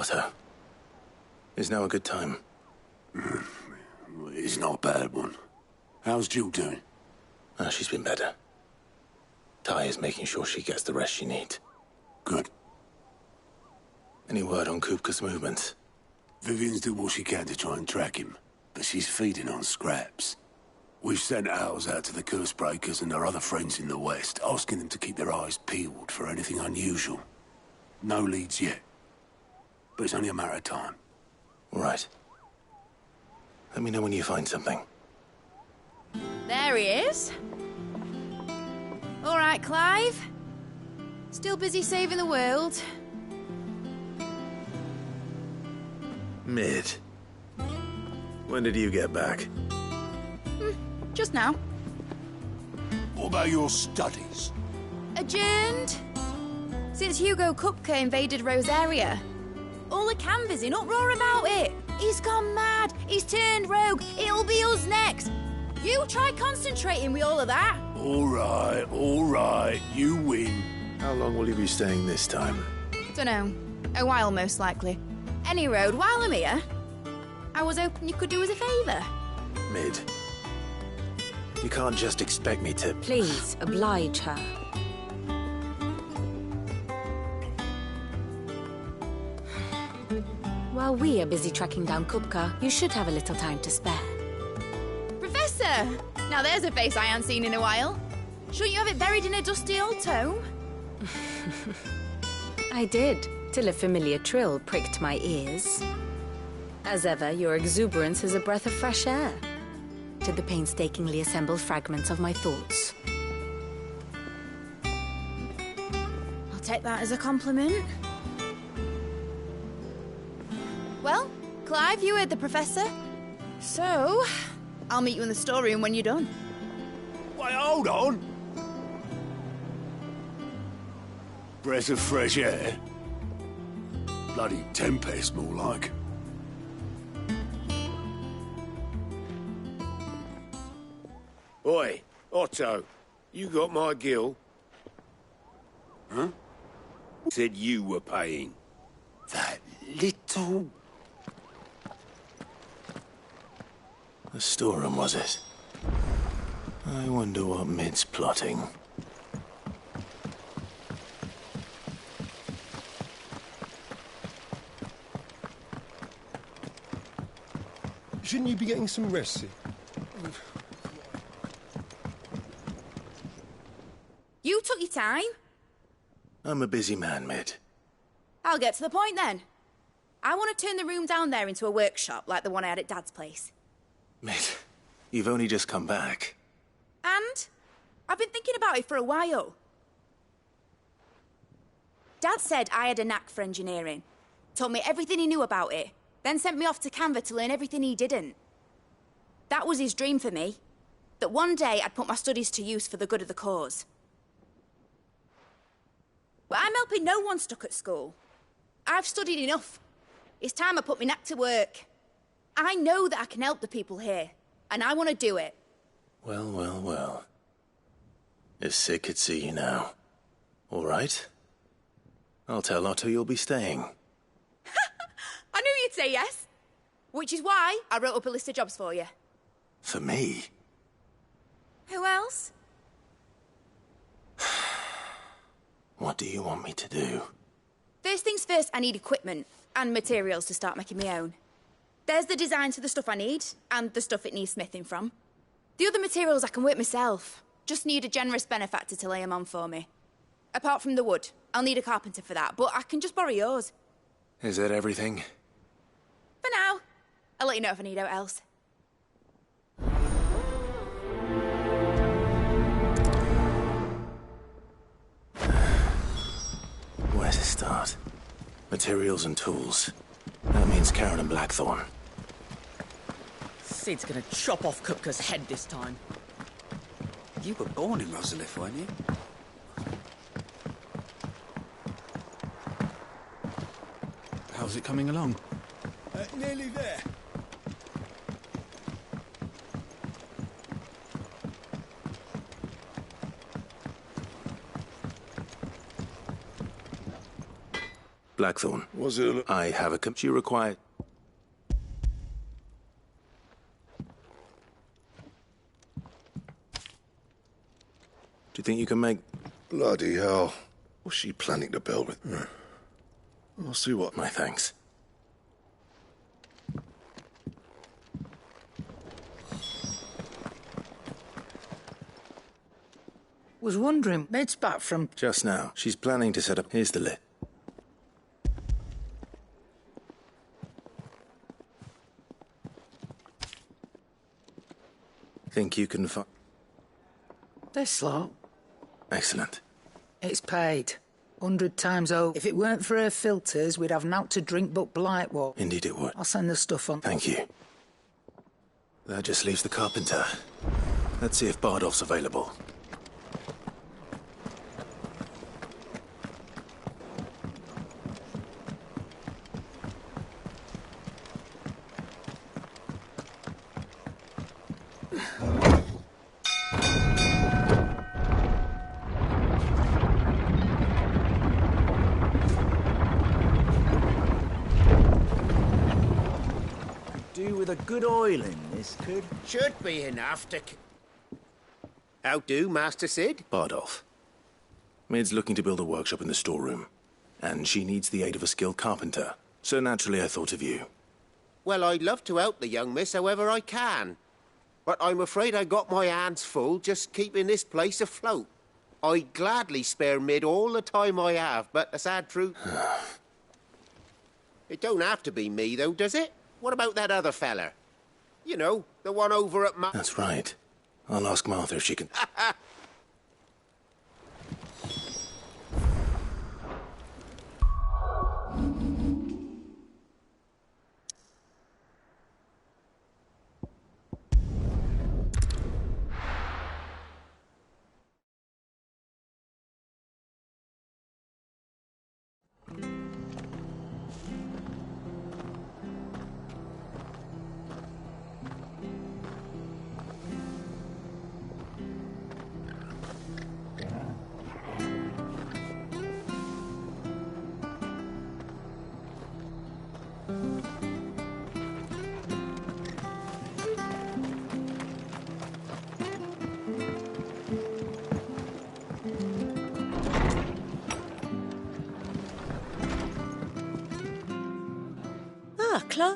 Otto. Is now a good time? It's not a bad one. How's Jill doing? Oh, she's been better. Ty is making sure she gets the rest she needs. Good. Any word on Kupka's movements? Vivian's doing what she can to try and track him, but she's feeding on scraps. We've sent ours out to the Cursebreakers and our other friends in the West, asking them to keep their eyes peeled for anything unusual. No leads yet, but it's only a matter of time. All right. Let me know when you find something. There he is. All right, Clive. Still busy saving the world. Mid. When did you get back? Just now. What about your studies? Adjourned. Since Hugo Kupka invaded Rosaria. All the canvass in uproar about it. He's gone mad. He's turned rogue. It'll be us next. You try concentrating with all of that. All right. You win. How long will you be staying this time? Dunno. A while, most likely. Any road, while I'm here, I was hoping you could do us a favour. Mid. You can't just expect me to... Please, oblige her. While we are busy tracking down Kupka, you should have a little time to spare. Professor! Now there's a face I haven't seen in a while. Shouldn't you have it buried in a dusty old tome? I did, till a familiar trill pricked my ears. As ever, your exuberance is a breath of fresh air to the painstakingly assembled fragments of my thoughts. I'll take that as a compliment. Well, Clive, you heard the professor. So, I'll meet you in the storeroom when you're done. Wait, hold on. Breath of fresh air? Bloody tempest, more like. Oi, Otto, you got my gill? Huh? Said you were paying. That little... The storeroom, was it? I wonder what Mid's plotting. Shouldn't you be getting some rest, Sid? You took your time. I'm a busy man, Mid. I'll get to the point then. I want to turn the room down there into a workshop like the one I had at Dad's place. Mid, you've only just come back. And I've been thinking about it for a while. Dad said I had a knack for engineering. Told me everything he knew about it. Then sent me off to Canva to learn everything he didn't. That was his dream for me. That one day I'd put my studies to use for the good of the cause. But I'm helping no one stuck at school. I've studied enough. It's time I put my knack to work. I know that I can help the people here, and I want to do it. Well. If Sid could see you now. All right? I'll tell Otto you'll be staying. I knew you'd say yes. Which is why I wrote up a list of jobs for you. For me? Who else? What do you want me to do? First things first, I need equipment and materials to start making my own. There's the designs for the stuff I need, and the stuff it needs smithing from. The other materials I can work myself. Just need a generous benefactor to lay them on for me. Apart from the wood, I'll need a carpenter for that, but I can just borrow yours. Is that everything? For now. I'll let you know if I need out else. Where to start? Materials and tools. That means Karen and Blackthorn. Sid's gonna chop off Kupka's head this time. You were born in Rosalith, weren't you? How's it coming along? Nearly there. Blackthorn. Was it I have a she required. Do you think you can make... Bloody hell. What's she planning to build with? I'll see what... My thanks. Was wondering, Maid's back from... Just now. She's planning to set up... Here's the lit. Think you can find... This lot? Excellent. It's paid. 100 times over. If it weren't for her filters, we'd have naught to drink but blight water. Indeed it would. I'll send the stuff on. Thank you. That just leaves the carpenter. Let's see if Bardolph's available. With a good oiling, this could. Should be enough to... How do, Master Sid? Bardolph. Maid's looking to build a workshop in the storeroom, and she needs the aid of a skilled carpenter. So naturally I thought of you. Well, I'd love to help the young miss however I can. But I'm afraid I got my hands full just keeping this place afloat. I'd gladly spare Mid all the time I have, but the sad truth... It don't have to be me, though, does it? What about that other feller? You know, the one over at That's right. I'll ask Martha if she can...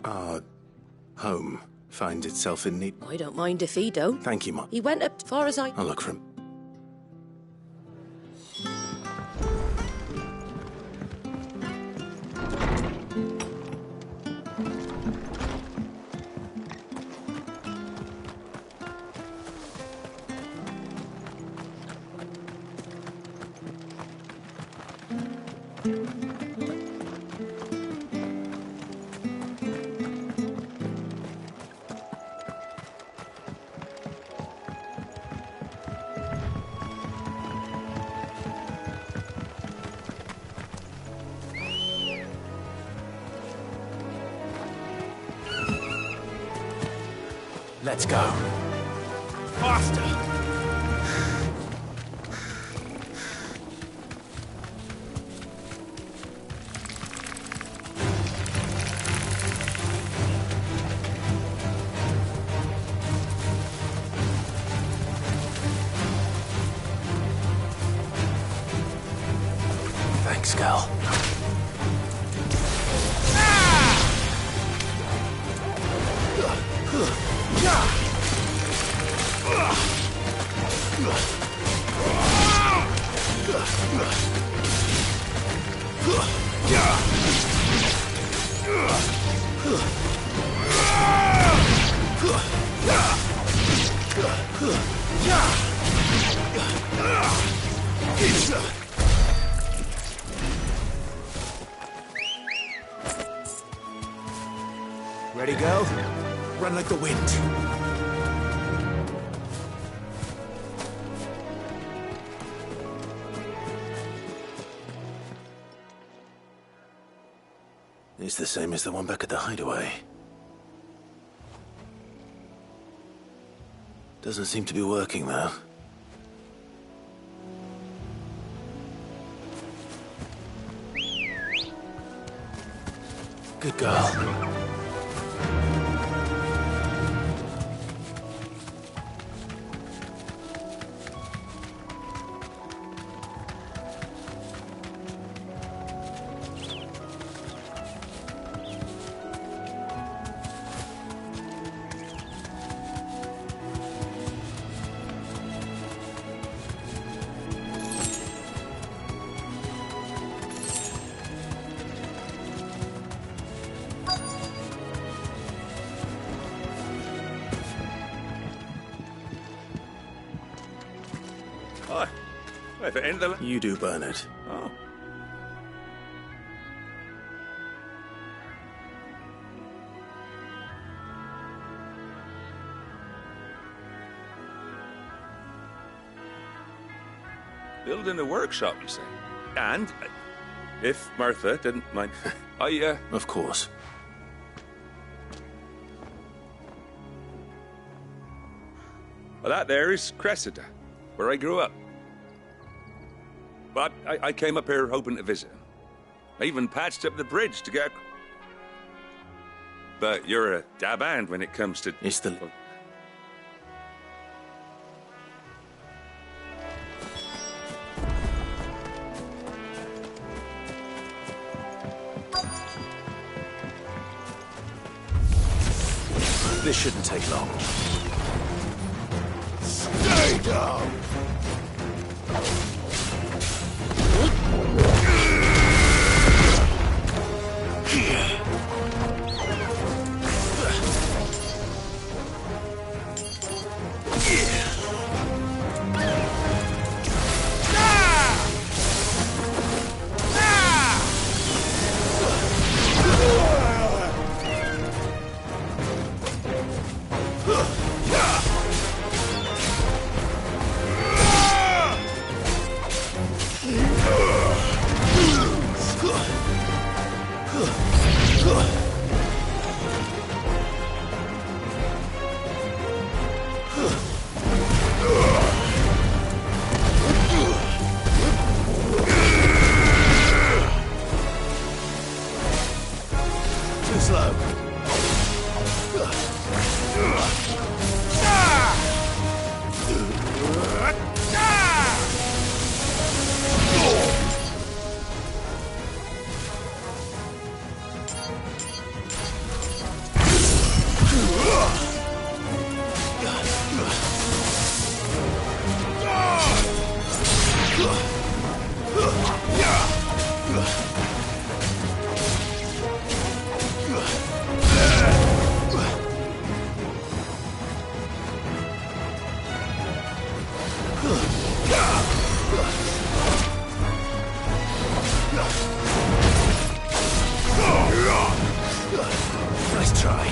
Our home finds itself in need... I don't mind if he don't. Thank you, Mom. He went up as far as I... I'll look for him. Let's go. Faster! Thanks, Gal. Ready, go? Run like the wind. It's the same as the one back at the hideaway. Doesn't seem to be working, though. Good girl. Hi. At the end of the... You do, Bernard. Oh. Building a workshop, you say? And, if Martha didn't mind, Of course. Well, that there is Cressida, where I grew up. But I came up here hoping to visit him. I even patched up the bridge to get... But you're a dab hand when it comes to... It's the... This shouldn't take long. Stay down! Too slow. Nice try.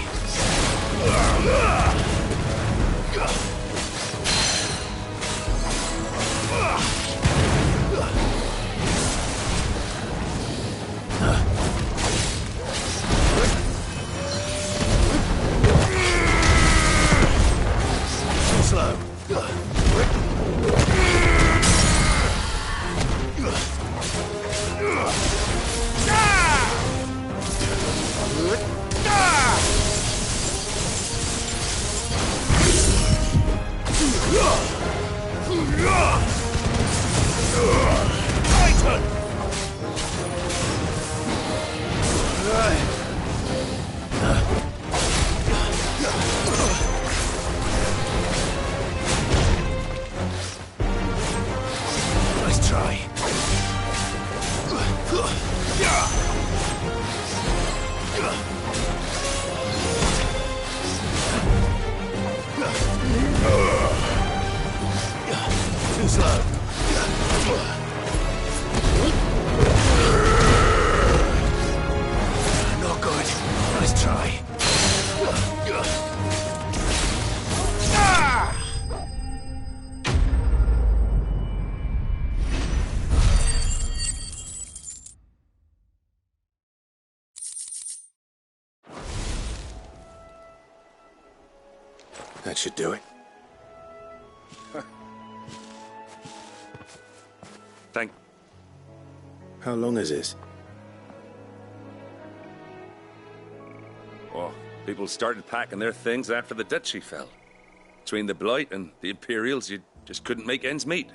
Too slow. Nice try. Too slow. Not good. Nice try. That should do it. Thank... How long is this? People started packing their things after the duchy fell. Between the Blight and the Imperials, you just couldn't make ends meet.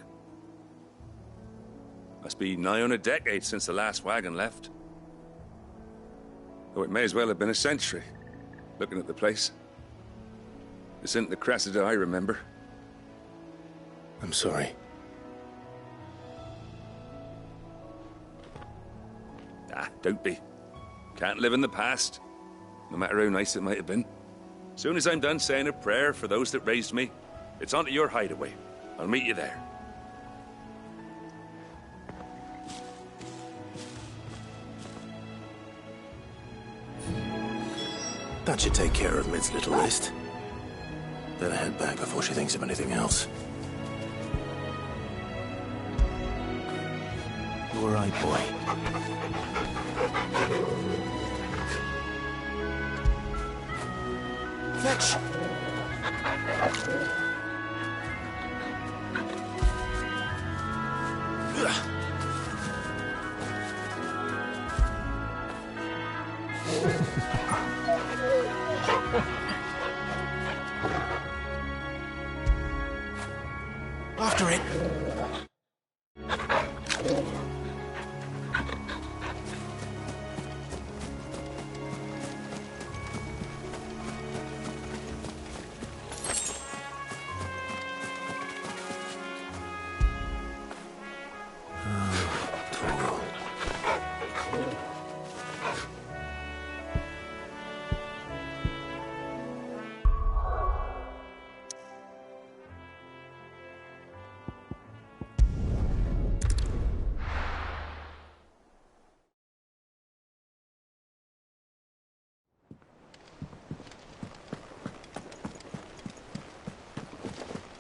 Must be nigh on a decade since the last wagon left. Though it may as well have been a century, looking at the place. This isn't the Cressida I remember. I'm sorry. Don't be. Can't live in the past, no matter how nice it might have been. Soon as I'm done saying a prayer for those that raised me, it's on to your hideaway. I'll meet you there. That should take care of Mid's little list. Better head back before she thinks of anything else. You all right, boy? Fetch! After it.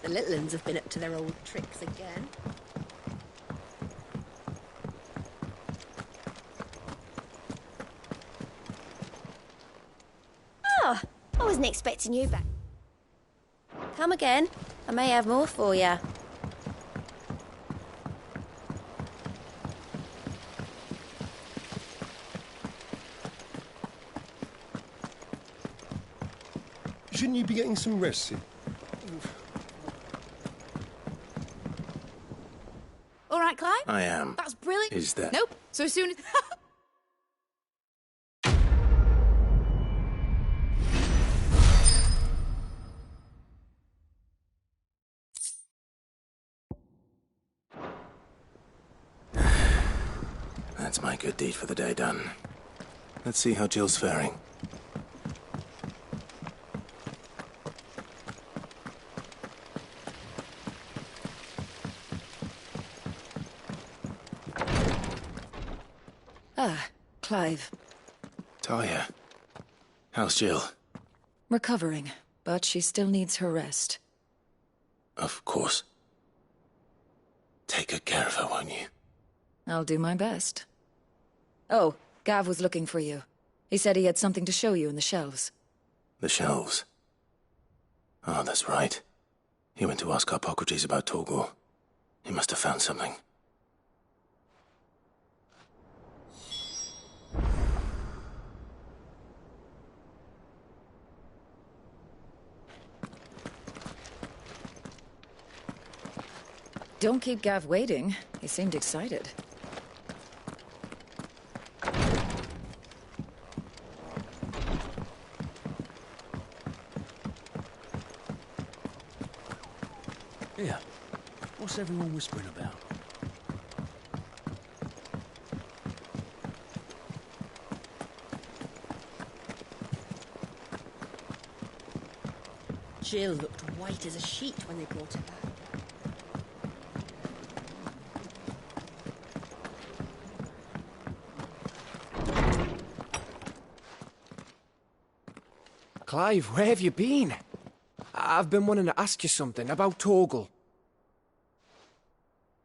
The little uns have been up to their old tricks again. Oh, I wasn't expecting you back. Come again. I may have more for you. Shouldn't you be getting some rest, Sid? All right, Clive? I am. That's brilliant. Is that? Nope. So as soon as... That's my good deed for the day done. Let's see how Jill's faring. Ah, Clive. Talia. How's Jill? Recovering, but she still needs her rest. Of course. Take good care of her, won't you? I'll do my best. Oh, Gav was looking for you. He said he had something to show you in the shelves. The shelves. Oh, that's right. He went to ask Harpocrates about Torgor. He must have found something. Don't keep Gav waiting. He seemed excited. Here, what's everyone whispering about? Jill looked white as a sheet when they brought her back. Clive, where have you been? I've been wanting to ask you something about Torgal.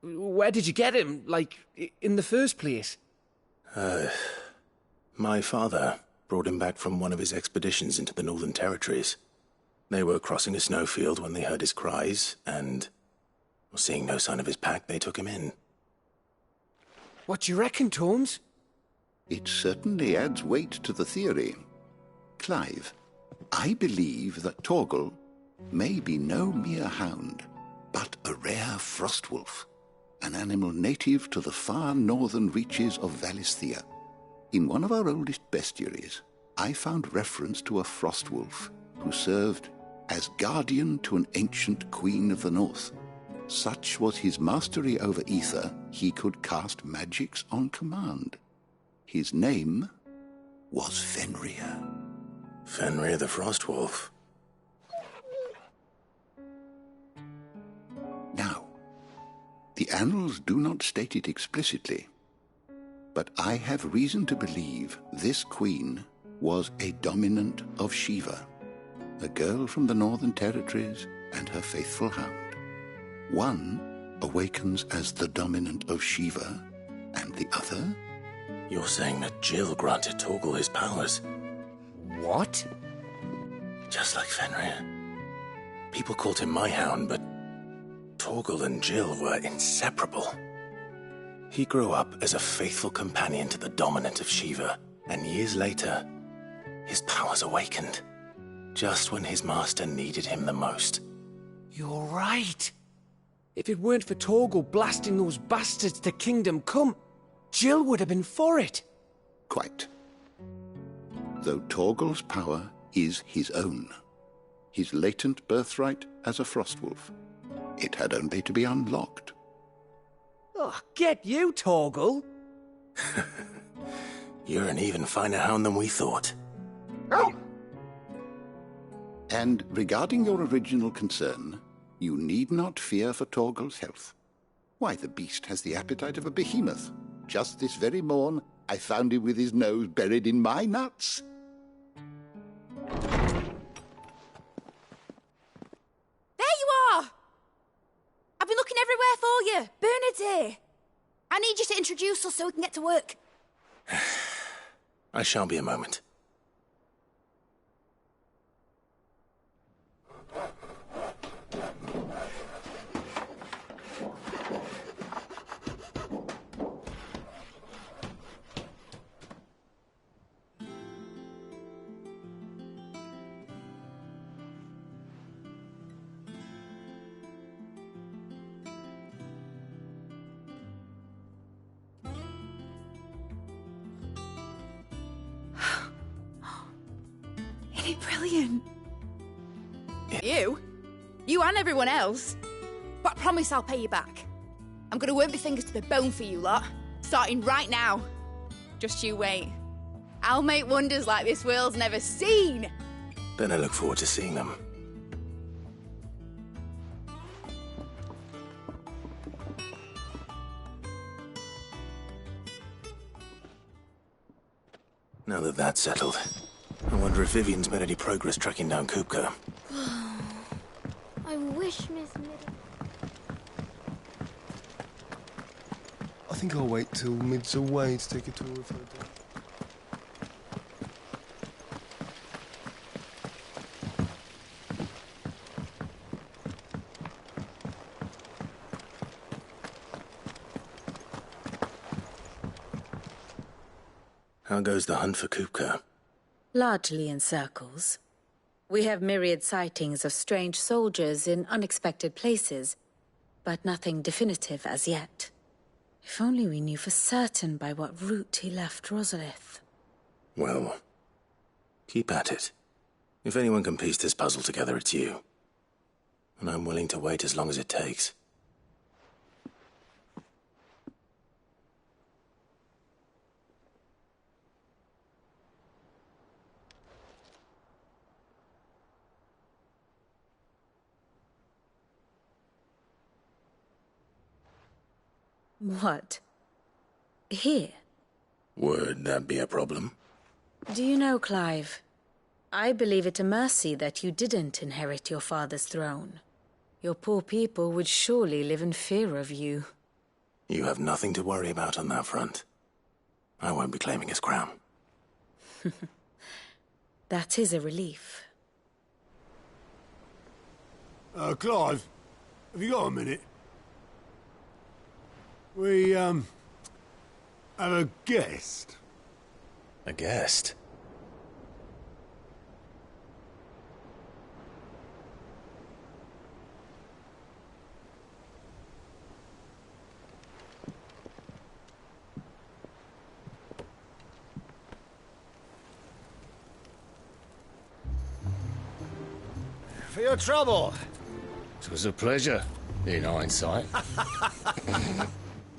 Where did you get him, like, in the first place? My father brought him back from one of his expeditions into the Northern Territories. They were crossing a snowfield when they heard his cries, and, seeing no sign of his pack, they took him in. What do you reckon, Tomes? It certainly adds weight to the theory. Clive, I believe that Torgal may be no mere hound, but a rare frostwolf, an animal native to the far northern reaches of Valisthea. In one of our oldest bestiaries, I found reference to a frostwolf who served as guardian to an ancient queen of the north. Such was his mastery over ether, he could cast magics on command. His name was Fenrir. Fenrir the Frostwolf. Now, the annals do not state it explicitly, but I have reason to believe this queen was a dominant of Shiva, a girl from the Northern Territories and her faithful hound. One awakens as the dominant of Shiva, and the other? You're saying that Jill granted Torgal his powers? What? Just like Fenrir. People called him my hound, but Torgal and Jill were inseparable. He grew up as a faithful companion to the dominant of Shiva, and years later, his powers awakened, just when his master needed him the most. You're right. If it weren't for Torgal blasting those bastards to Kingdom Come, Jill would have been for it. Quite. Though Torgal's power is his own, his latent birthright as a frostwolf, it had only to be unlocked. Oh, get you, Torgal! You're an even finer hound than we thought. And regarding your original concern, you need not fear for Torgal's health. Why, the beast has the appetite of a behemoth. Just this very morn, I found him with his nose buried in my nuts. There you are! I've been looking everywhere for you. Bernard's here. I need you to introduce us so we can get to work. I shall be a moment. Brilliant. You and everyone else. But I promise I'll pay you back. I'm gonna work my fingers to the bone for you lot, starting right now. Just you wait. I'll make wonders like this world's never seen. Then I look forward to seeing them. Now that that's settled, I wonder if Vivian's made any progress tracking down Kupka. I wish Miss Middle... I think I'll wait till Mid's away to take a tour of her. How goes the hunt for Kupka? Largely in circles. We have myriad sightings of strange soldiers in unexpected places, but nothing definitive as yet. If only we knew for certain by what route he left Rosalith. Well, keep at it. If anyone can piece this puzzle together, it's you. And I'm willing to wait as long as it takes. What? Here? Would that be a problem? Do you know, Clive, I believe it a mercy that you didn't inherit your father's throne. Your poor people would surely live in fear of you. You have nothing to worry about on that front. I won't be claiming his crown. That is a relief. Clive, have you got a minute? We, have a guest. A guest? your trouble. It was a pleasure, in hindsight.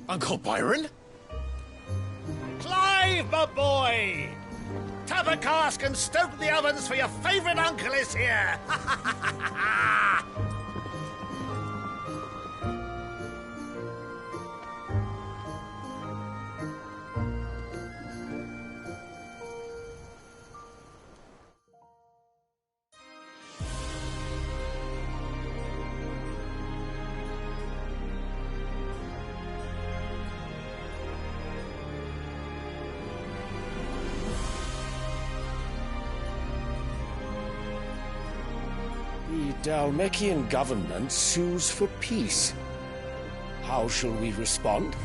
Uncle Byron? Clive, my boy! Tap a cask and stoke the ovens, for your favourite uncle is here! The Dalmekian government sues for peace. How shall we respond?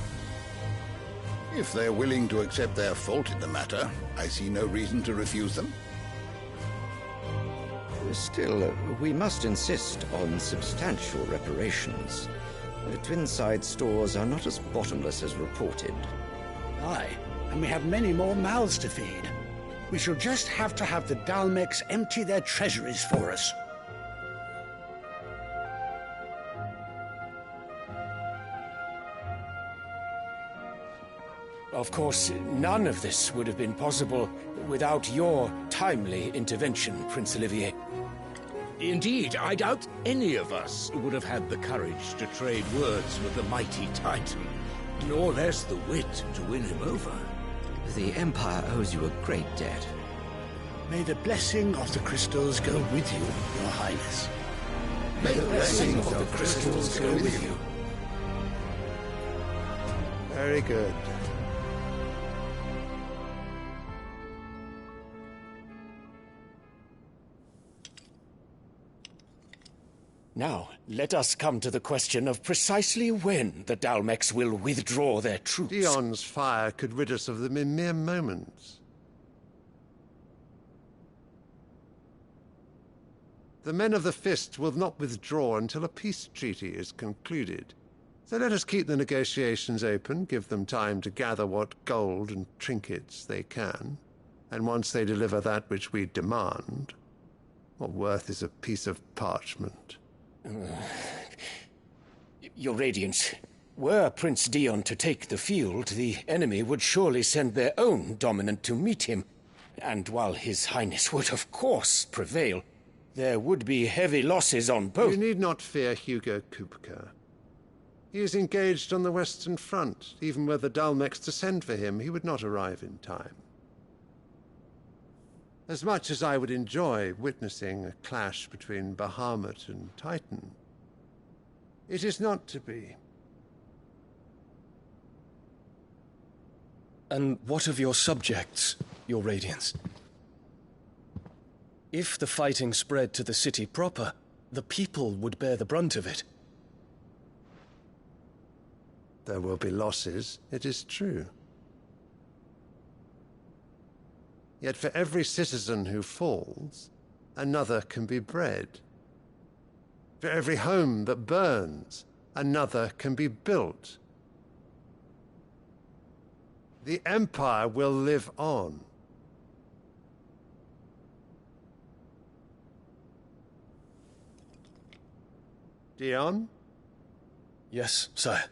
If they're willing to accept their fault in the matter, I see no reason to refuse them. Still, we must insist on substantial reparations. Twinside stores are not as bottomless as reported. Aye, and we have many more mouths to feed. We shall just have to have the Dalmeks empty their treasuries for us. Of course, none of this would have been possible without your timely intervention, Prince Olivier. Indeed, I doubt any of us would have had the courage to trade words with the mighty Titan, nor less the wit to win him over. The Empire owes you a great debt. May the blessing of the crystals go with you, Your Highness. May the blessing of the crystals go with you. Very good. Now, let us come to the question of precisely when the Dalmeks will withdraw their troops. Dion's fire could rid us of them in mere moments. The men of the Fist will not withdraw until a peace treaty is concluded. So let us keep the negotiations open, give them time to gather what gold and trinkets they can, and once they deliver that which we demand, what worth is a piece of parchment? Your Radiance, were Prince Dion to take the field, the enemy would surely send their own dominant to meet him. And while His Highness would of course prevail, there would be heavy losses on both. You need not fear Hugo Kupka. He is engaged on the Western Front. Even were the Dalmeks to send for him, he would not arrive in time. As much as I would enjoy witnessing a clash between Bahamut and Titan, it is not to be. And what of your subjects, Your Radiance? If the fighting spread to the city proper, the people would bear the brunt of it. There will be losses, it is true. Yet for every citizen who falls, another can be bred. For every home that burns, another can be built. The Empire will live on. Dion? Yes, sire.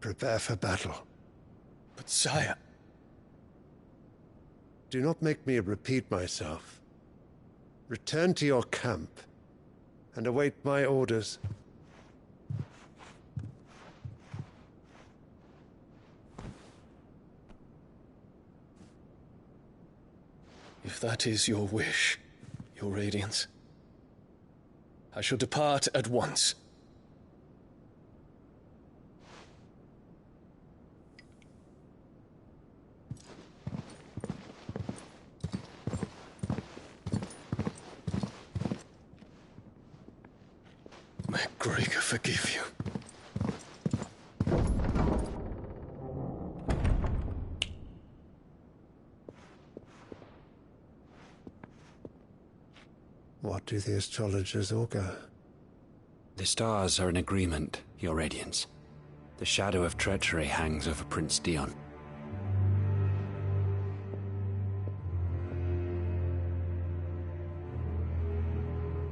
Prepare for battle. But sire... Do not make me repeat myself. Return to your camp and await my orders. that is your wish, Your Radiance, I shall depart at once. May Gregor forgive you. What do the astrologers augur? The stars are in agreement, Your Radiance. The shadow of treachery hangs over Prince Dion.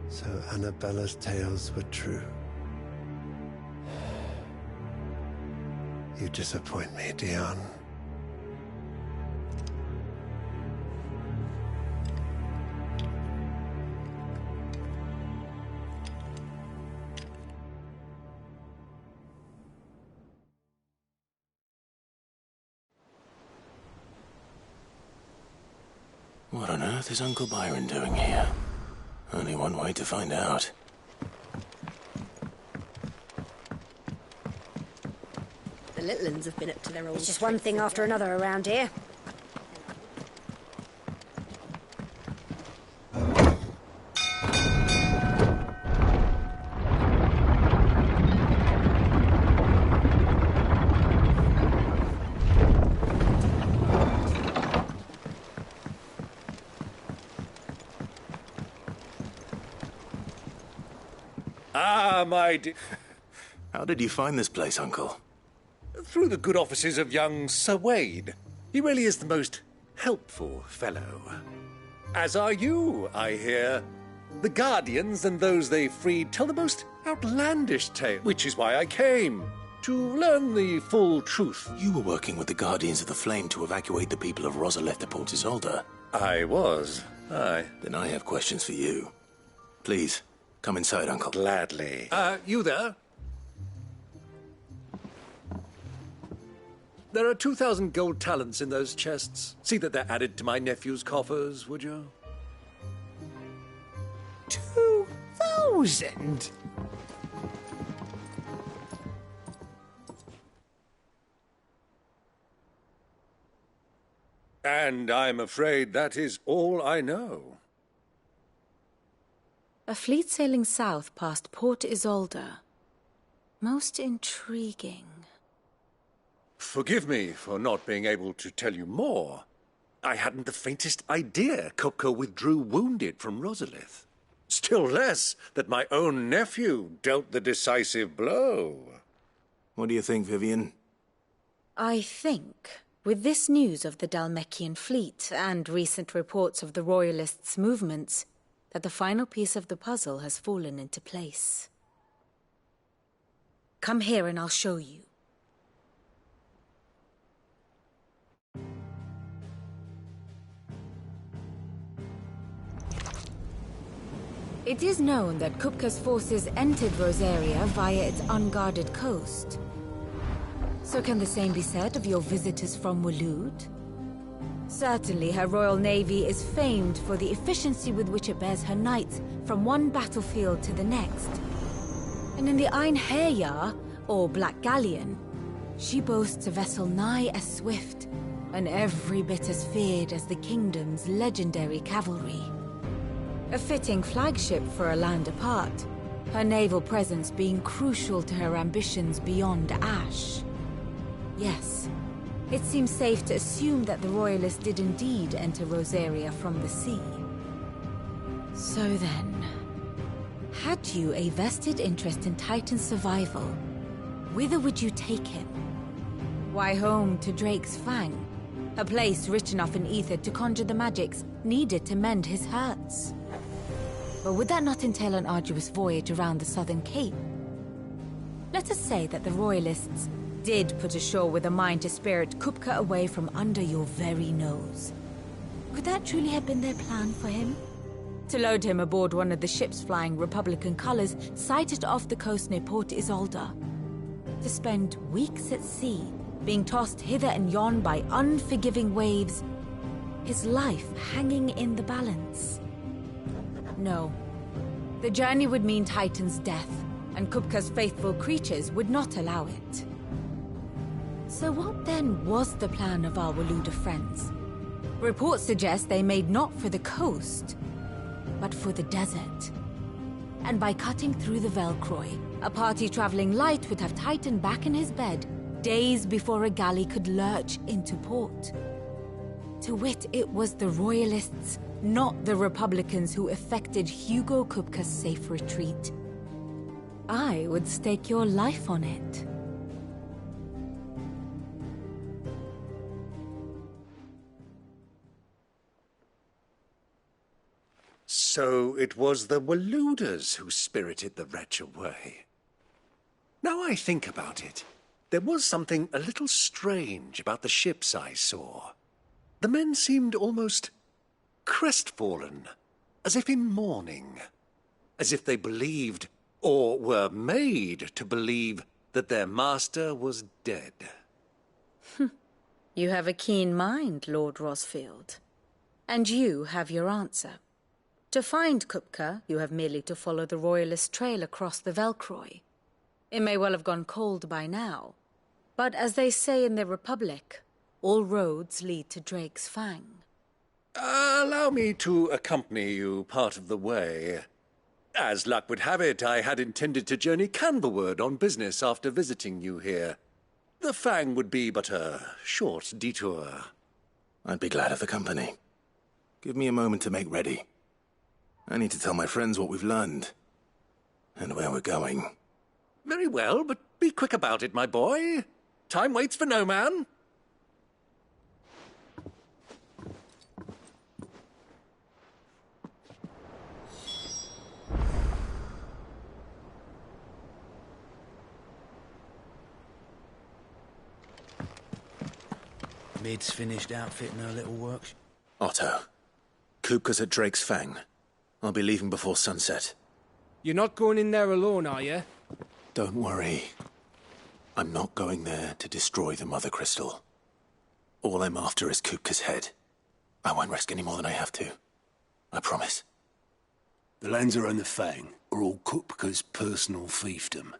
So Annabella's tales were true. You disappoint me, Dion. What on earth is Uncle Byron doing here? Only one way to find out. The little ones have been up to their old... It's just one thing after another around here. How did you find this place, Uncle? Through the good offices of young Sir Wade. He really is the most helpful fellow. As are you, I hear. The Guardians and those they freed tell the most outlandish tales, which is why I came, to learn the full truth. You were working with the Guardians of the Flame to evacuate the people of Rosalith to Port Isolde. I was, aye. Then I have questions for you. Please, come inside, Uncle. Gladly. You there? There are 2,000 gold talents in those chests. See that they're added to my nephew's coffers, would you? 2,000? And I'm afraid that is all I know. A fleet sailing south past Port Isolde. Most intriguing. Forgive me for not being able to tell you more. I hadn't the faintest idea Kupka withdrew wounded from Rosalith. Still less that my own nephew dealt the decisive blow. What do you think, Vivian? I think, with this news of the Dhalmekian fleet and recent reports of the Royalists' movements, that the final piece of the puzzle has fallen into place. Come here and I'll show you. It is known that Kupka's forces entered Rosaria via its unguarded coast. So can the same be said of your visitors from Waloed? Certainly her Royal Navy is famed for the efficiency with which it bears her knights from one battlefield to the next. And in the Einherjar, or Black Galleon, she boasts a vessel nigh as swift, and every bit as feared as the kingdom's legendary cavalry. A fitting flagship for a land apart, her naval presence being crucial to her ambitions beyond Ash. Yes, it seems safe to assume that the Royalists did indeed enter Rosaria from the sea. So then, had you a vested interest in Titan's survival, whither would you take him? Why, home to Drake's Fang, a place rich enough in ether to conjure the magics needed to mend his hurts. But would that not entail an arduous voyage around the southern cape? Let us say that the Royalists did put ashore with a mind to spirit Kupka away from under your very nose. Could that truly have been their plan for him? To load him aboard one of the ships flying Republican colors sighted off the coast near Port Isolde. To spend weeks at sea, being tossed hither and yon by unforgiving waves, his life hanging in the balance. No. The journey would mean Titan's death, and Kupka's faithful creatures would not allow it. So what then was the plan of our Waluda friends? Reports suggest they made not for the coast, but for the desert. And by cutting through the Velcroy, a party traveling light would have Titan back in his bed days before a galley could lurch into port. To wit, it was the Royalists, not the Republicans, who effected Hugo Kupka's safe retreat. I would stake your life on it. So it was the Waludas who spirited the wretch away. Now I think about it, there was something a little strange about the ships I saw. The men seemed almost crestfallen, as if in mourning, as if they believed, or were made to believe, that their master was dead. You have a keen mind, Lord Rosfield. And you have your answer. To find Kupka, you have merely to follow the Royalist trail across the Velcroy. It may well have gone cold by now, but as they say in the Republic, all roads lead to Drake's Fang. Allow me to accompany you part of the way. As luck would have it, I had intended to journey Canberward on business after visiting you here. The Fang would be but a short detour. I'd be glad of the company. Give me a moment to make ready. I need to tell my friends what we've learned, and where we're going. Very well, but be quick about it, my boy. Time waits for no man. Mid's finished outfitting her little workshop. Otto, Kupka's at Drake's Fang. I'll be leaving before sunset. You're not going in there alone, are you? Don't worry. I'm not going there to destroy the Mother Crystal. All I'm after is Kupka's head. I won't risk any more than I have to. I promise. The Lanza and the Fang are all Kupka's personal fiefdom.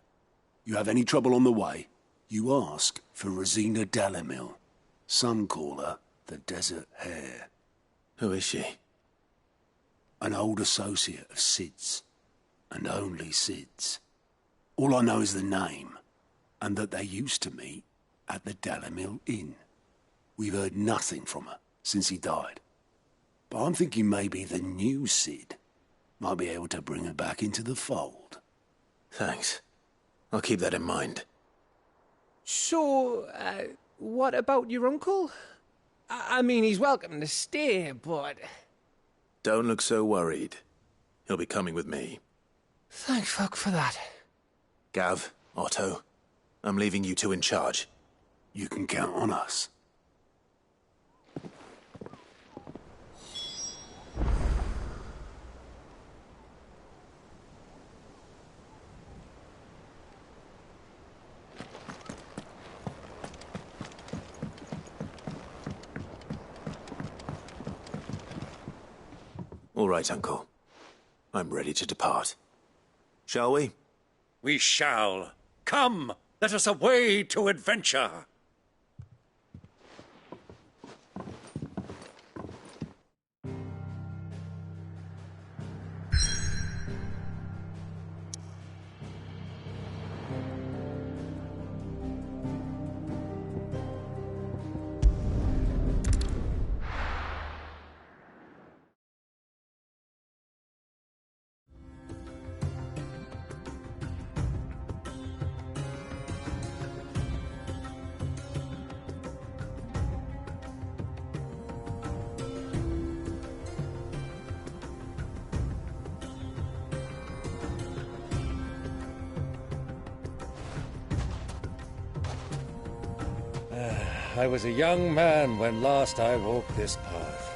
You have any trouble on the way, you ask for Rosina Dalamil. Some call her the Desert Hare. Who is she? An old associate of Sid's, and only Sid's. All I know is the name, and that they used to meet at the Dalamil Inn. We've heard nothing from her since he died. But I'm thinking maybe the new Sid might be able to bring her back into the fold. Thanks. I'll keep that in mind. So, what about your uncle? I mean, he's welcome to stay, but... Don't look so worried. He'll be coming with me. Thank fuck for that. Gav, Otto, I'm leaving you two in charge. You can count on us. All right, Uncle. I'm ready to depart. Shall we? We shall. Come, let us away to adventure. I was a young man when last I walked this path.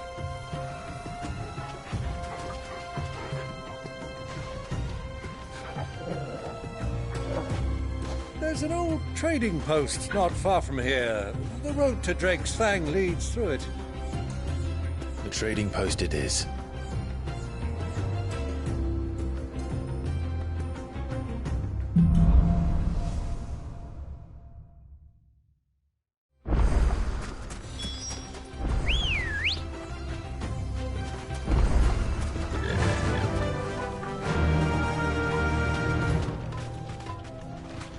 There's an old trading post not far from here. The road to Drake's Fang leads through it. trading post it is.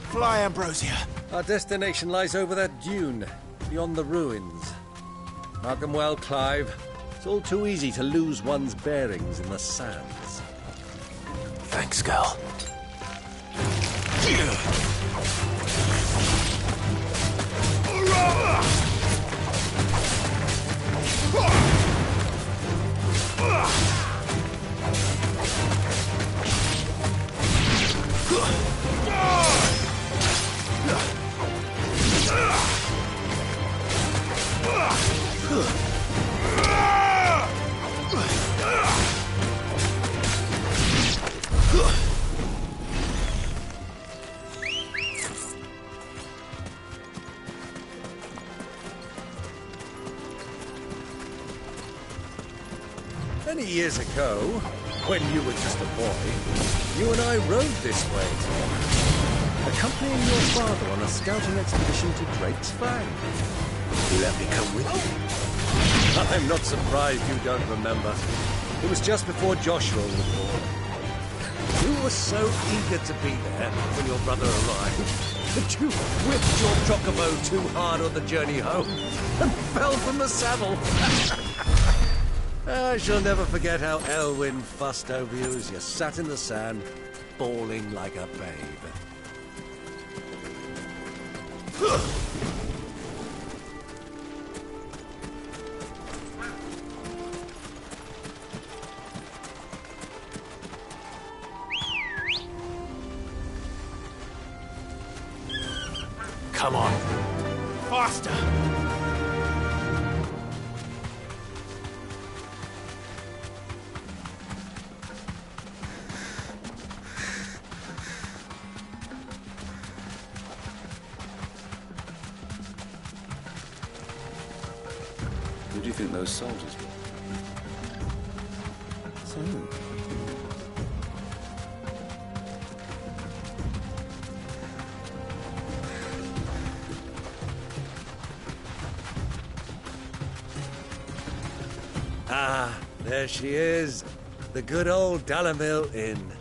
Fly, Ambrosia. Our destination lies over that dune, beyond the ruins. Mark them well, Clive. It's all too easy to lose one's bearings in the sands. Thanks, girl. Many years ago, when you were just a boy, you and I rode this way together, accompanying your father on a scouting expedition to Drake's Fang. You let me come with you? I'm not surprised you don't remember. It was just before Joshua was born. You were so eager to be there when your brother arrived that you whipped your chocobo too hard on the journey home and fell from the saddle. I shall never forget how Elwyn fussed over you as you sat in the sand, bawling like a babe. Come on. Faster! Who do you think those soldiers were? Ah, there she is. The good old Dalamil Inn.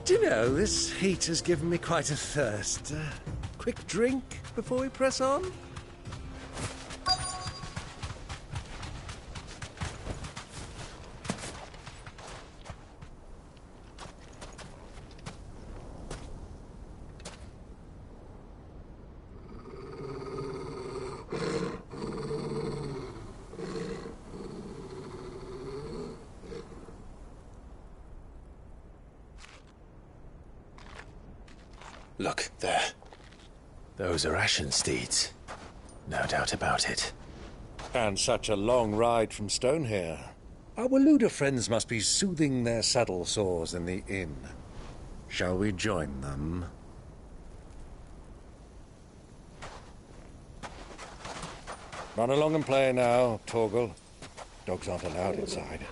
Do you know, this heat has given me quite a thirst. Quick drink before we press on? Look, there. Those are Ashen steeds. No doubt about it. And such a long ride from Stonehere. Our Waluda friends must be soothing their saddle sores in the inn. Shall we join them? Run along and play now, Torgal. Dogs aren't allowed inside.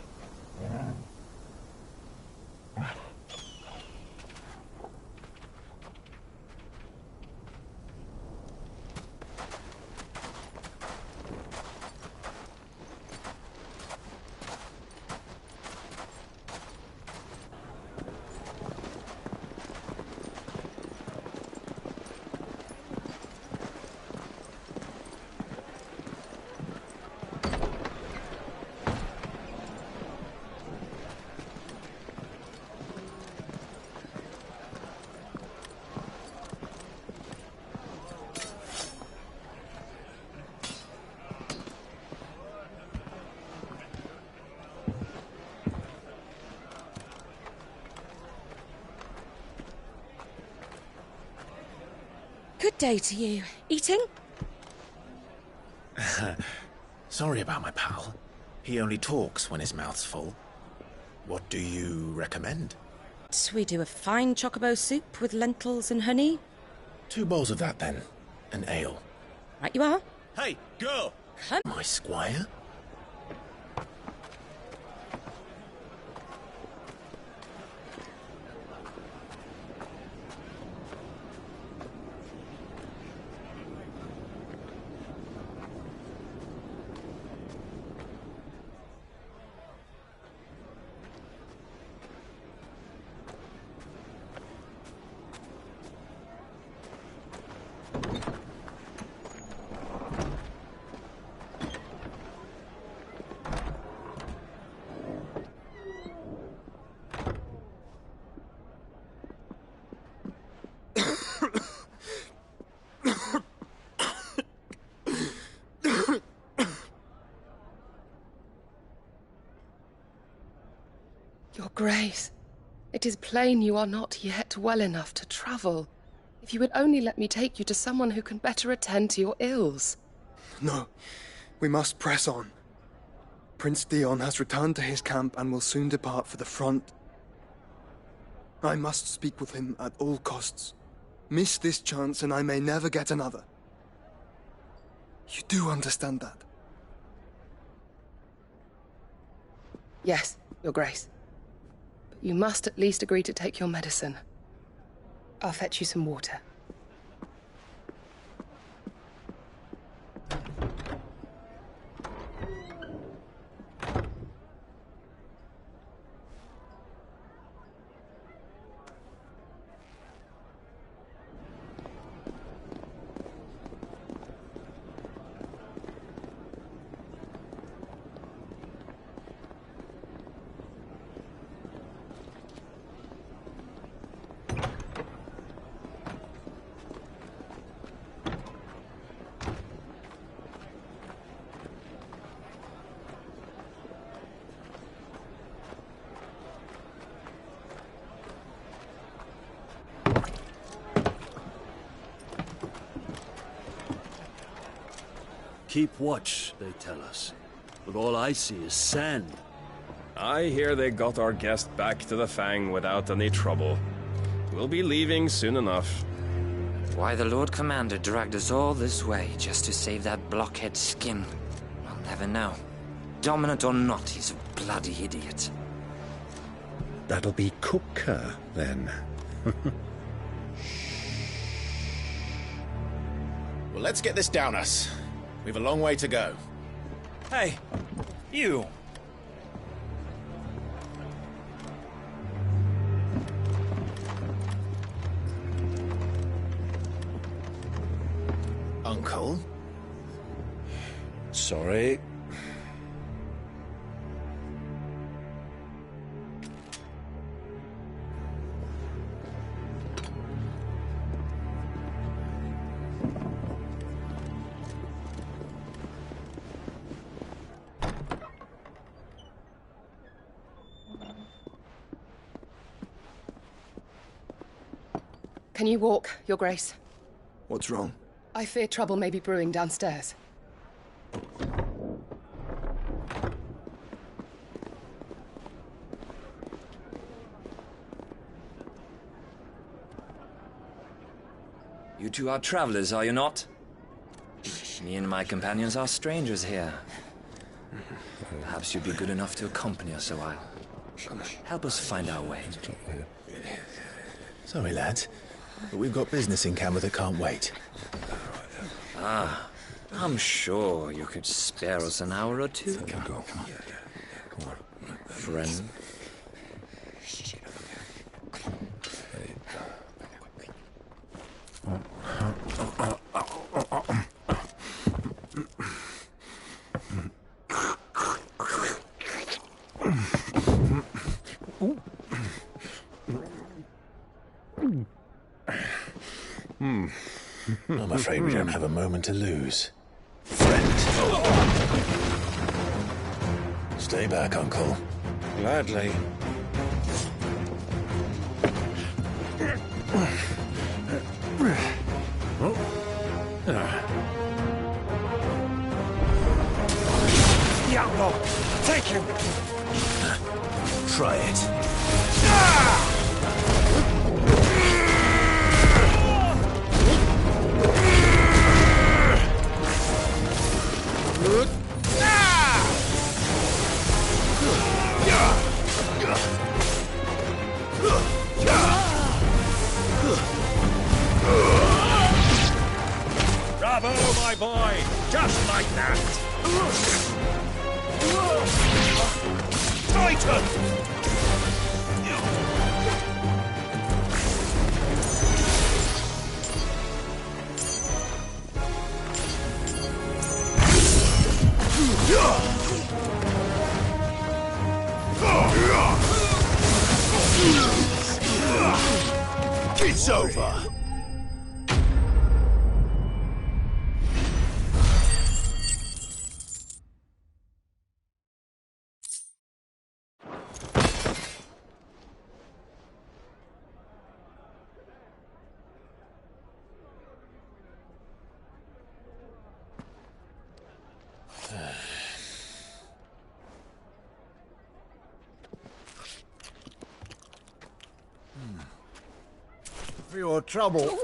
Good day to you. Eating? Sorry about my pal. He only talks when his mouth's full. What do you recommend? We do a fine chocobo soup with lentils and honey. 2 bowls of that, then. An ale. Right you are. Hey, girl! Come. My squire? Grace, it is plain you are not yet well enough to travel. If you would only let me take you to someone who can better attend to your ills. No, we must press on. Prince Dion has returned to his camp and will soon depart for the front. I must speak with him at all costs. Miss this chance and I may never get another. You do understand that? Yes, Your Grace. But you must at least agree to take your medicine. I'll fetch you some water. Keep watch, they tell us. But all I see is sand. I hear they got our guest back to the Fang without any trouble. We'll be leaving soon enough. Why the Lord Commander dragged us all this way just to save that blockhead's skin, I'll never know. Dominant or not, he's a bloody idiot. That'll be Cooker, then. Well, let's get this down us. We've a long way to go. Hey, you! Uncle? Sorry. Can you walk, Your Grace? What's wrong? I fear trouble may be brewing downstairs. You two are travelers, are you not? Me and my companions are strangers here. Perhaps you'd be good enough to accompany us a while. Help us find our way. Sorry, lads, but we've got business in camera that can't wait. Ah, I'm sure you could spare us an hour or two. Come on. Friend. I'm afraid we don't have a moment to lose. Friend. Stay back, Uncle. Gladly. Diablo! Take him! Try it. Bravo, my boy! Just like that! Titan! It's over! for your trouble.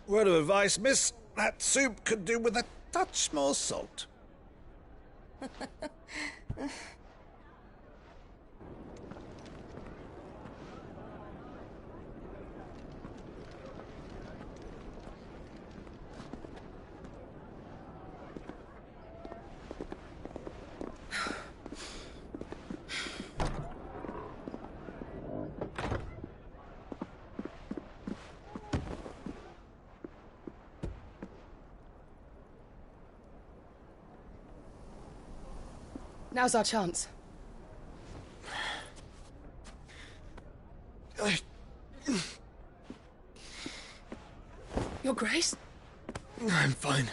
Word of advice, miss. That soup could do with a touch more salt. Now's our chance. Your Grace? I'm fine.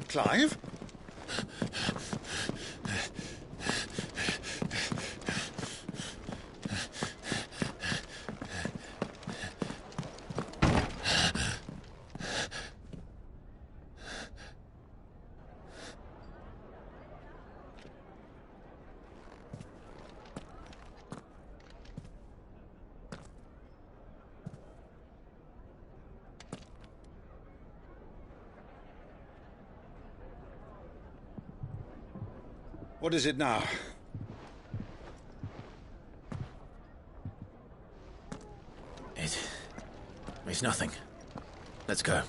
Clive? What is it now? It's nothing. Let's go.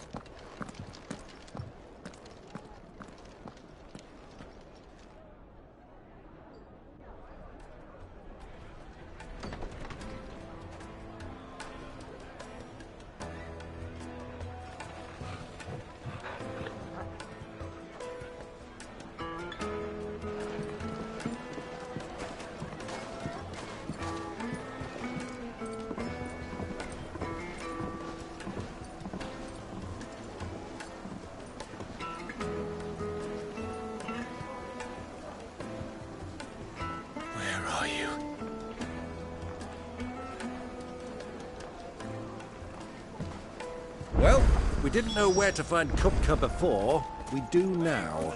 Well, we didn't know where to find Kupka before. We do now.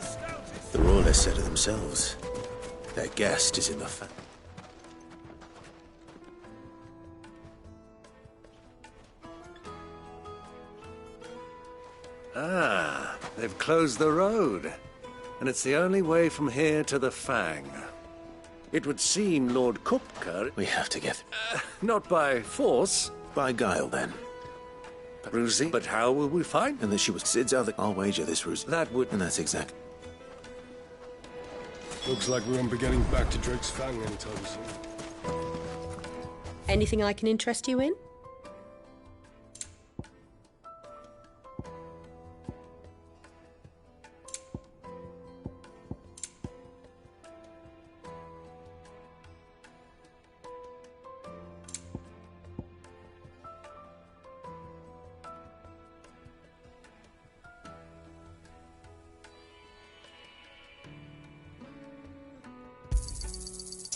The Rawlers said it themselves. Their guest is in the Ah, they've closed the road. And it's the only way from here to the Fang. It would seem Lord Kupka... We have to get... not by force. By guile, then. Ruzi, but how will we find... And that she was Sid's other... I'll wager this, Ruzi. That would... And that's exact... Looks like we won't be getting back to Drake's Fang anytime soon. Anything I can interest you in?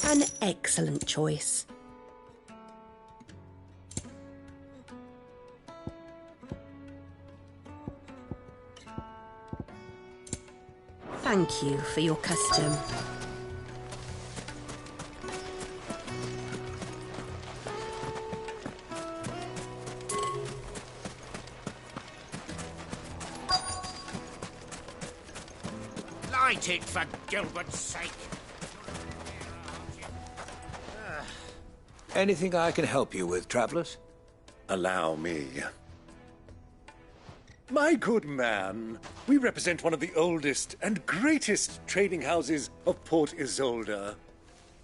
An excellent choice. Thank you for your custom. Light it, for Gilbert's sake. Anything I can help you with, travellers? Allow me. My good man, we represent one of the oldest and greatest trading houses of Port Isolde.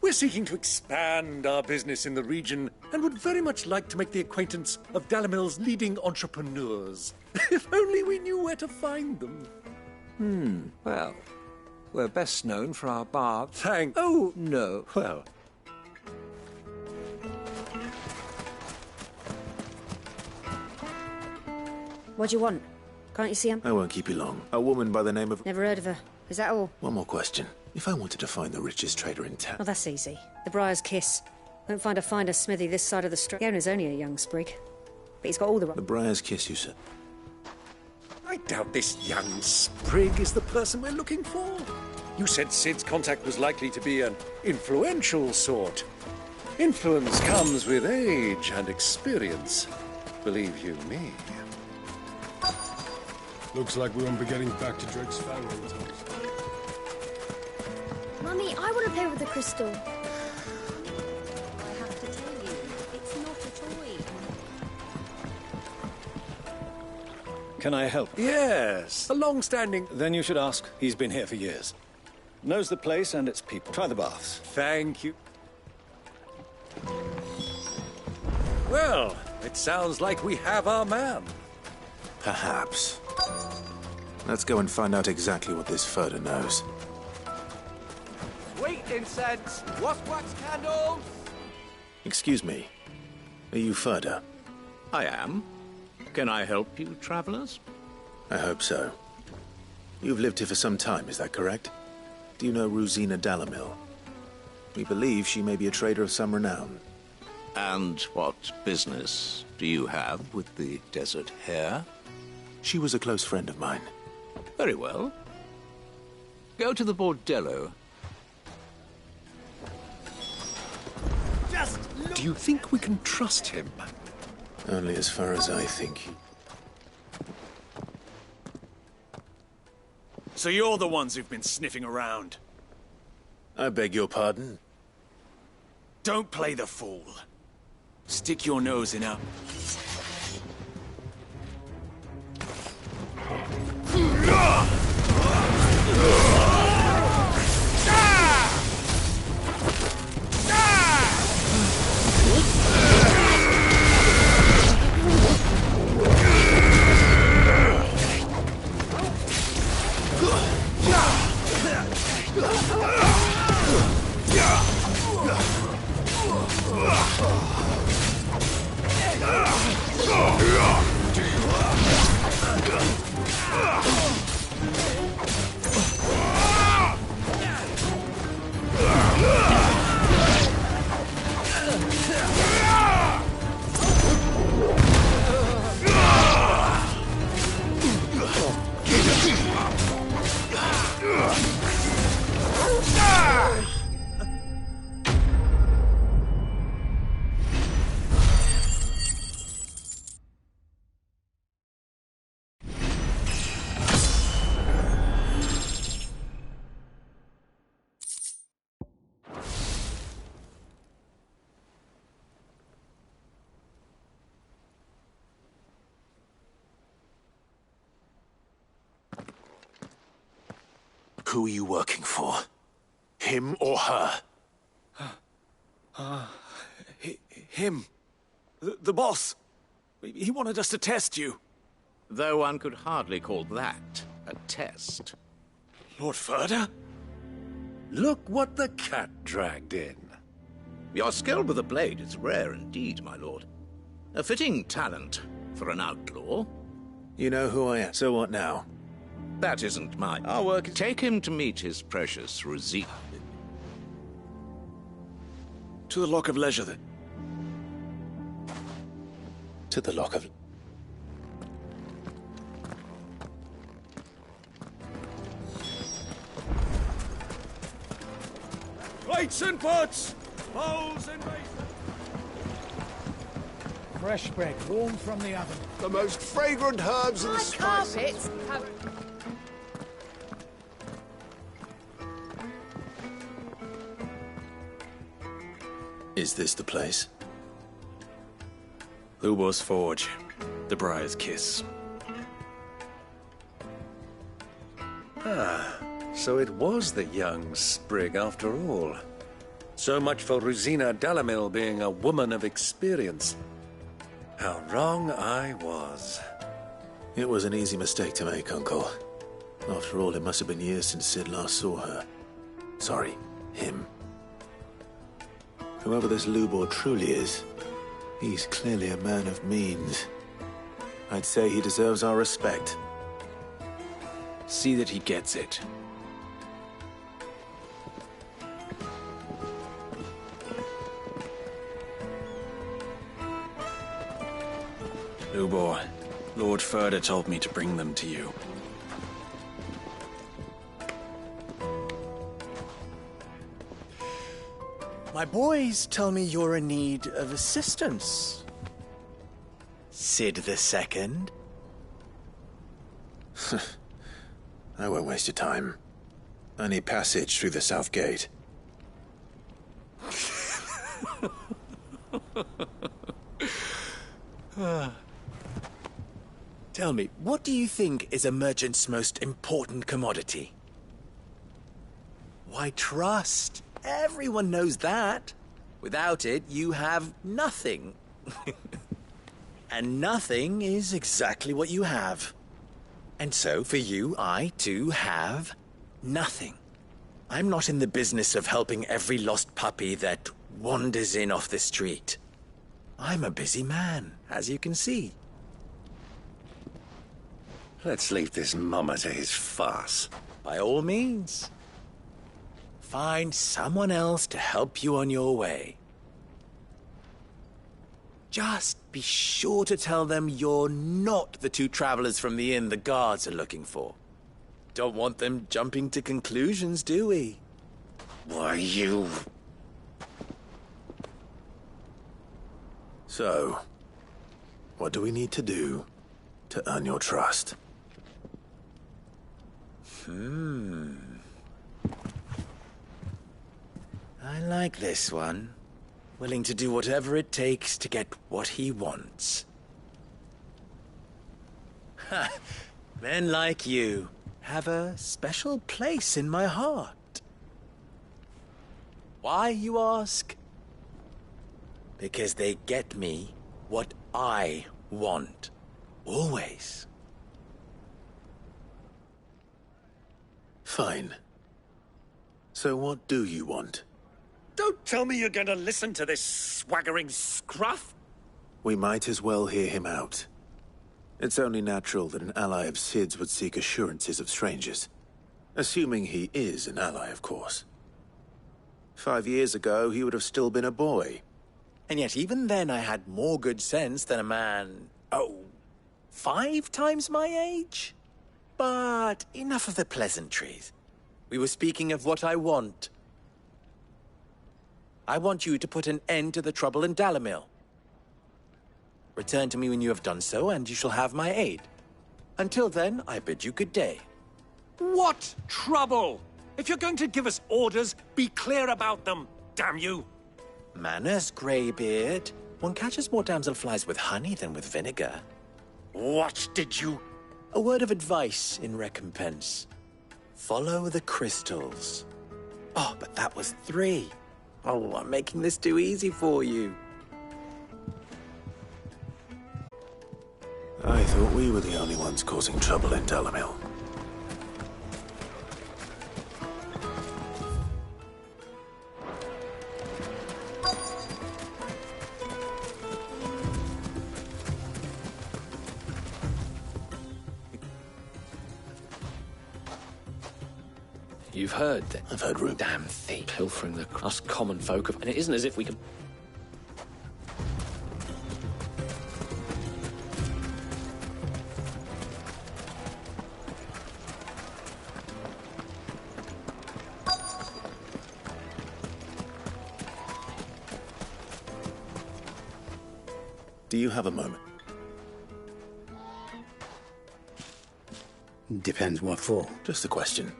We're seeking to expand our business in the region and would very much like to make the acquaintance of Dalamil's leading entrepreneurs. If only we knew where to find them. Well, we're best known for our bar. Oh, no. Well. What do you want? Can't you see him? I won't keep you long. A woman by the name of... Never heard of her. Is that all? One more question. If I wanted to find the richest trader in town... Oh, that's easy. The Briar's Kiss. Won't find a finer smithy this side of the street. The owner's only a young sprig. But he's got all the... The Briar's Kiss, you said? I doubt this young sprig is the person we're looking for. You said Sid's contact was likely to be an influential sort. Influence comes with age and experience. Believe you me. Looks like we won't be getting back to Drake's family. Mummy, I want to play with the crystal. I have to tell you, it's not a toy. Can I help? Yes, a long-standing... Then you should ask. He's been here for years. Knows the place and its people. Try the baths. Thank you. Well, it sounds like we have our man. Perhaps. Let's go and find out exactly what this Furder knows. Sweet incense, wax candles. Excuse me. Are you Furder? I am. Can I help you, travelers? I hope so. You've lived here for some time, is that correct? Do you know Rosina Dalamil? We believe she may be a trader of some renown. And what business do you have with the desert hare? She was a close friend of mine. Very well. Go to the bordello. Do you think we can trust him? Only as far as I think. So you're the ones who've been sniffing around? I beg your pardon? Don't play the fool. Stick your nose in our... Who are you working for? Him or her? Him. The boss. He wanted us to test you. Though one could hardly call that a test. Lord Furder? Look what the cat dragged in. Your skill with the blade is rare indeed, my lord. A fitting talent for an outlaw. You know who I am, so what now? That isn't mine. Our work is take him to meet his precious Rosina. To the Lock of Leisure, then. To the Lock of... Plates and pots! Bowls and basins! Fresh bread, warm from the oven. The most fragrant herbs and spices. Is this the place? Lubo's Forge. The Briar's Kiss. So it was the young sprig after all. So much for Rosina Dalamil being a woman of experience. How wrong I was. It was an easy mistake to make, Uncle. After all, it must have been years since Sid last saw her. Sorry, him. Whoever this Lubor truly is, he's clearly a man of means. I'd say he deserves our respect. See that he gets it. Lubor, Lord Furder told me to bring them to you. My boys tell me you're in need of assistance. Sid the Second? I won't waste your time. I need passage through the south gate. Tell me, what do you think is a merchant's most important commodity? Why, trust. Everyone knows that. Without it, you have nothing. And nothing is exactly what you have. And so, for you, I, too, have nothing. I'm not in the business of helping every lost puppy that wanders in off the street. I'm a busy man, as you can see. Let's leave this mummer to his farce. By all means. Find someone else to help you on your way. Just be sure to tell them you're not the two travelers from the inn the guards are looking for. Don't want them jumping to conclusions, do we? Why, you... So, what do we need to do to earn your trust? I like this one. Willing to do whatever it takes to get what he wants. Ha! Men like you have a special place in my heart. Why, you ask? Because they get me what I want. Always. Fine. So what do you want? Don't tell me you're going to listen to this swaggering scruff! We might as well hear him out. It's only natural that an ally of Sid's would seek assurances of strangers. Assuming he is an ally, of course. 5 years ago, he would have still been a boy. And yet even then I had more good sense than a man, 5 times my age? But enough of the pleasantries. We were speaking of what I want. I want you to put an end to the trouble in Dalamil. Return to me when you have done so, and you shall have my aid. Until then, I bid you good day. What trouble? If you're going to give us orders, be clear about them, damn you! Manners, Greybeard. One catches more damselflies with honey than with vinegar. What did you... A word of advice in recompense. Follow the crystals. Oh, but that was 3. Oh, I'm making this too easy for you. I thought we were the only ones causing trouble in Dalamil. You've heard that. I've heard rumors. Damn thief. Pilfering us common folk. And it isn't as if we can... Do you have a moment? Depends what for. Just a question.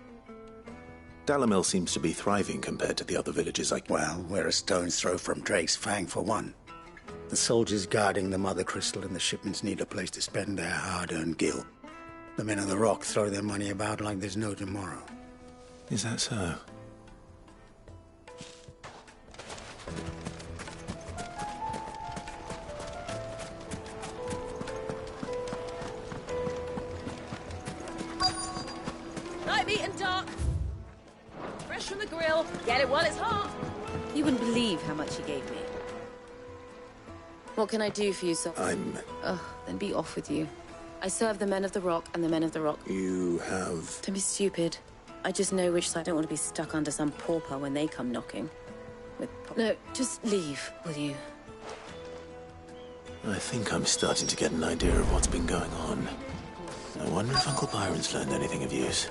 Dalamil seems to be thriving compared to the other villages Well, we're a stone's throw from Drake's Fang, for one. The soldiers guarding the Mother Crystal and the shipments need a place to spend their hard-earned gil. The men of the Rock throw their money about like there's no tomorrow. Is that so? Light meat and dark. Fresh from the grill. Get it while it's hot. You wouldn't believe how much he gave me. What can I do for you, sir? I'm... Then be off with you. I serve the men of the Rock and the men of the Rock. You have... Don't be stupid. I just know which side. I don't want to be stuck under some pauper when they come knocking. No, just leave, will you? I think I'm starting to get an idea of what's been going on. I wonder if Uncle Byron's learned anything of use.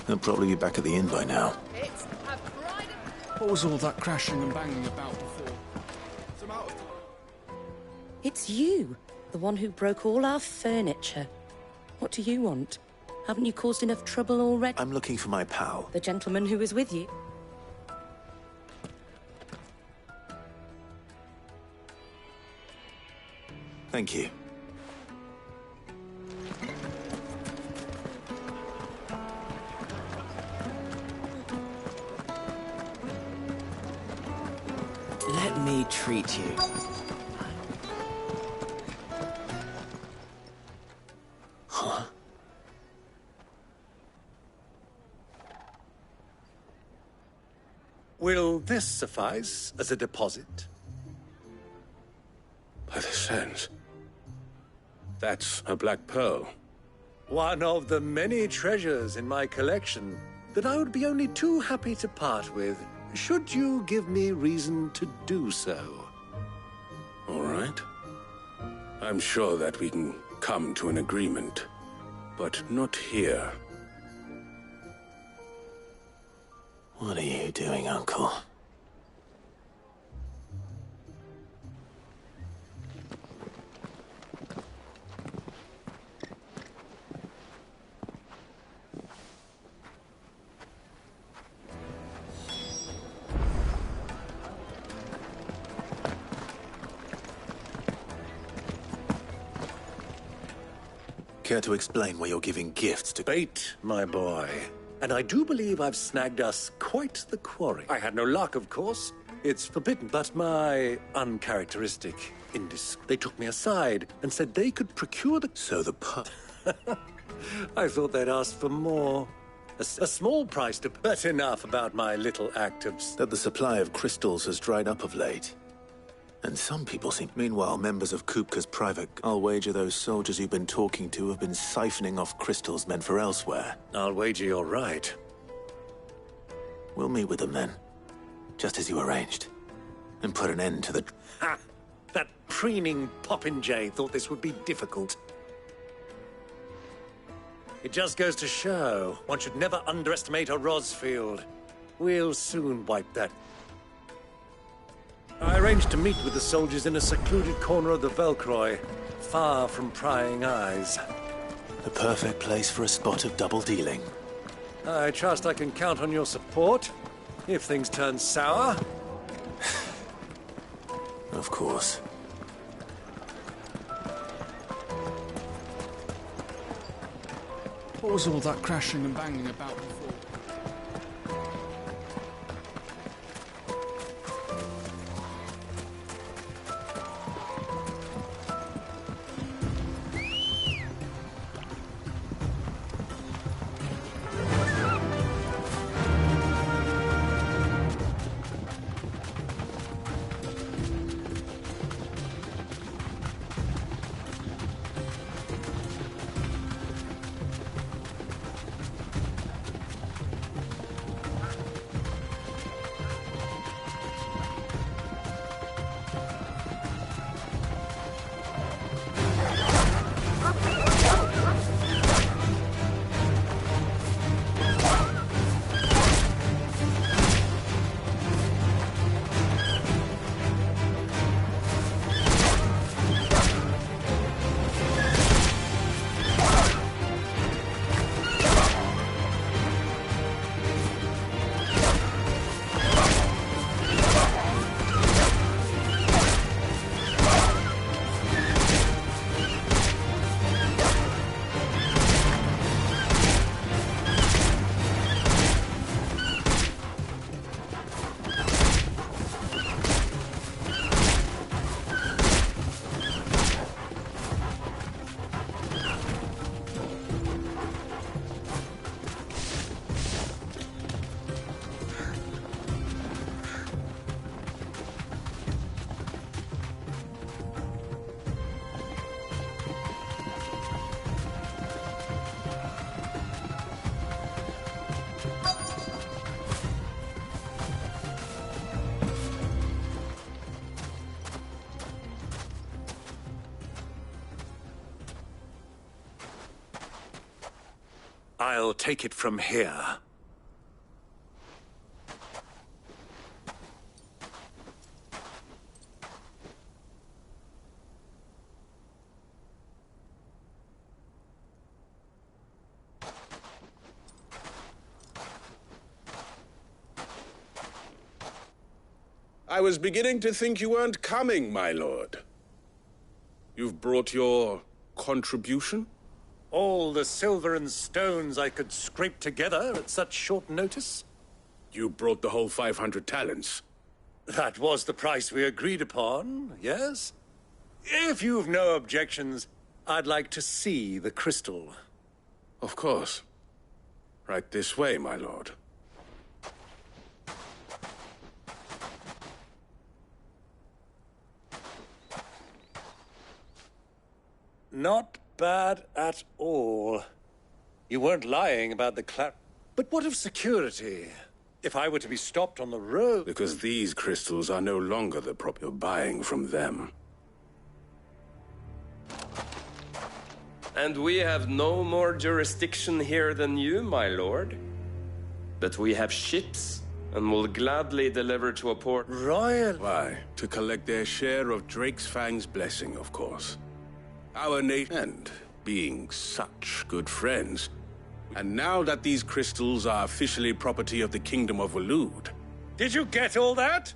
He'll probably be back at the inn by now. What was all that crashing and banging about before? It's you, the one who broke all our furniture. What do you want? Haven't you caused enough trouble already? I'm looking for my pal. The gentleman who was with you. Thank you. Let me treat you. Huh? Will this suffice as a deposit? By the sands. That's a black pearl. One of the many treasures in my collection that I would be only too happy to part with, should you give me reason to do so. All right. I'm sure that we can come to an agreement, but not here. What are you doing, Uncle? Care to explain why you're giving gifts to... Bait, my boy. And I do believe I've snagged us quite the quarry. I had no luck, of course. It's forbidden, but my uncharacteristic they took me aside and said they could procure the... So the I thought they'd ask for more. A small price to... But enough about my little act of... That the supply of crystals has dried up of late. And some people seem... Meanwhile, members of Kupka's private... I'll wager those soldiers you've been talking to have been siphoning off crystals meant for elsewhere. I'll wager you're right. We'll meet with them then. Just as you arranged. And put an end to the... Ha! That preening popinjay thought this would be difficult. It just goes to show, one should never underestimate a Rosfield. We'll soon wipe that. I arranged to meet with the soldiers in a secluded corner of the Velcroy, far from prying eyes. The perfect place for a spot of double dealing. I trust I can count on your support, if things turn sour. Of course. What was all that crashing and banging about before? I'll take it from here. I was beginning to think you weren't coming, my lord. You've brought your contribution? All the silver and stones I could scrape together at such short notice? You brought the whole 500 talents. That was the price we agreed upon, yes? If you've no objections, I'd like to see the crystal. Of course. Right this way, my lord. Not bad at all. You weren't lying about the But what of security? If I were to be stopped on the road... Because these crystals are no longer the prop you're buying from them. And we have no more jurisdiction here than you, my lord. But we have ships, and will gladly deliver to a port. Royal? Why? To collect their share of Drake's Fang's blessing, of course. Our nation, and being such good friends. And now that these crystals are officially property of the Kingdom of Waloed... Did you get all that?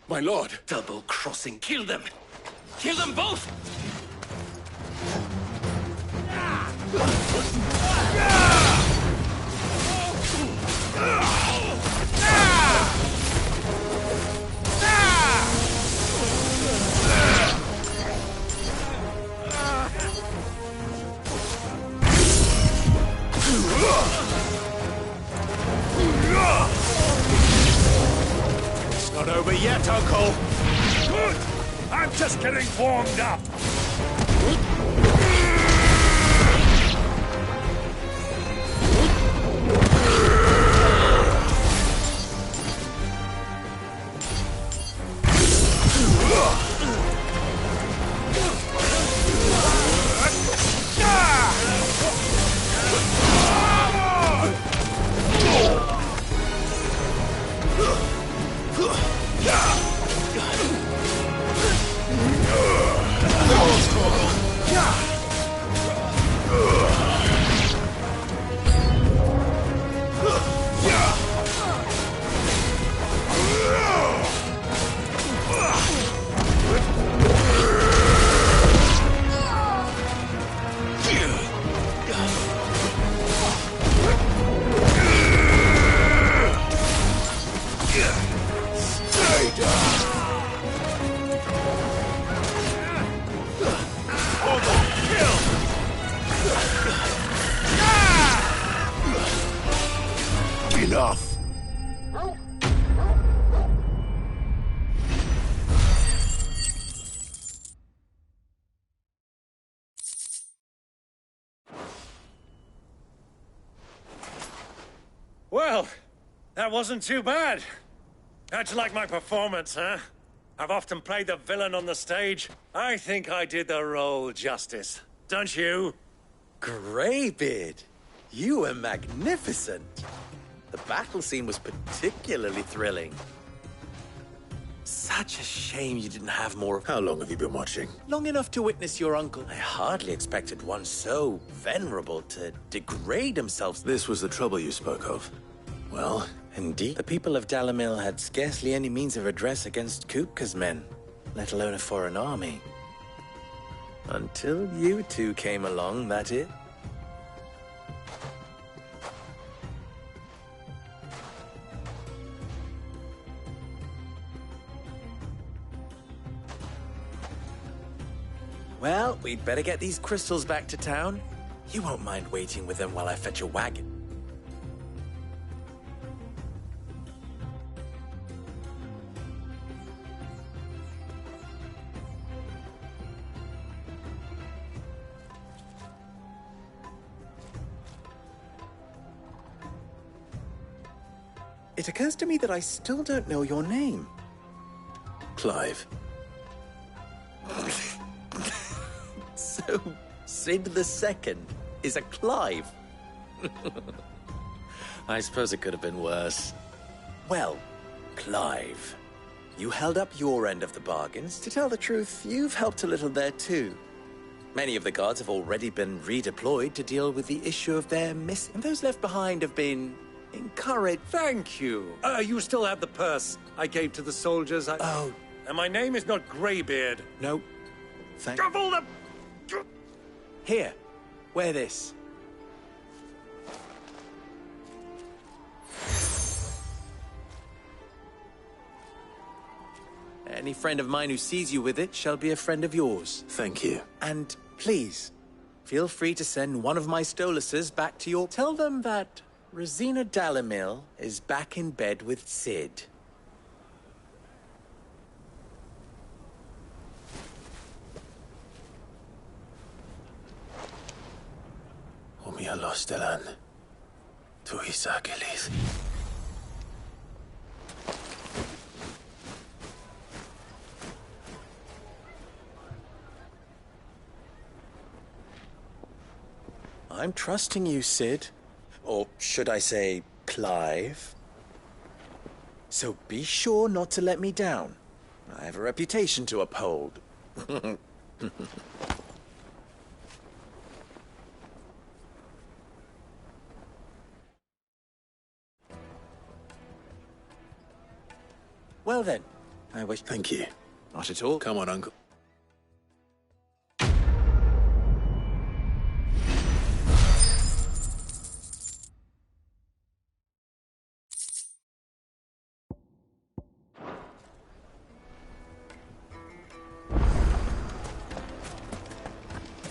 My lord! Double-crossing. Kill them! Kill them both! It's not over yet, Uncle! Good! I'm just getting warmed up! Enough! Well, that wasn't too bad. How'd you like my performance, huh? I've often played the villain on the stage. I think I did the role justice. Don't you? Greybeard, you were magnificent. The battle scene was particularly thrilling. Such a shame you didn't have more of... How long have you been watching? Long enough to witness your uncle. I hardly expected one so venerable to degrade himself. This was the trouble you spoke of. Well, indeed. The people of Dalamil had scarcely any means of redress against Kupka's men, let alone a foreign army. Until you two came along, that is. Well, we'd better get these crystals back to town. You won't mind waiting with them while I fetch a wagon. It occurs to me that I still don't know your name. Clive. So Sid the Second is a Clive. I suppose it could have been worse. Well, Clive, you held up your end of the bargains. To tell the truth, you've helped a little there too. Many of the guards have already been redeployed to deal with the issue of their missing. And those left behind have been encouraged. Thank you. You still have the purse I gave to the soldiers. Oh. And my name is not Greybeard. No. Thank you. Double the... Here, wear this. Any friend of mine who sees you with it shall be a friend of yours. Thank you. And please, feel free to send one of my Stoluses back to your... Tell them that Rosina Dalamil is back in bed with Sid. Omia Lostelan. Tu Isakelis. I'm trusting you, Sid. Or should I say, Clive? So be sure not to let me down. I have a reputation to uphold. Well then, I wish... Thank you. Not at all. Come on, Uncle.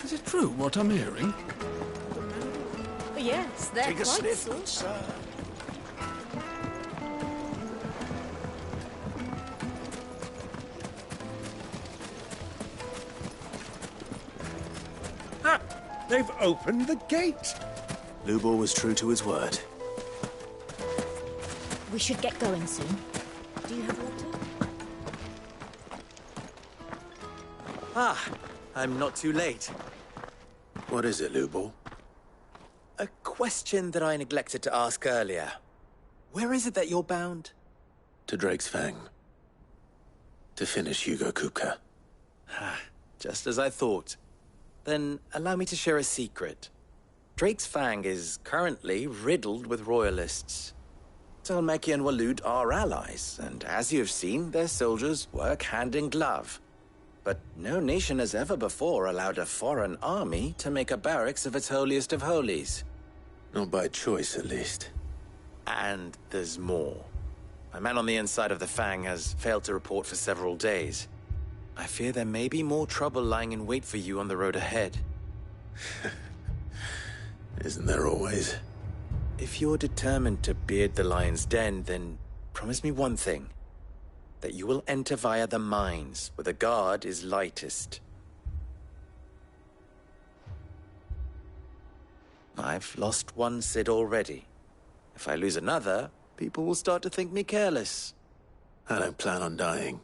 Is it true what I'm hearing? Yes, they're Take a quite sniff, sort. good sir. Ah, they've opened the gate. Lubor was true to his word. We should get going soon. Do you have water? Ah, I'm not too late. What is it, Lubor? A question that I neglected to ask earlier. Where is it that you're bound? To Drake's Fang. To finish Hugo Kupka. Just as I thought. Then allow me to share a secret. Drake's Fang is currently riddled with royalists. Talmeki and Walud are allies, and as you've seen, their soldiers work hand in glove. But no nation has ever before allowed a foreign army to make a barracks of its holiest of holies. Not by choice, at least. And there's more. My man on the inside of the Fang has failed to report for several days. I fear there may be more trouble lying in wait for you on the road ahead. Isn't there always? If you're determined to beard the lion's den, then promise me one thing. That you will enter via the mines, where the guard is lightest. I've lost one Sid already. If I lose another, people will start to think me careless. I don't plan on dying.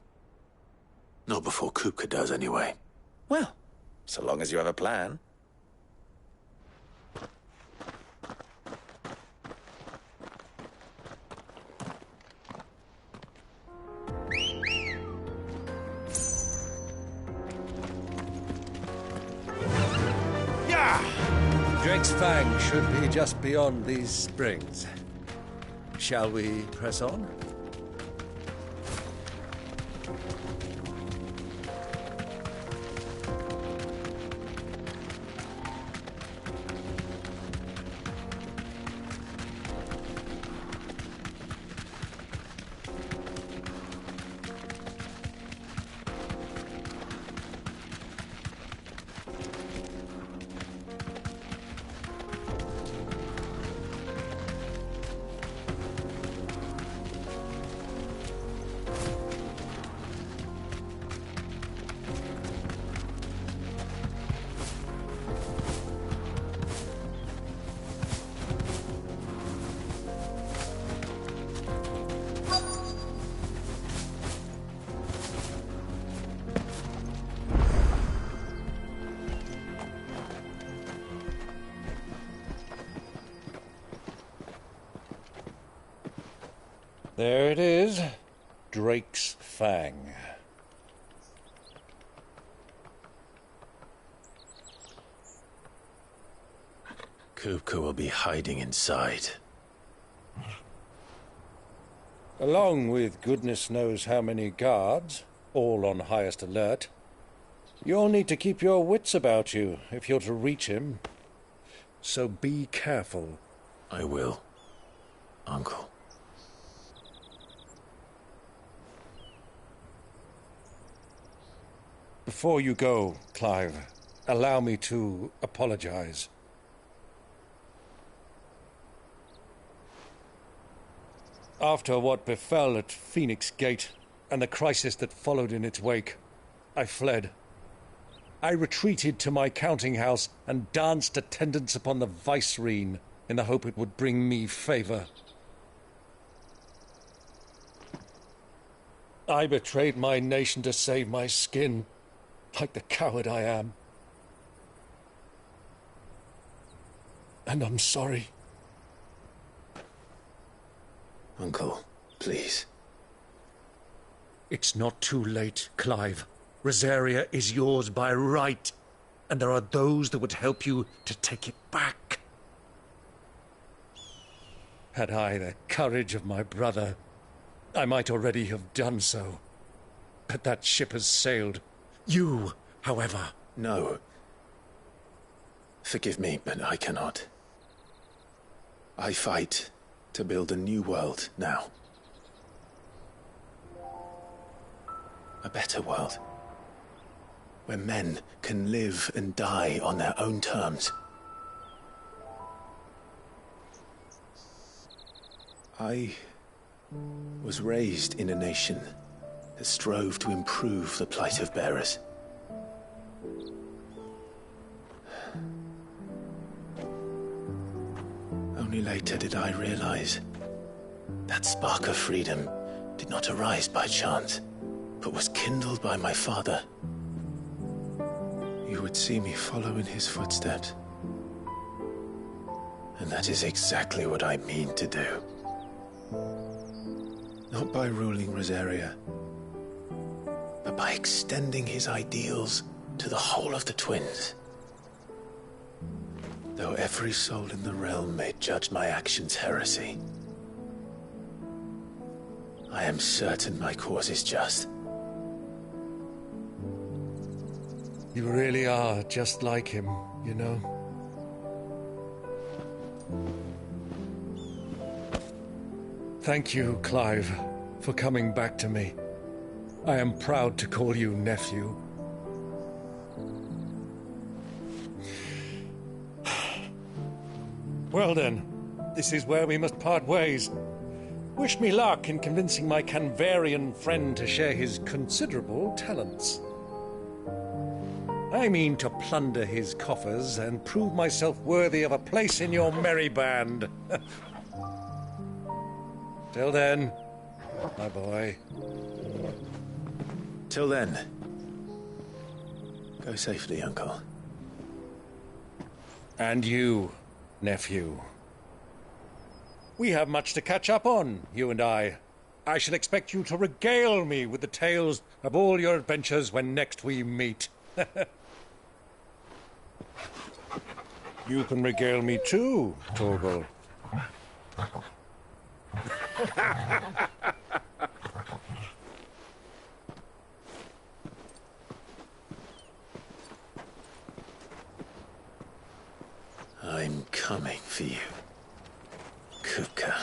Not before Kupka does, anyway. Well, so long as you have a plan. Drake's Fang should be just beyond these springs. Shall we press on? There it is. Drake's Fang. Kupka will be hiding inside. Along with goodness knows how many guards, all on highest alert. You'll need to keep your wits about you if you're to reach him. So be careful. I will, Uncle. Before you go, Clive, allow me to apologize. After what befell at Phoenix Gate and the crisis that followed in its wake, I fled. I retreated to my counting house and danced attendance upon the vicereine in the hope it would bring me favor. I betrayed my nation to save my skin, like the coward I am. And I'm sorry. Uncle, please. It's not too late, Clive. Rosaria is yours by right, and there are those that would help you to take it back. Had I the courage of my brother, I might already have done so. But that ship has sailed. You, however... No. Forgive me, but I cannot. I fight to build a new world now. A better world. Where men can live and die on their own terms. I was raised in a nation that strove to improve the plight of bearers. Only later did I realize that spark of freedom did not arise by chance, but was kindled by my father. You would see me follow in his footsteps. And that is exactly what I mean to do. Not by ruling Rosaria, but by extending his ideals to the whole of the twins. Though every soul in the realm may judge my actions heresy, I am certain my cause is just. You really are just like him, you know? Thank you, Clive, for coming back to me. I am proud to call you nephew. Well then, this is where we must part ways. Wish me luck in convincing my Canvarian friend to share his considerable talents. I mean to plunder his coffers and prove myself worthy of a place in your merry band. Till then, my boy. Till then, go safely, Uncle. And you, nephew. We have much to catch up on, you and I. I shall expect you to regale me with the tales of all your adventures when next we meet. You can regale me too, Torgal. I'm coming for you, Kupka.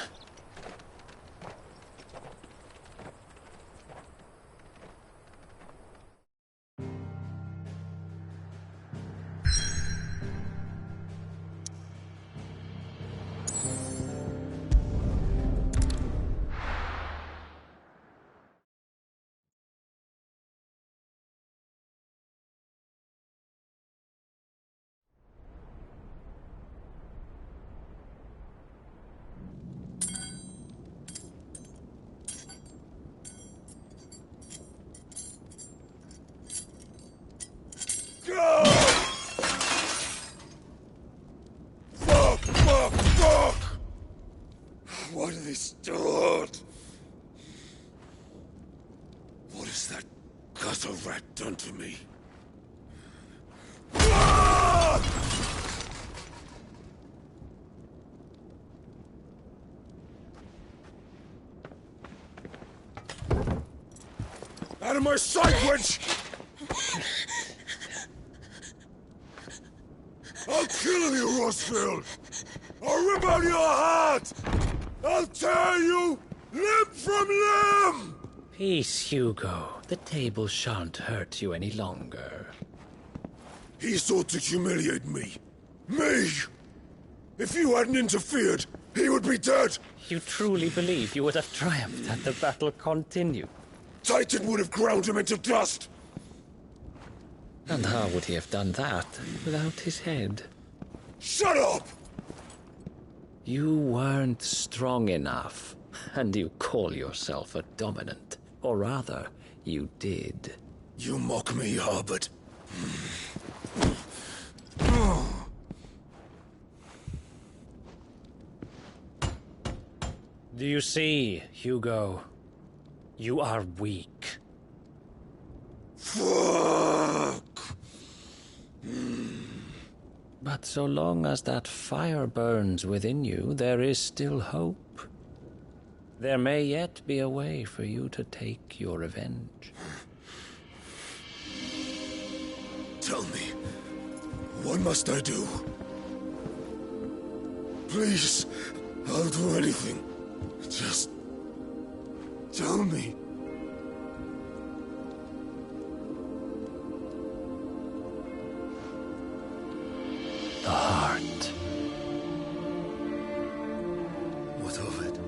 done to me. Out of my sight, wench! I'll kill you, Rossfield! I'll rip out your heart! I'll tear you limb from limb! Peace, Hugo. The table shan't hurt you any longer. He sought to humiliate me. Me! If you hadn't interfered, he would be dead! You truly believe you would have triumphed had the battle continued? Titan would have ground him into dust! And how would he have done that without his head? Shut up! You weren't strong enough, and you call yourself a dominant. Or rather, you did. You mock me, Harbert. Do you see, Hugo? You are weak. Fuck! But so long as that fire burns within you, there is still hope. There may yet be a way for you to take your revenge. Tell me, what must I do? Please, I'll do anything. Just tell me. The heart. What of it?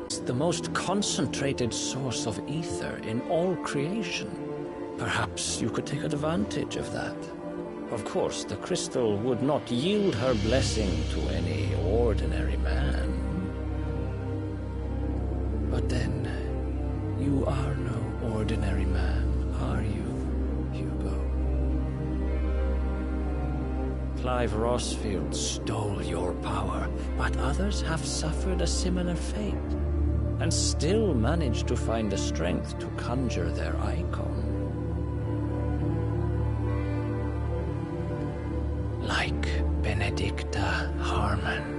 It's the most concentrated source of ether in all creation. Perhaps you could take advantage of that. Of course, the crystal would not yield her blessing to any ordinary man. But then, you are no ordinary man, are you, Hugo? Clive Rossfield stole your power, but others have suffered a similar fate, and still managed to find the strength to conjure their icon. Like Benedicta Harmon.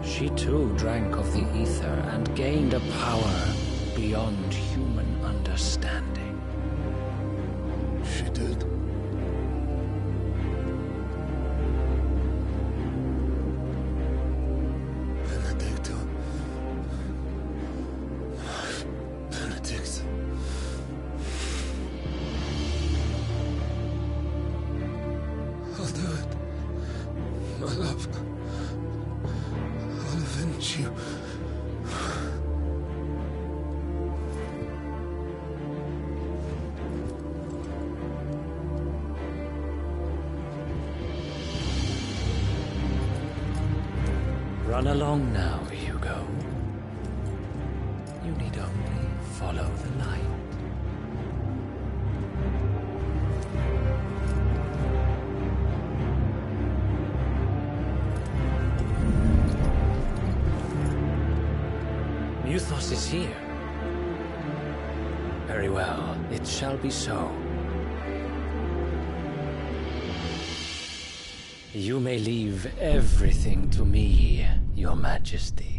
She too drank of the ether and gained a power beyond human understanding. She did. Benedicta. Benedict. I'll do it. My love. I'll avenge you. Run along now, Hugo. You need only follow the light. Muthos is here. Very well, it shall be so. You may leave everything to me, Your Majesty.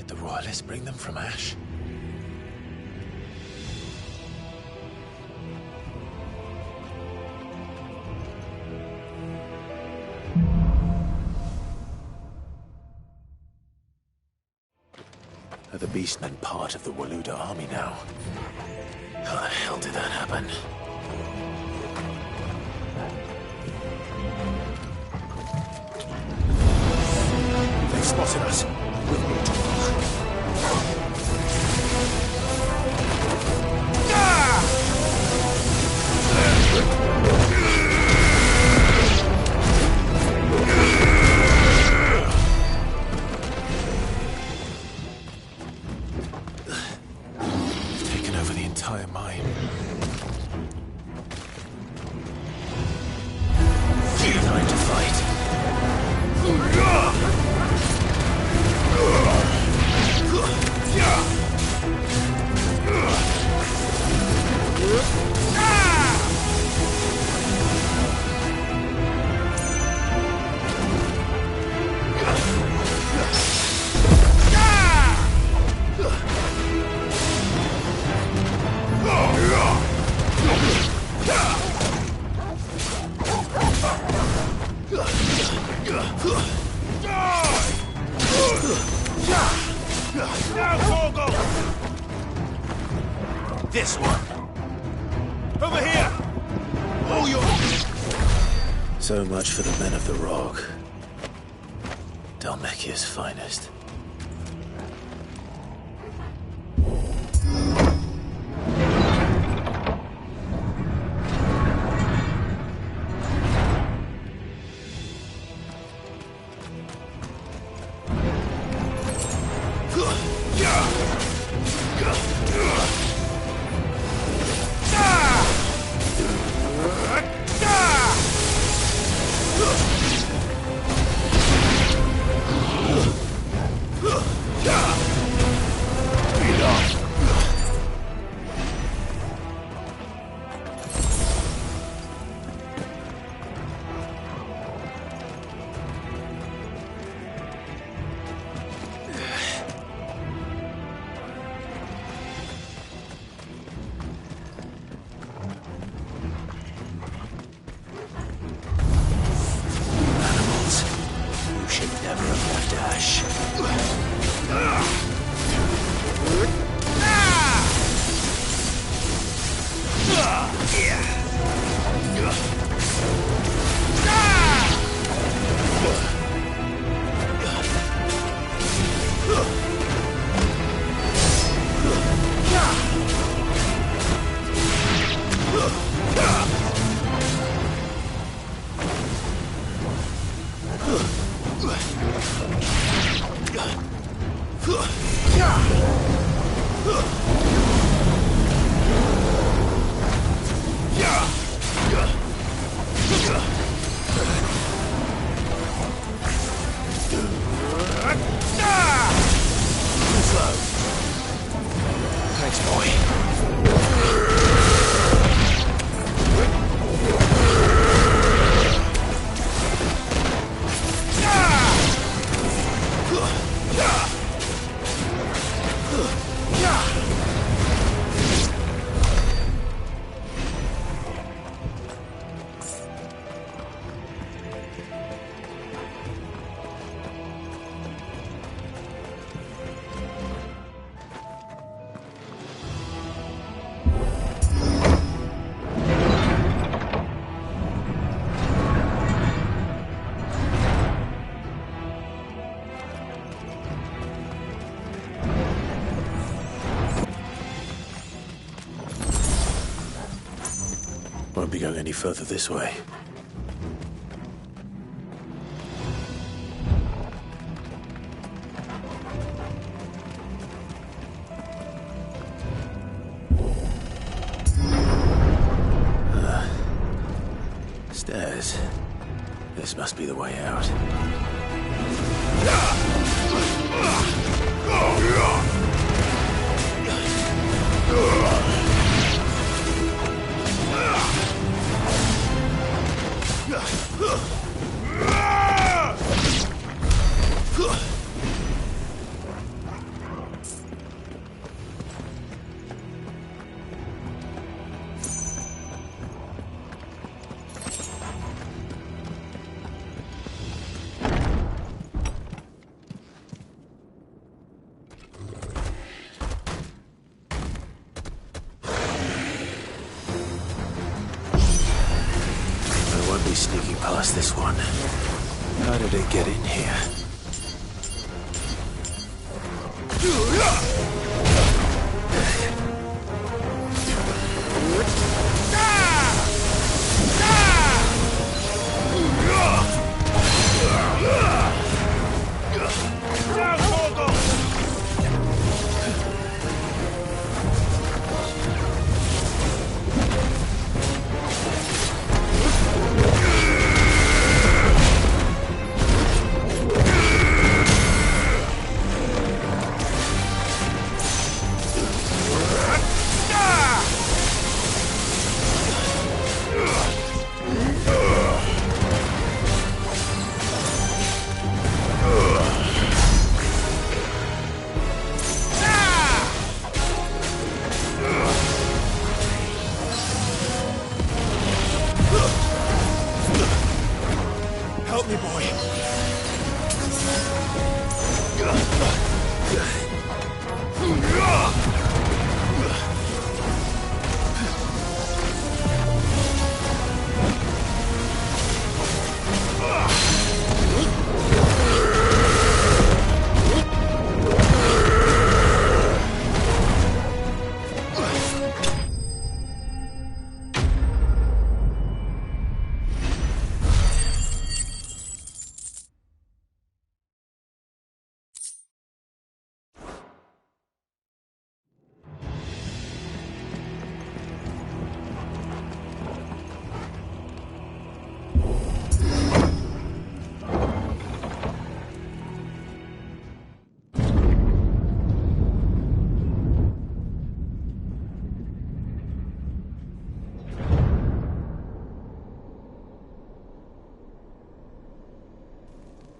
Did the Royalists bring them from Ash? Are the Beastmen part of the Waluda army now? How the hell did that happen? They spotted us. With me, taken over the entire mine. Time to fight. This one. Over here! Oh, you! So much for the men of the Rock. Dhalmekia's finest. Won't be going any further this way. Stairs. This must be the way out. did it get in here? Help me, boy.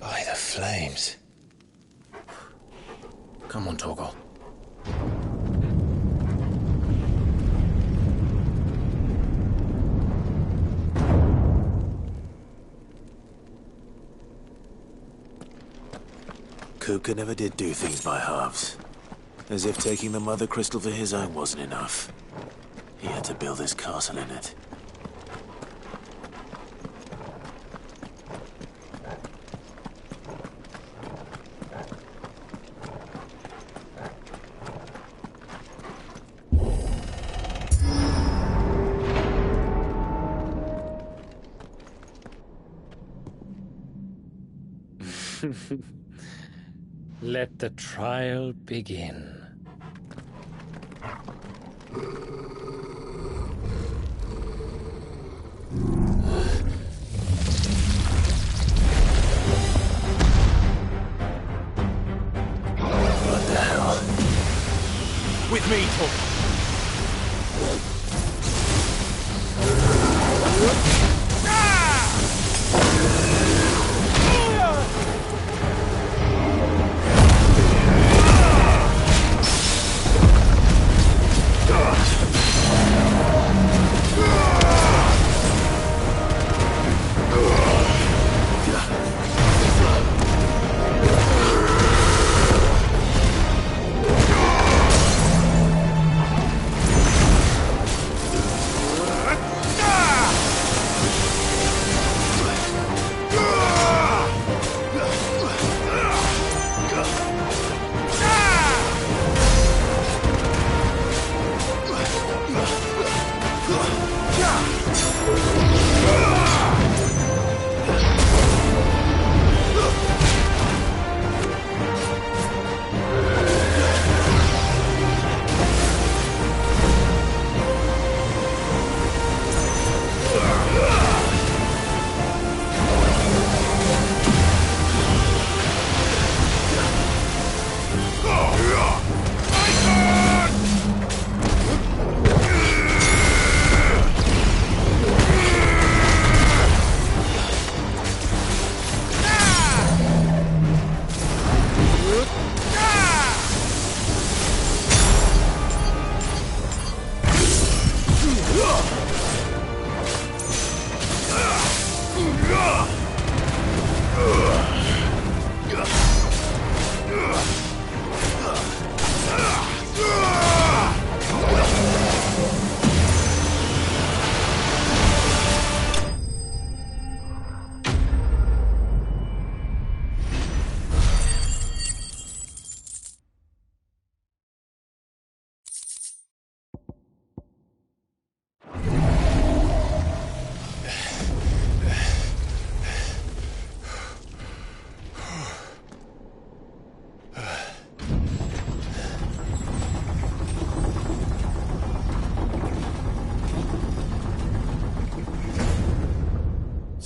By the flames. Come on, Torgal. Kuka never did do things by halves. As if taking the Mother Crystal for his own wasn't enough. He had to build his castle in it. Let the trial begin. What the hell? With me, Torgal.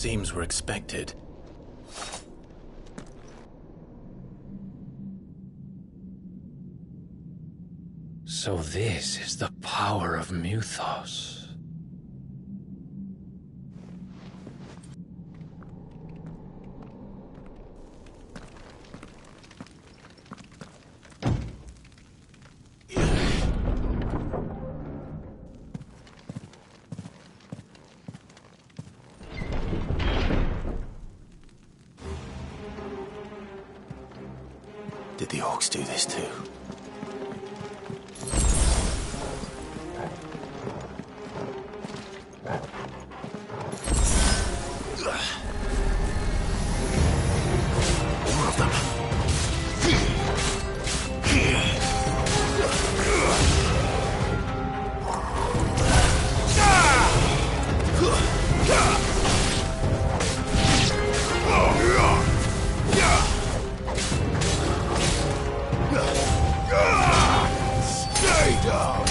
seems were expected. So this is the power of Muthos. Did the orcs do this too? More of them. Stay down.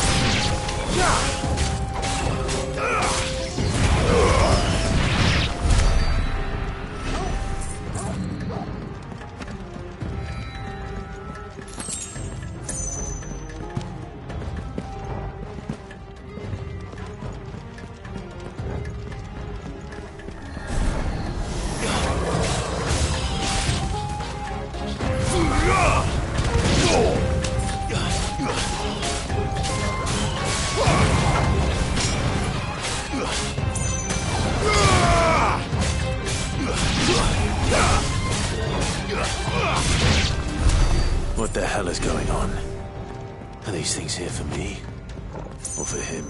What the hell is going on? Are these things here for me? Or for him?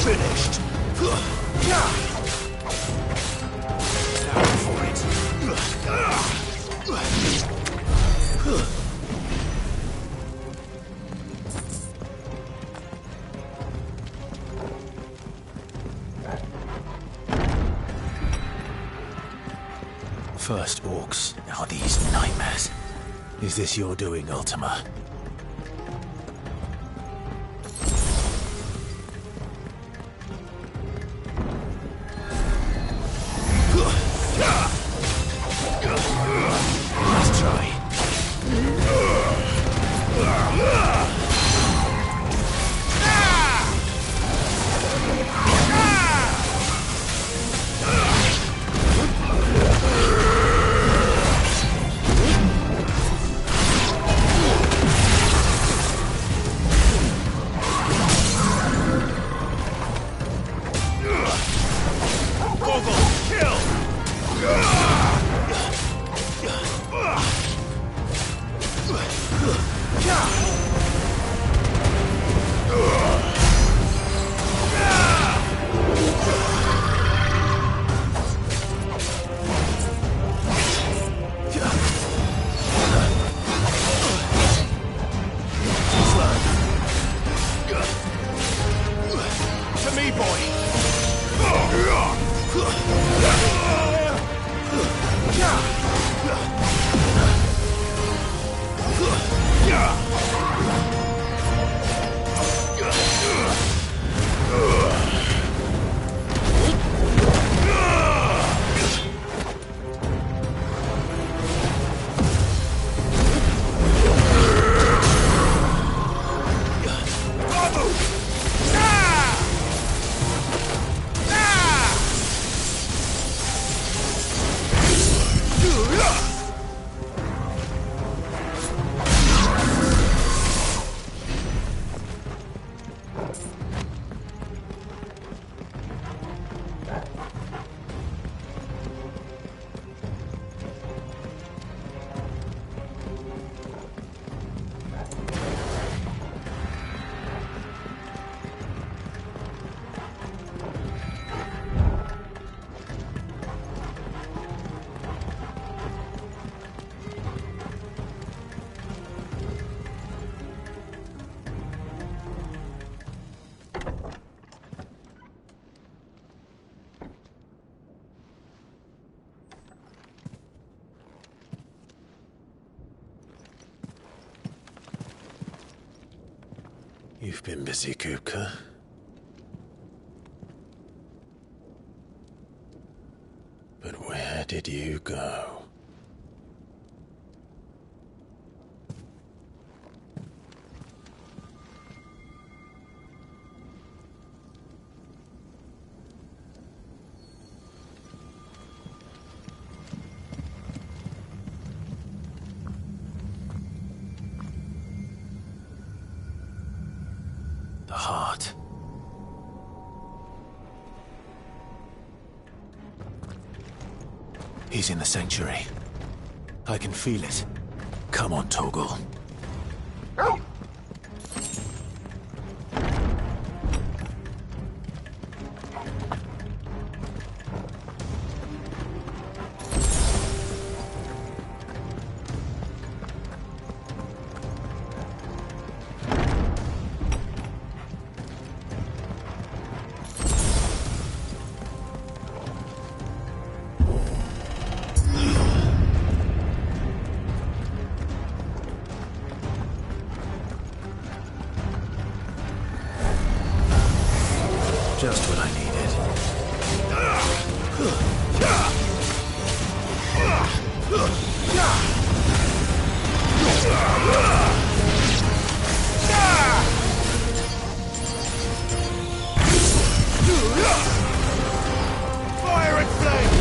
Finished. First orcs, now these nightmares. Is this your doing, Ultima? Let's try. You've been busy, Kupka. But where did you go? The heart. He's in the sanctuary. I can feel it. Come on, Torgal. Just what I needed. Fire and flame!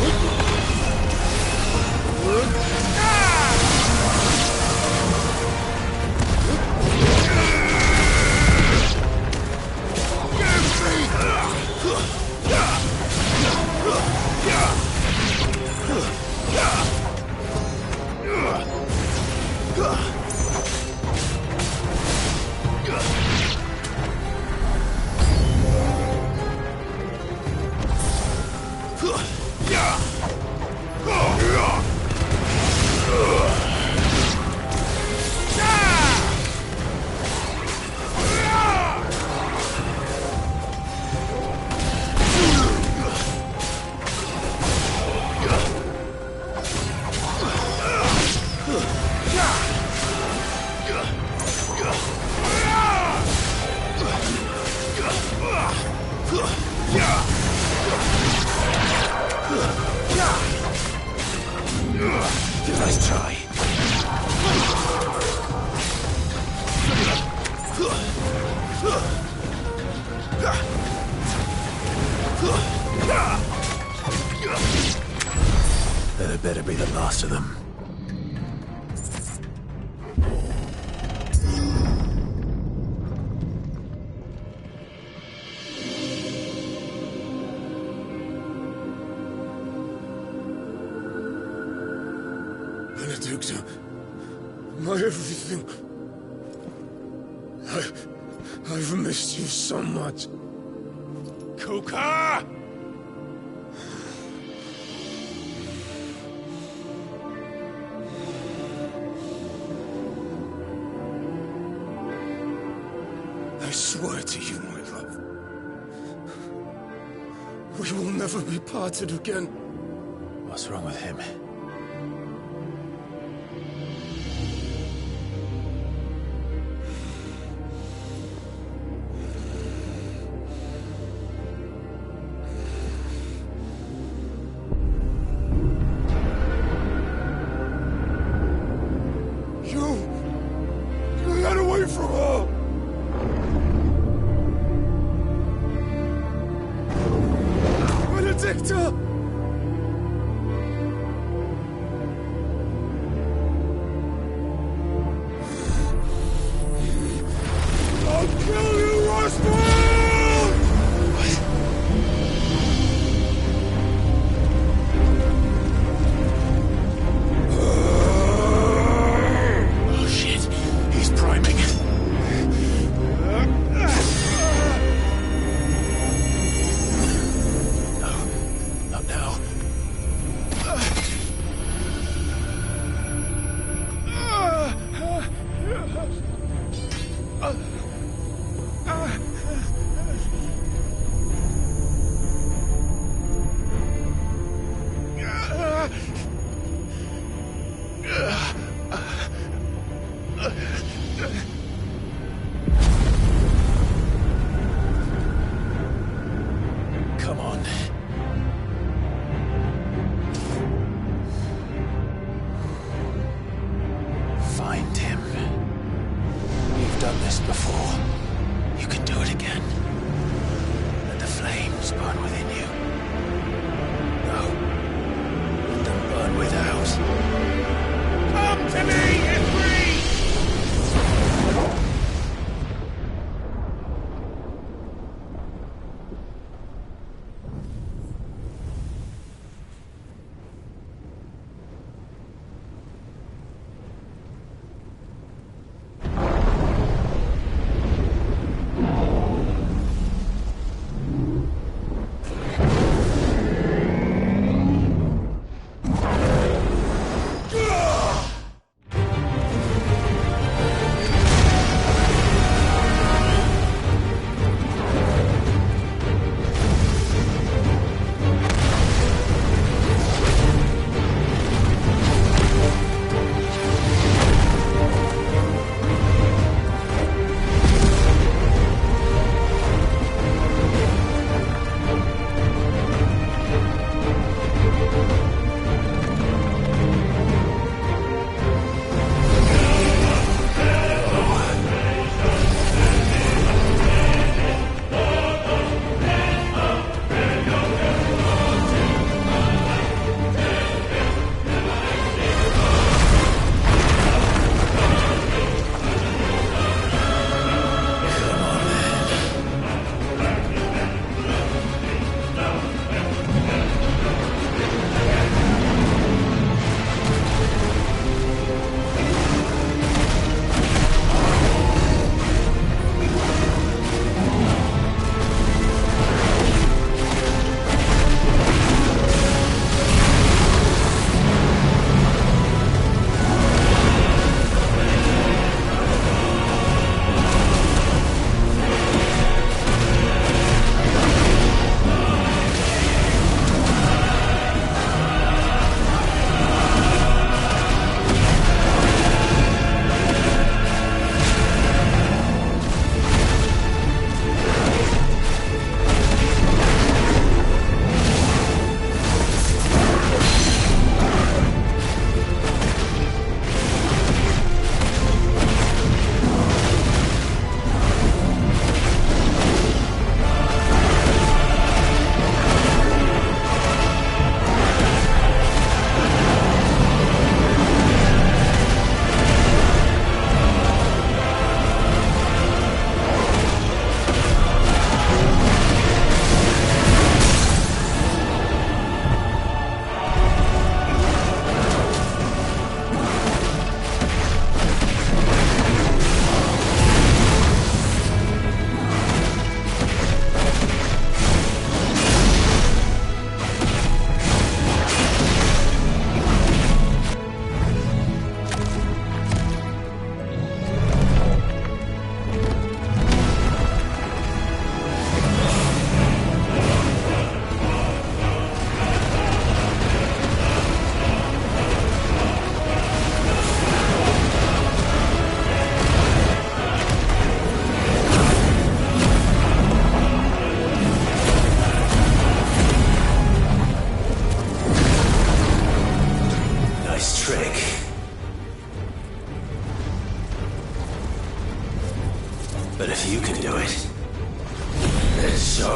Nice try. That had better be the last of them. Benedicta, my everything. I've missed you so much. Kuka! I swear to you, my love, we will never be parted again. What's wrong with him? You got away from her! Benedicta! I'll kill you, Roswell! Oh shit, he's priming.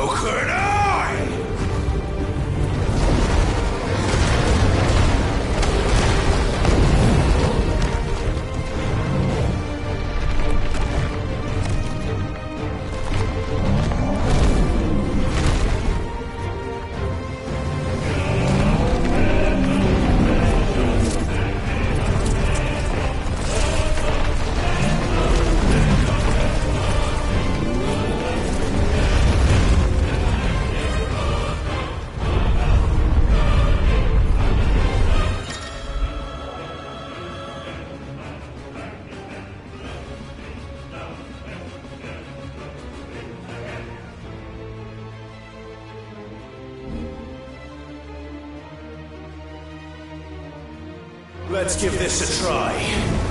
So could I! Let's give this a try.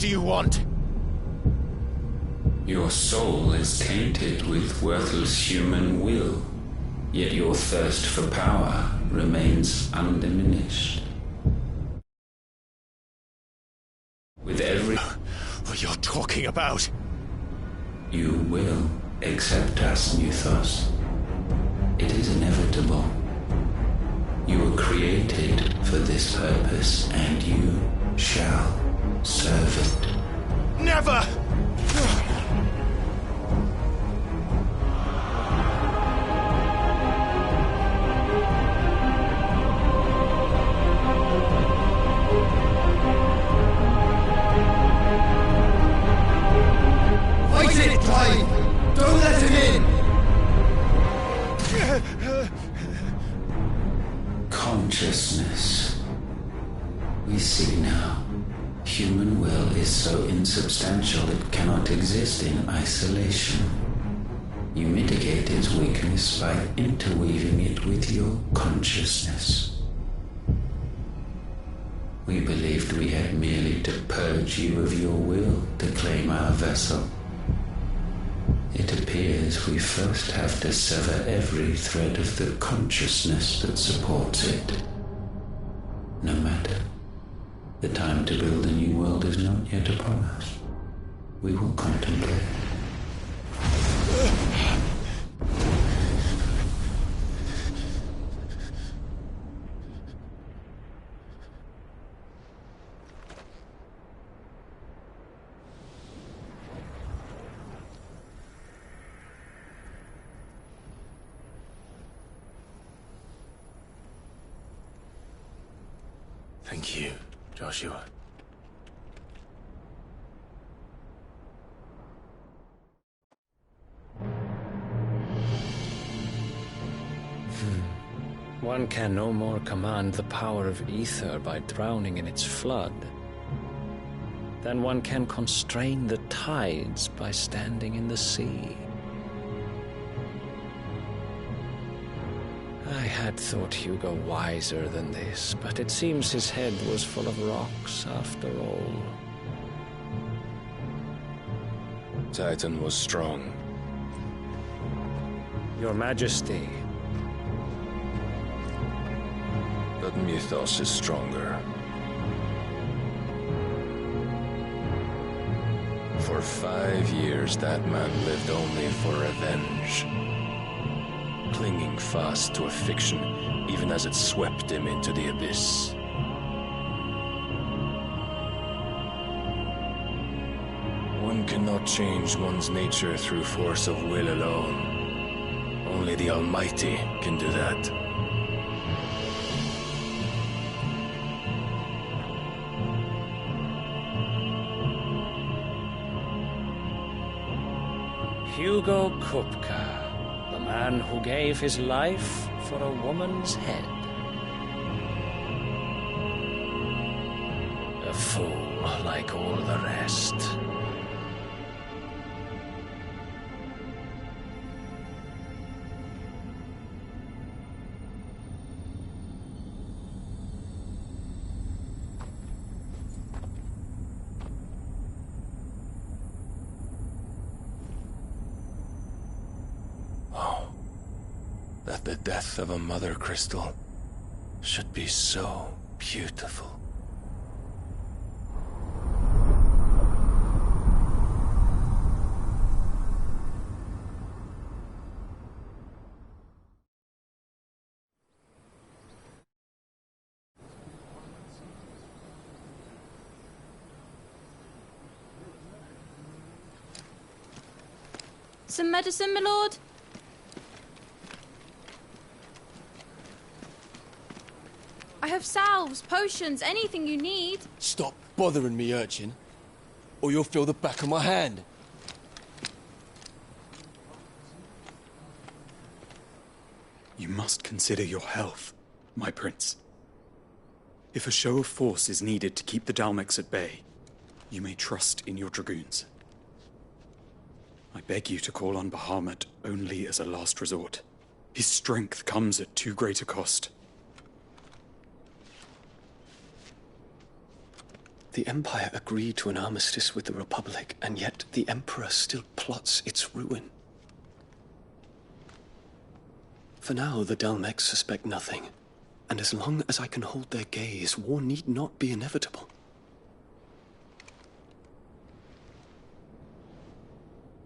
do you want? Your soul is tainted with worthless human will, yet your thirst for power remains undiminished. With every... What you're talking about? You will accept us, Mythos. It is inevitable. You were created for this purpose, and you shall serve it. Never! Fight it, Clive! Don't let him in! Consciousness. We see now. Human will is so insubstantial it cannot exist in isolation. You mitigate its weakness by interweaving it with your consciousness. We believed we had merely to purge you of your will to claim our vessel. It appears we first have to sever every thread of the consciousness that supports it. No matter. The time to build a new world is not yet upon us. We will contemplate. Thank you, Joshua. One can no more command the power of ether by drowning in its flood than one can constrain the tides by standing in the sea. I had thought Hugo wiser than this, but it seems his head was full of rocks after all. Titan was strong. Your Majesty. But Mythos is stronger. For 5 years, that man lived only for revenge. Clinging fast to a fiction, even as it swept him into the abyss. One cannot change one's nature through force of will alone. Only the Almighty can do that. Hugo Kupka, the man who gave his life for a woman's head. A fool like all the rest. That the death of a mother crystal should be so beautiful. Some medicine, my lord? I have salves, potions, anything you need. Stop bothering me, urchin, or you'll feel the back of my hand. You must consider your health, my prince. If a show of force is needed to keep the Dalmex at bay, you may trust in your dragoons. I beg you to call on Bahamut only as a last resort. His strength comes at too great a cost. The Empire agreed to an armistice with the Republic, and yet the Emperor still plots its ruin. For now, the Dalmex suspect nothing, and as long as I can hold their gaze, war need not be inevitable.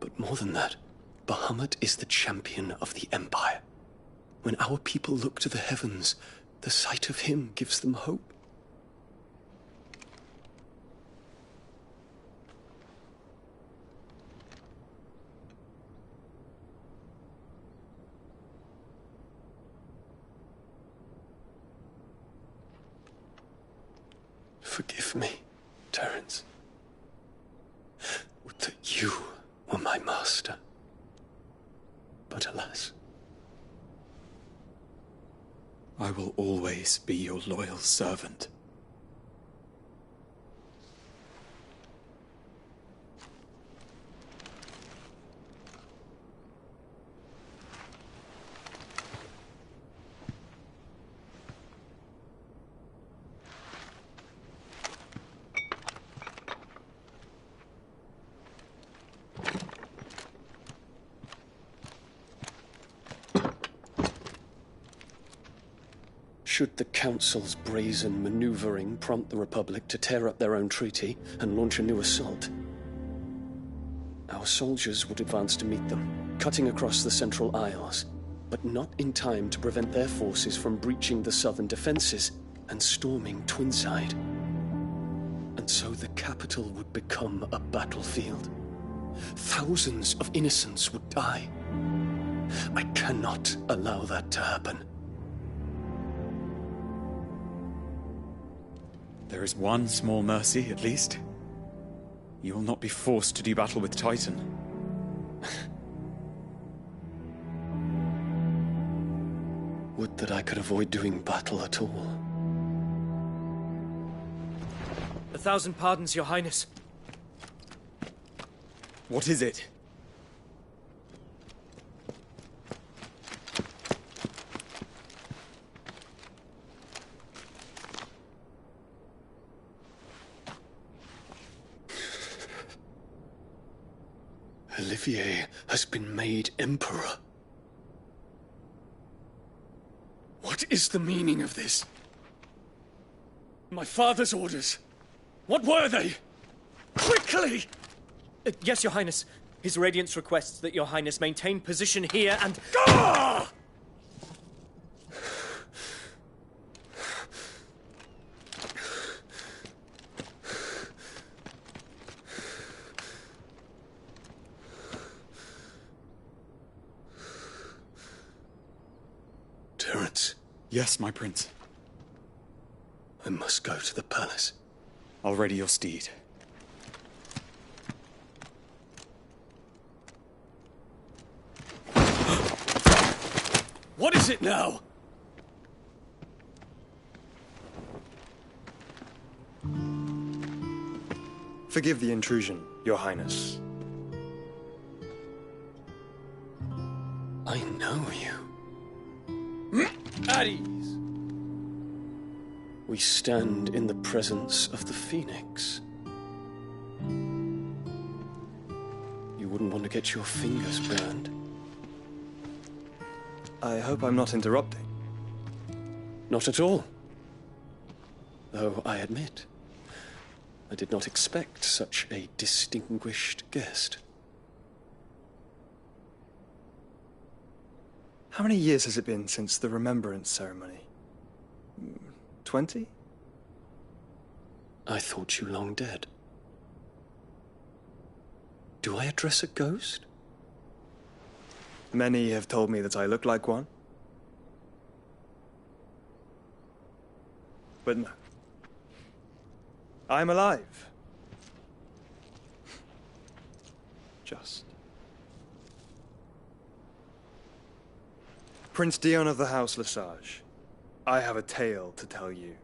But more than that, Bahamut is the champion of the Empire. When our people look to the heavens, the sight of him gives them hope. Forgive me, Terence. Would that you were my master. But alas. I will always be your loyal servant. Should the Council's brazen maneuvering prompt the Republic to tear up their own treaty and launch a new assault, our soldiers would advance to meet them, cutting across the Central Isles, but not in time to prevent their forces from breaching the southern defenses and storming Twinside. And so the capital would become a battlefield. Thousands of innocents would die. I cannot allow that to happen. There is one small mercy, at least. You will not be forced to do battle with Titan. Would that I could avoid doing battle at all. 1,000 pardons, Your Highness. What is it? Olivier has been made Emperor. What is the meaning of this? My father's orders. What were they? Quickly! Yes, Your Highness. His Radiance requests that Your Highness maintain position here and... Ah! Terence. Yes, my prince. I must go to the palace. I'll ready your steed. What is it now? Forgive the intrusion, Your Highness. I know you. At ease. We stand in the presence of the Phoenix. You wouldn't want to get your fingers burned. I hope I'm not interrupting. Not at all. Though I admit, I did not expect such a distinguished guest. How many years has it been since the Remembrance ceremony? 20? I thought you long dead. Do I address a ghost? Many have told me that I look like one. But no. I'm alive. Just. Prince Dion of the House Lesage, I have a tale to tell you.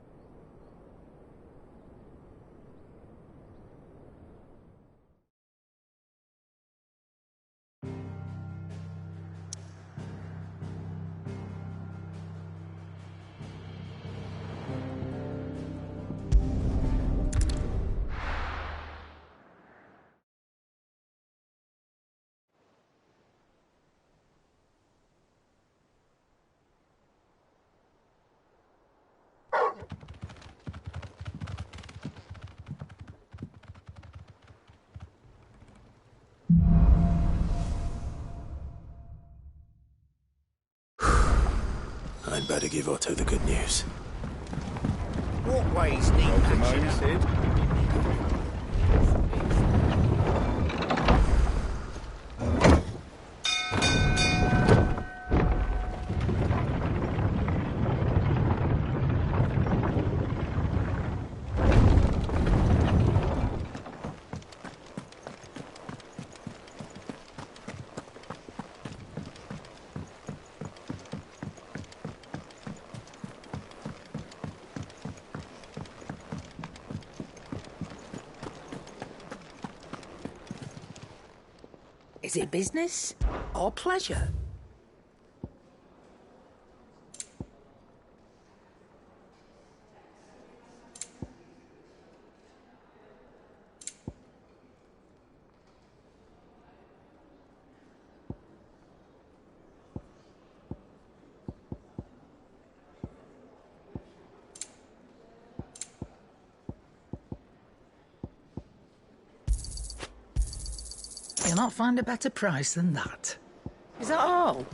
I'd better give Otto the good news. What ways need patching up? Sid. Is it business or pleasure? You'll not find a better price than that. Is that all?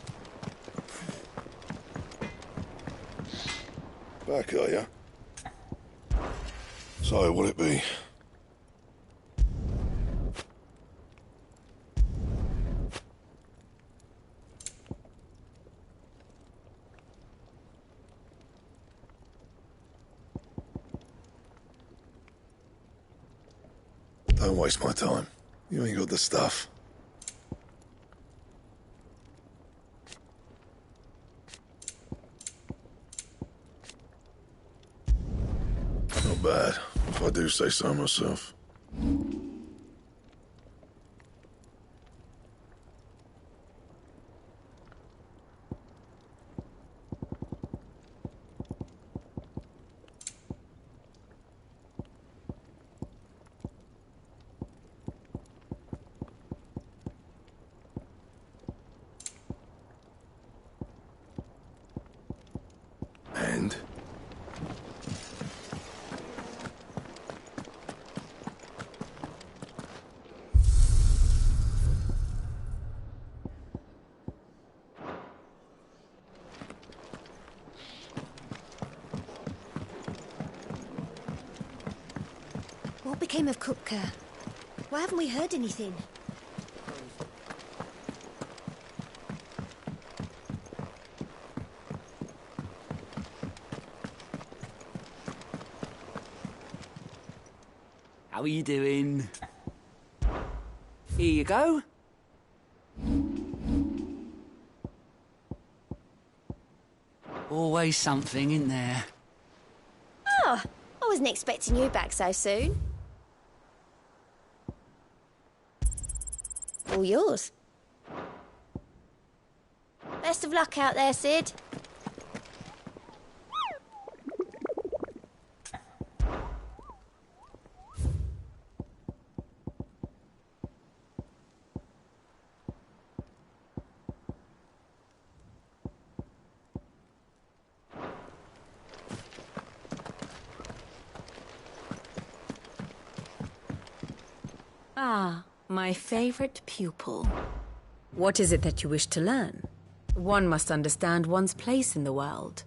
Back, are ya? So, what'll it be? Don't waste my time. You ain't got the stuff. Not bad, if I do say so myself. And? What became of Kupka? Why haven't we heard anything? How are you doing? Here you go. Always something in there. Oh, I wasn't expecting you back so soon. All yours. Best of luck out there, Sid. Ah, my favorite pupil. What is it that you wish to learn? One must understand one's place in the world.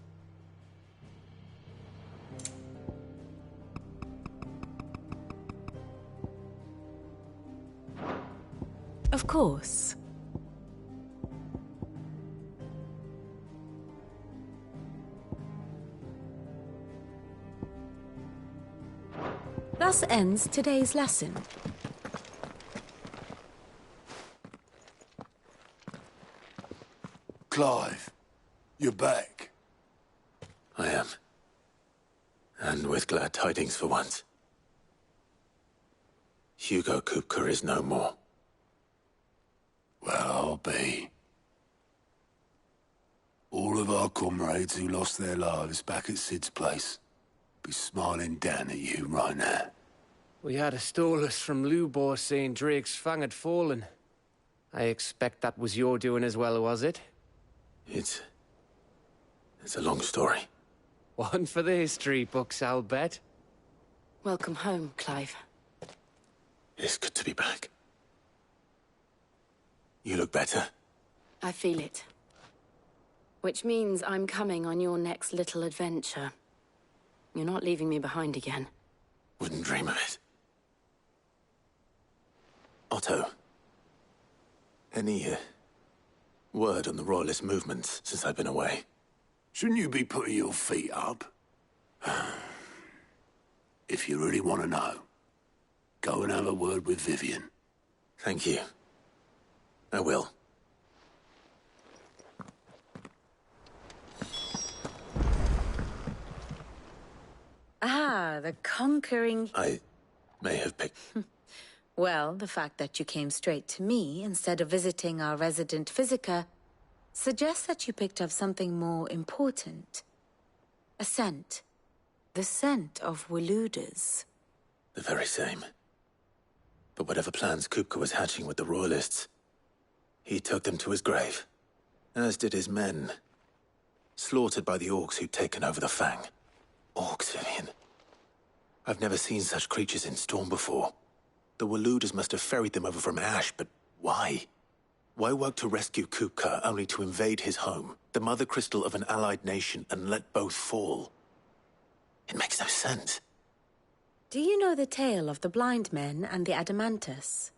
Of course. Thus ends today's lesson. Clive, you're back. I am. And with glad tidings for once. Hugo Kupka is no more. Well, I'll be. All of our comrades who lost their lives back at Sid's place be smiling down at you right now. We had a stolus from Lubor saying Drake's fang had fallen. I expect that was your doing as well, was it? It's a long story. One for the history books, I'll bet. Welcome home, Clive. It's good to be back. You look better. I feel it. Which means I'm coming on your next little adventure. You're not leaving me behind again. Wouldn't dream of it. Otto. Any, word on the Royalist movements since I've been away? Shouldn't you be putting your feet up? If you really want to know, go and have a word with Vivian. Thank you. I will. Ah, the conquering... I may have picked... Well, the fact that you came straight to me instead of visiting our resident physiker suggests that you picked up something more important. A scent. The scent of Waludas. The very same. But whatever plans Kupka was hatching with the Royalists, he took them to his grave. As did his men. Slaughtered by the orcs who'd taken over the Fang. Orcs, Vivian. I've never seen such creatures in Storm before. The Waludas must have ferried them over from Ash, but why? Why work to rescue Kupka only to invade his home, the mother crystal of an allied nation, and let both fall? It makes no sense. Do you know the tale of the blind men and the Adamantus?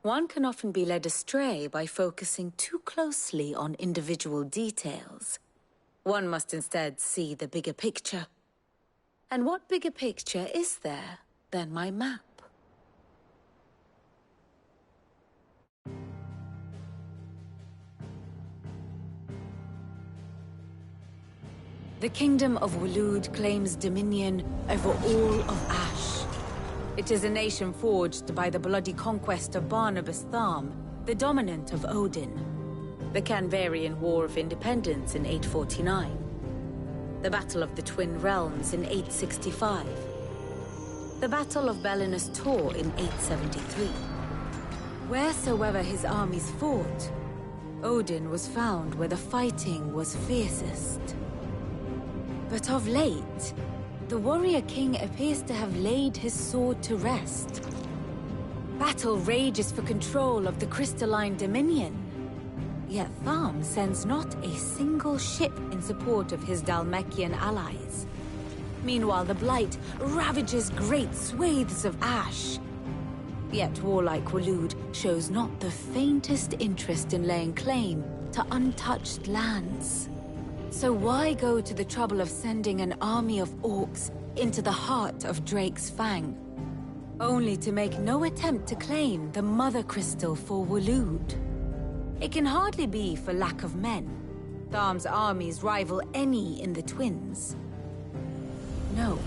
One can often be led astray by focusing too closely on individual details. One must instead see the bigger picture. And what bigger picture is there than my map? The Kingdom of Waloed claims dominion over all of Ash. It is a nation forged by the bloody conquest of Barnabas Tharm, the dominant of Odin. The Canvarian War of Independence in 849. The Battle of the Twin Realms in 865. The Battle of Belinus Tor in 873. Wheresoever his armies fought, Odin was found where the fighting was fiercest. But of late, the warrior king appears to have laid his sword to rest. Battle rages for control of the crystalline dominion. Yet Tharm sends not a single ship in support of his Dhalmekian allies. Meanwhile, the Blight ravages great swathes of Ash. Yet warlike Waloed shows not the faintest interest in laying claim to untouched lands. So why go to the trouble of sending an army of orcs into the heart of Drake's Fang, only to make no attempt to claim the Mother Crystal for Waloed? It can hardly be for lack of men. Tharm's armies rival any in the Twins. No.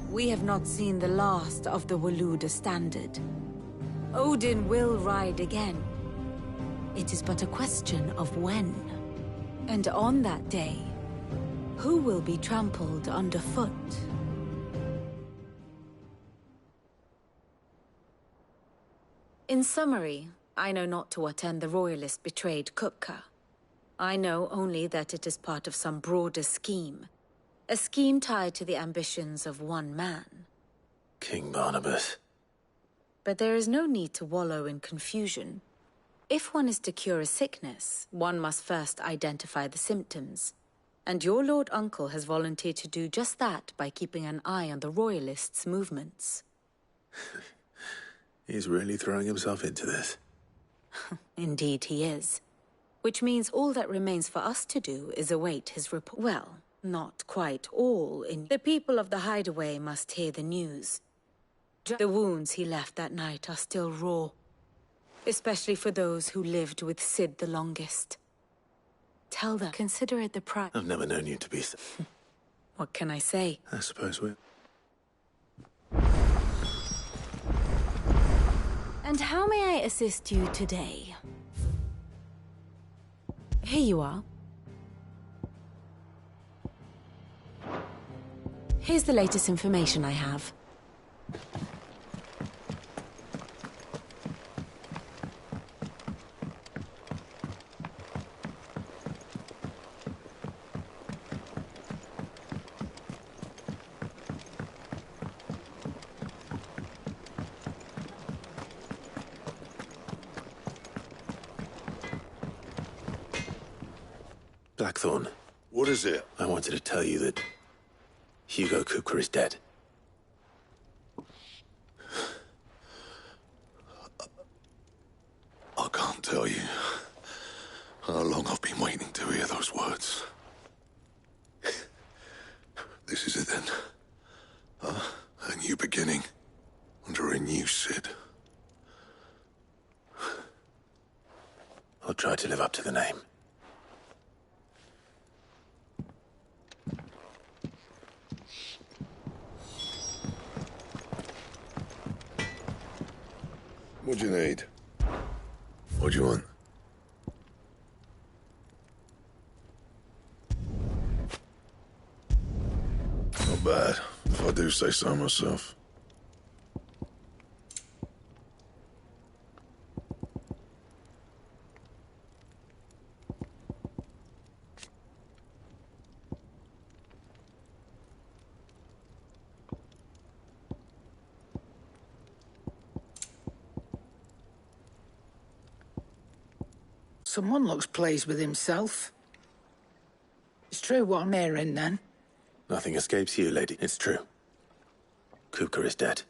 We have not seen the last of the Waluda standard. Odin will ride again. It is but a question of when. And on that day, who will be trampled underfoot? In summary, I know not to what end the Royalists betrayed Kupka. I know only that it is part of some broader scheme. A scheme tied to the ambitions of one man. King Barnabas. But there is no need to wallow in confusion. If one is to cure a sickness, one must first identify the symptoms. And your Lord Uncle has volunteered to do just that by keeping an eye on the Royalists' movements. He's really throwing himself into this. Indeed he is. Which means all that remains for us to do is await his report. Well, not quite all. The people of the Hideaway must hear the news. The wounds he left that night are still raw. Especially for those who lived with Sid the longest. Tell them, consider it the price. I've never known you to be so... What can I say? I suppose we're... And how may I assist you today? Here you are. Here's the latest information I have. Blackthorn. What is it? I wanted to tell you that Hugo Kupka is dead. I can't tell you how long I've been waiting to hear those words. This is it then. A new beginning under a new Cid. I'll try to live up to the name. What do you need? What do you want? Not bad, if I do say so myself. Someone looks pleased with himself. It's true what I'm hearing, then? Nothing escapes you, lady. It's true. Kupka is dead.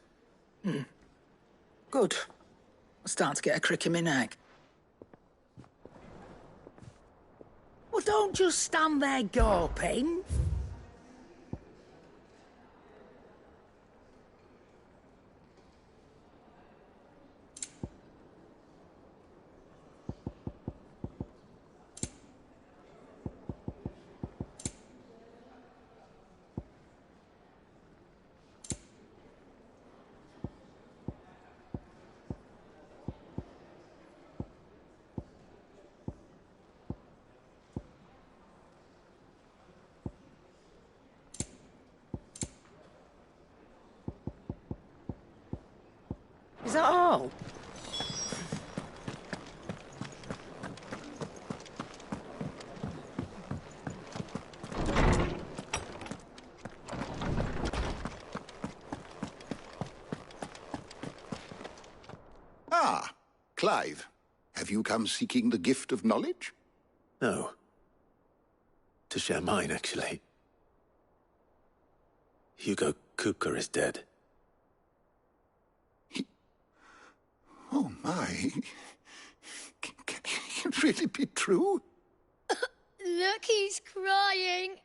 Good. I'm starting to get a crick in my neck. Well, don't just stand there gawping. Is that all? Ah, Clive. Have you come seeking the gift of knowledge? No. To share mine, actually. Hugo Kupka is dead. Oh, my. Can it really be true? Look, he's crying.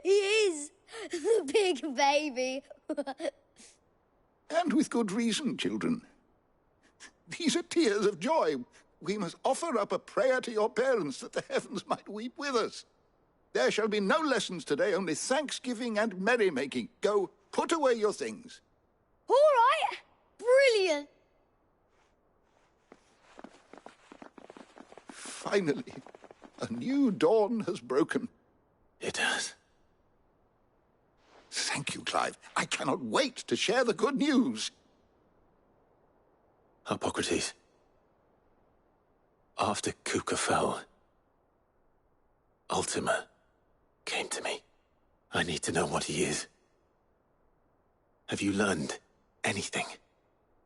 He is. The big baby. And with good reason, children. These are tears of joy. We must offer up a prayer to your parents that the heavens might weep with us. There shall be no lessons today, only thanksgiving and merrymaking. Go, put away your things. All right. Brilliant. Finally, a new dawn has broken. It has. Thank you, Clive. I cannot wait to share the good news. Hippocrates. After Kupka fell, Ultima came to me. I need to know what he is. Have you learned anything?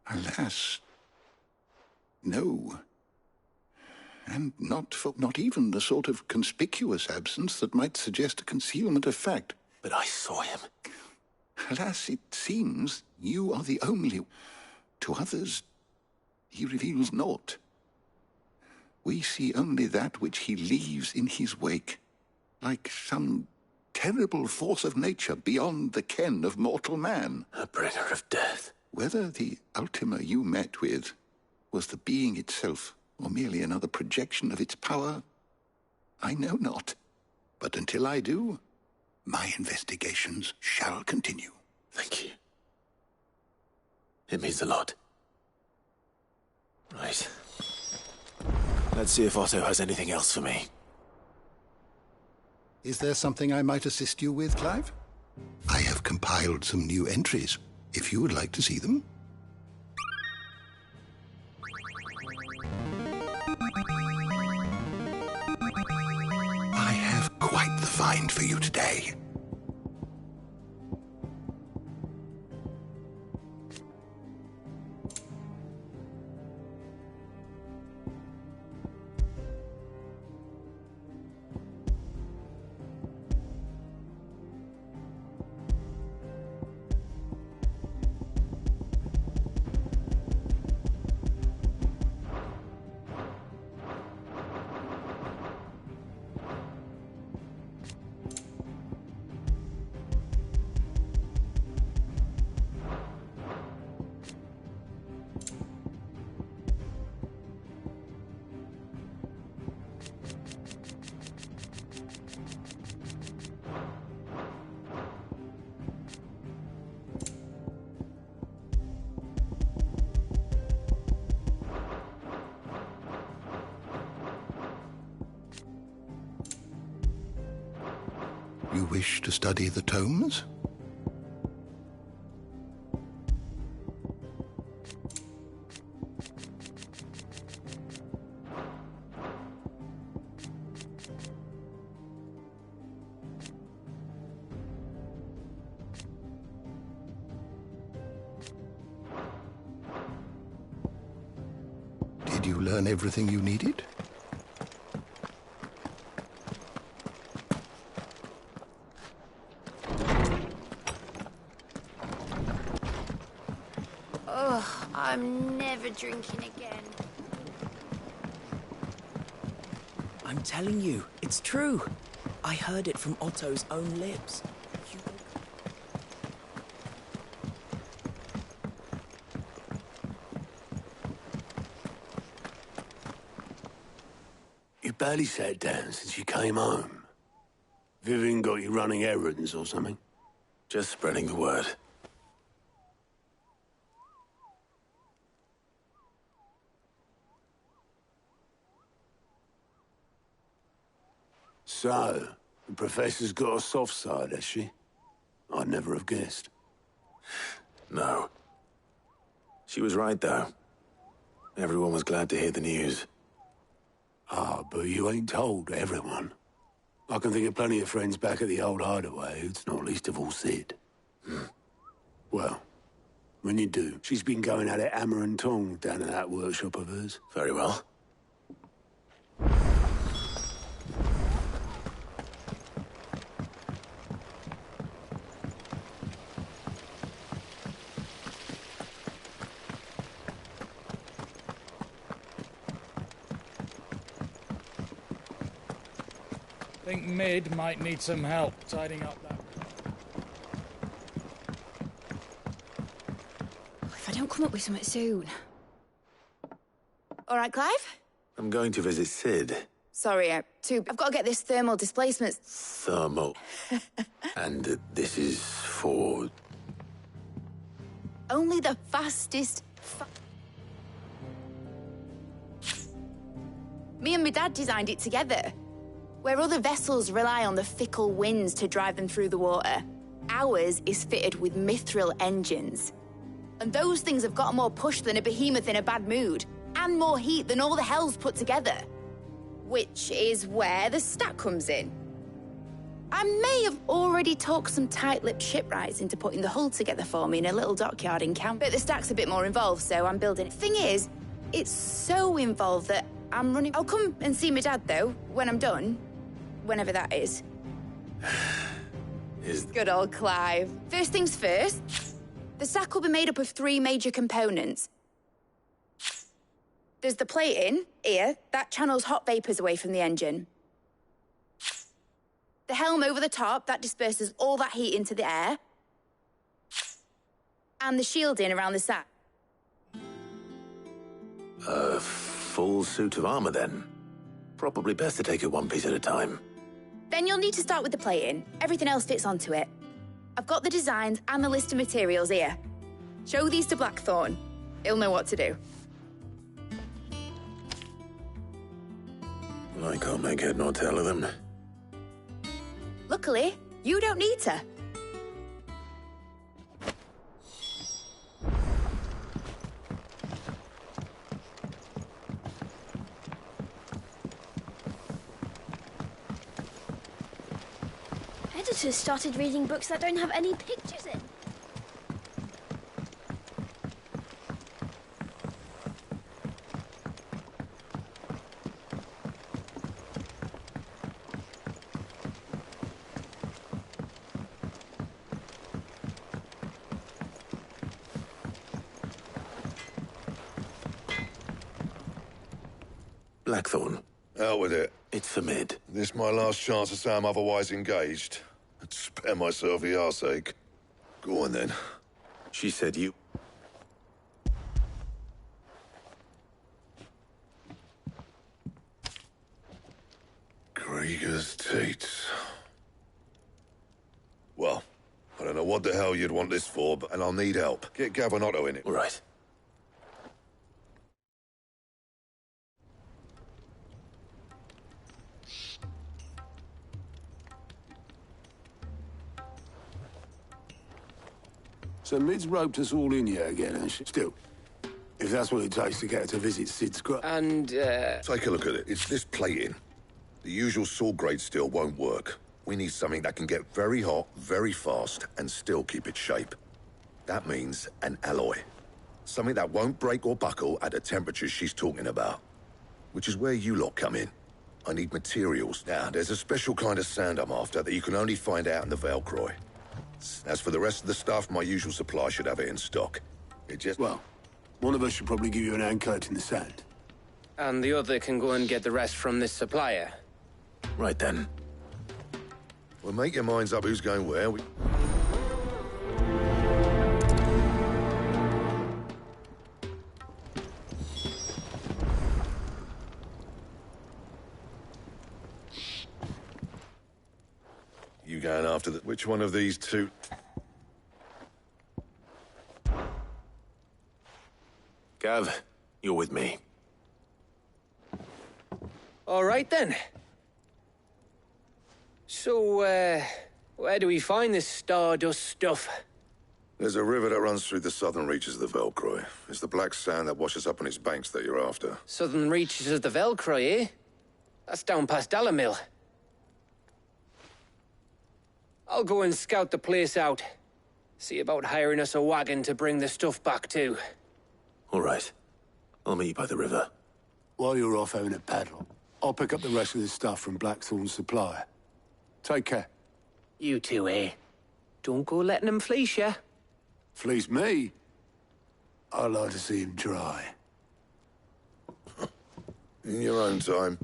Alas, no. And not even the sort of conspicuous absence that might suggest a concealment of fact. But I saw him. Alas, it seems you are the only. To others, he reveals naught. We see only that which he leaves in his wake, like some terrible force of nature beyond the ken of mortal man. A bringer of death. Whether the Ultima you met with was the being itself, or merely another projection of its power, I know not. But until I do, my investigations shall continue. Thank you. It means a lot. Right. Let's see if Otto has anything else for me. Is there something I might assist you with, Clive? I have compiled some new entries, if you would like to see them. I have quite the find for you today. you wish to study the tomes? Did you learn everything you needed? Oh, I'm never drinking again. I'm telling you, it's true. I heard it from Otto's own lips. You barely sat down since you came home. Vivian got you running errands or something? Just spreading the word. So, the Professor's got a soft side, has she? I'd never have guessed. No. She was right, though. Everyone was glad to hear the news. Ah, but you ain't told everyone. I can think of plenty of friends back at the old hideaway, it's not least of all Sid. Well, when you do, she's been going at it hammer and tong down in that workshop of hers. Very well. Think Mid might need some help tidying up that. If I don't come up with something soon. All right, Clive? I'm going to visit Sid. Sorry, I've got to get this thermal displacement. Thermal. And this is for... Only the fastest... Me and my dad designed it together. Where other vessels rely on the fickle winds to drive them through the water, ours is fitted with mithril engines. And those things have got more push than a behemoth in a bad mood, and more heat than all the hells put together. Which is where the stack comes in. I may have already talked some tight-lipped shipwrights into putting the hull together for me in a little dockyard in camp, but the stack's a bit more involved, so I'm building it. Thing is, it's so involved that I'm running... I'll come and see my dad, though, when I'm done. Whenever that is. Good old Clive. First things first, the sack will be made up of 3 major components. There's the plating, here, that channels hot vapours away from the engine. The helm over the top, that disperses all that heat into the air. And the shielding around the sack. A full suit of armor, then. Probably best to take it one piece at a time. Then you'll need to start with the plating. Everything else fits onto it. I've got the designs and the list of materials here. Show these to Blackthorn. He'll know what to do. I can't make head nor tail of them. Luckily, you don't need to. Editors started reading books that don't have any pictures in. Blackthorn. Out with it. It's for Mid. This my last chance to say I'm otherwise engaged. I'd spare myself the arseache. Go on, then. She said you... Krieger's teats. Well, I don't know what the hell you'd want this for, and I'll need help. Get Gavin Otto in it. All right. So Mid's roped us all in here again, and still, if that's what it takes to get her to visit Sid's grave. And, Take a look at it. It's this plating. The usual sword grade steel won't work. We need something that can get very hot, very fast, and still keep its shape. That means an alloy. Something that won't break or buckle at the temperatures she's talking about. Which is where you lot come in. I need materials. Now, there's a special kind of sand I'm after that you can only find out in the Velcroy. As for the rest of the stuff, my usual supply should have it in stock. It just... Well, one of us should probably give you an hand coat in the sand. And the other can go and get the rest from this supplier. Right then. Well, make your minds up who's going where. You going after the... Which one of these two... Gav, you're with me. All right, then. So, where do we find this stardust stuff? There's a river that runs through the southern reaches of the Velcroy. It's the black sand that washes up on its banks that you're after. Southern reaches of the Velcroy, eh? That's down past Dalamil. I'll go and scout the place out. See about hiring us a wagon to bring the stuff back to. All right. I'll meet you by the river. While you're off having a paddle, I'll pick up the rest of this stuff from Blackthorn's supplier. Take care. You two, eh? Don't go letting him fleece ya. Fleece me? I'd like to see him try. In your own time.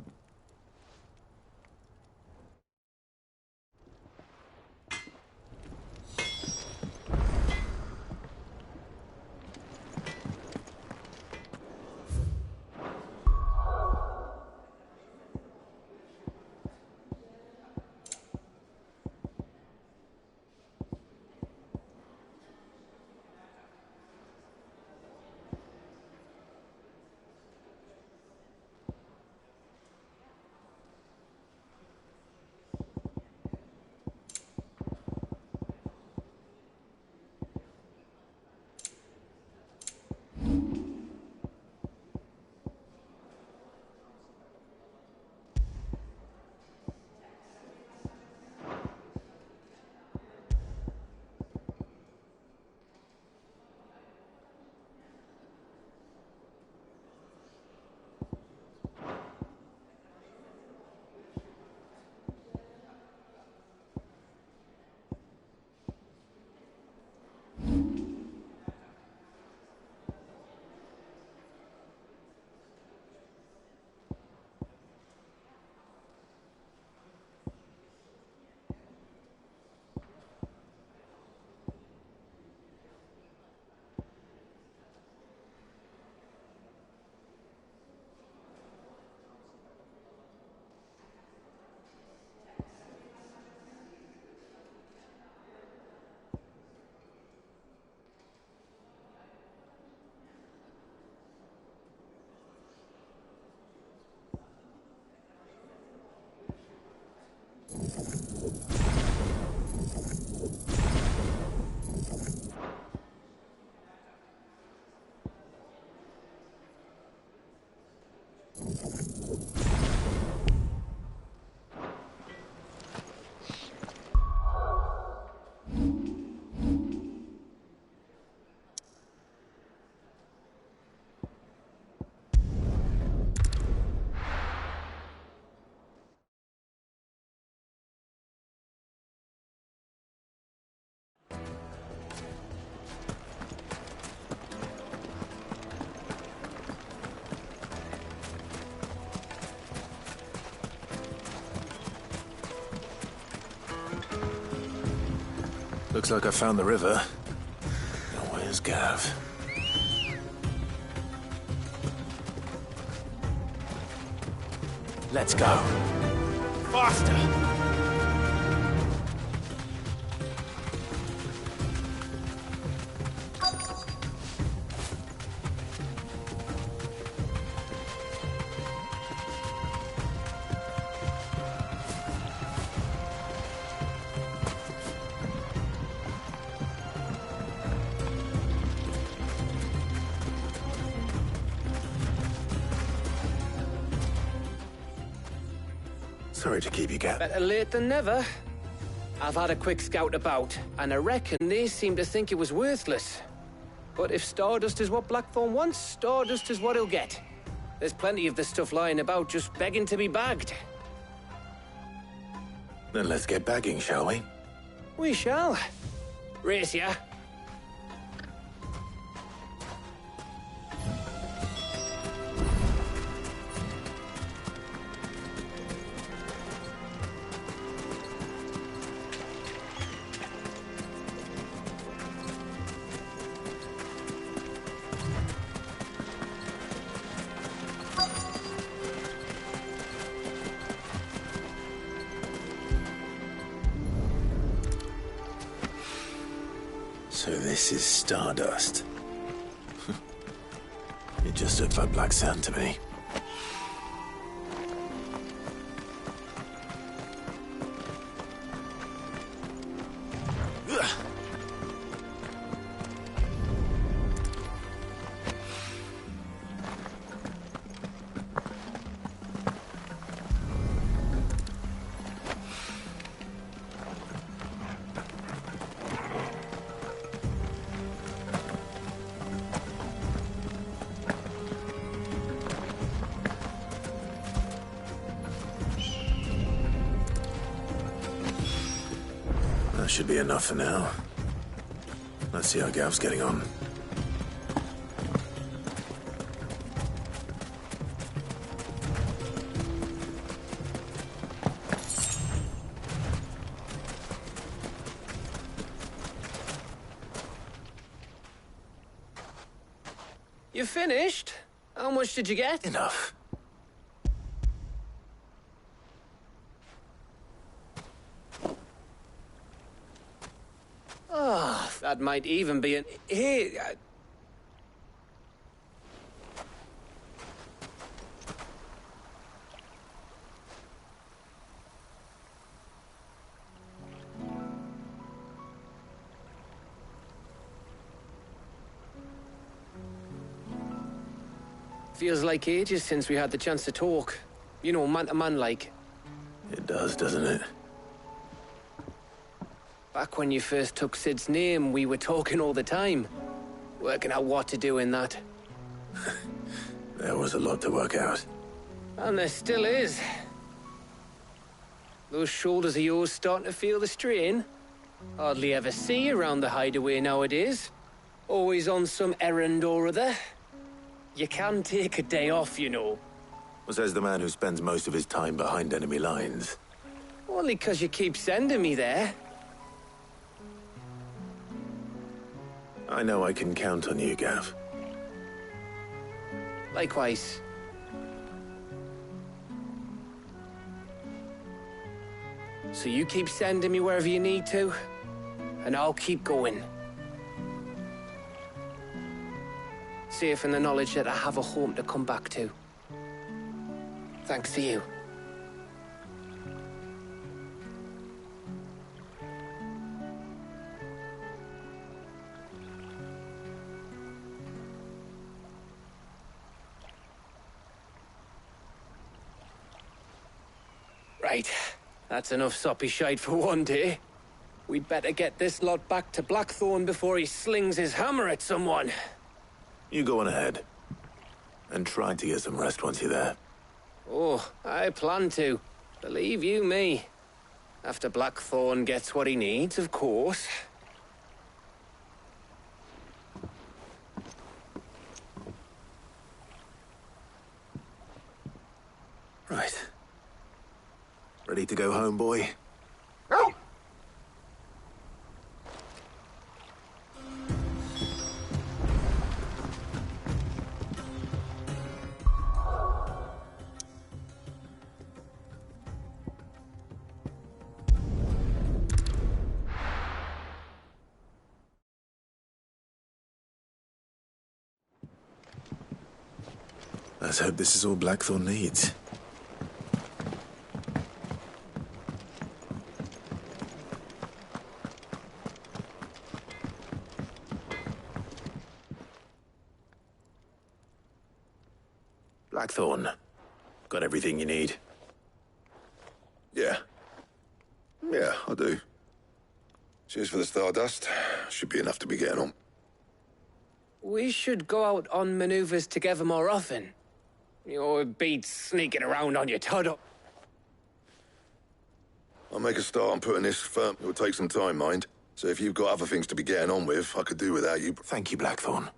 Looks like I found the river. Now where's Gav? Let's go. Faster! Sorry to keep you, Cap. Better late than never. I've had a quick scout about, and I reckon they seem to think it was worthless. But if Stardust is what Blackthorn wants, Stardust is what he'll get. There's plenty of the stuff lying about just begging to be bagged. Then let's get bagging, shall we? We shall. Race ya. So this is Stardust. It just looked like black sand to me. That should be enough for now. Let's see how Gav's getting on. You finished? How much did you get? Enough. Oh, that might even be an... Here... Feels like ages since we had the chance to talk. You know, man to man like. It does, doesn't it? Back when you first took Sid's name, we were talking all the time. Working out what to do in that. There was a lot to work out. And there still is. Those shoulders of yours starting to feel the strain. Hardly ever see you around the hideaway nowadays. Always on some errand or other. You can take a day off, you know. Well, says the man who spends most of his time behind enemy lines. Only 'cause you keep sending me there. I know I can count on you, Gav. Likewise. So you keep sending me wherever you need to, and I'll keep going. Safe in the knowledge that I have a home to come back to. Thanks to you. Right. That's enough soppy shite for one day. We'd better get this lot back to Blackthorn before he slings his hammer at someone. You go on ahead. And try to get some rest once you're there. Oh, I plan to. Believe you me. After Blackthorn gets what he needs, of course. Right. Ready to go home, boy? Let's hope this is all Blackthorn needs. Blackthorn, got everything you need. Yeah. Yeah, I do. Cheers for the stardust. Should be enough to be getting on. We should go out on maneuvers together more often. It beats sneaking around on your Todo. I'll make a start on putting this firm. It'll take some time, mind. So if you've got other things to be getting on with, I could do without you. Thank you, Blackthorn.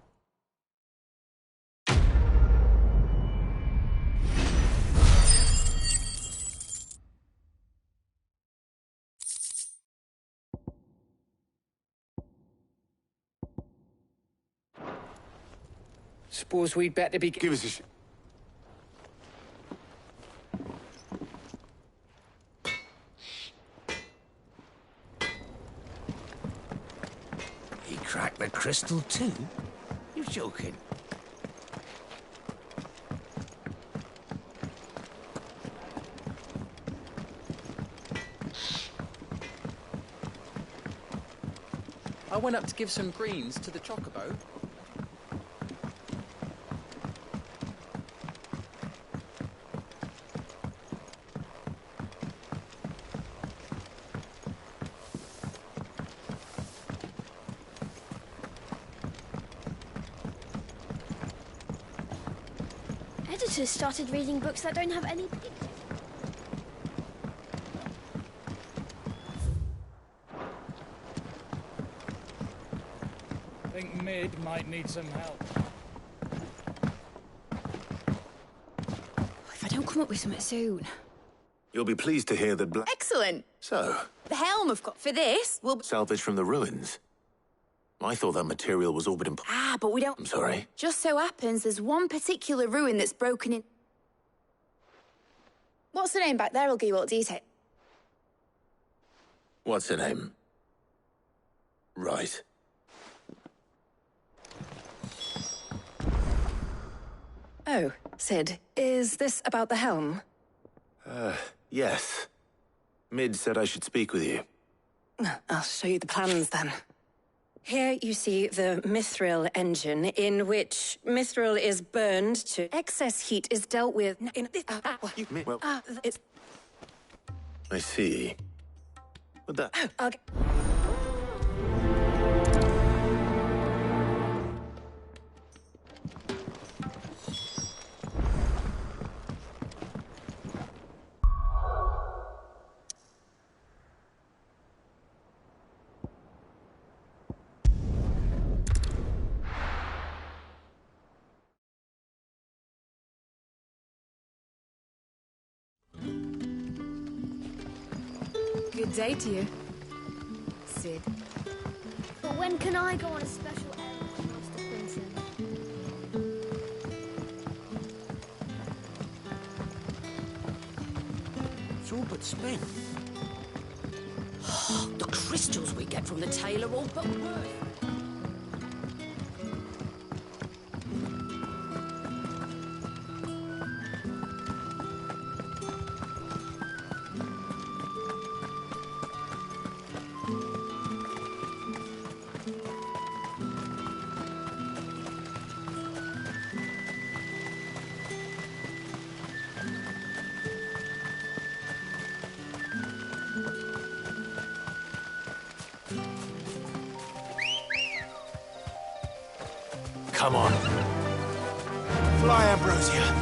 Suppose we'd better be... Give us a He cracked the crystal too? You're joking. I went up to give some greens to the chocobo. Editors started reading books that don't have any pictures. I think Mid might need some help. If I don't come up with something soon. You'll be pleased to hear that Excellent. So, The helm I've got for this will... salvage from the ruins. I thought that material was all but impossible. Ah, but we don't... I'm sorry. Just so happens there's one particular ruin that's broken in... What's the name back there? I'll give you all the detail. What's her name? Right. Oh, Sid, is this about the helm? Yes. Mid said I should speak with you. I'll show you the plans then. Here you see the Mithril engine, in which Mithril is burned to excess heat is dealt with in it's... I see. But that... Okay. Good day to you, Sid. But when can I go on a special errand with Master Quinton? It's all but spent. The crystals we get from the tail are all but worth. Come on. Fly, Ambrosia.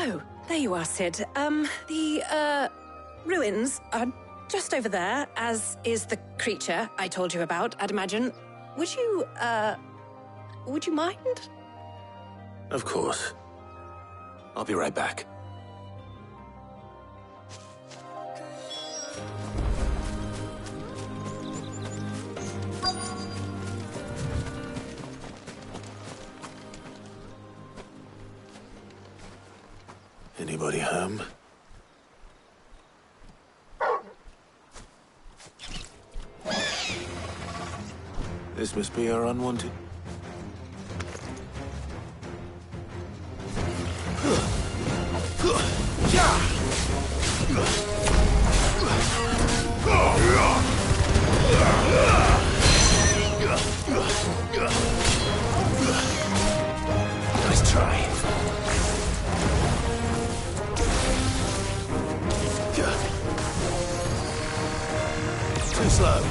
Oh, there you are, Sid. The ruins are just over there, as is the creature I told you about, I'd imagine. Would you mind? Of course. I'll be right back. Anybody home? This must be our unwanted. Nice try. Too slow.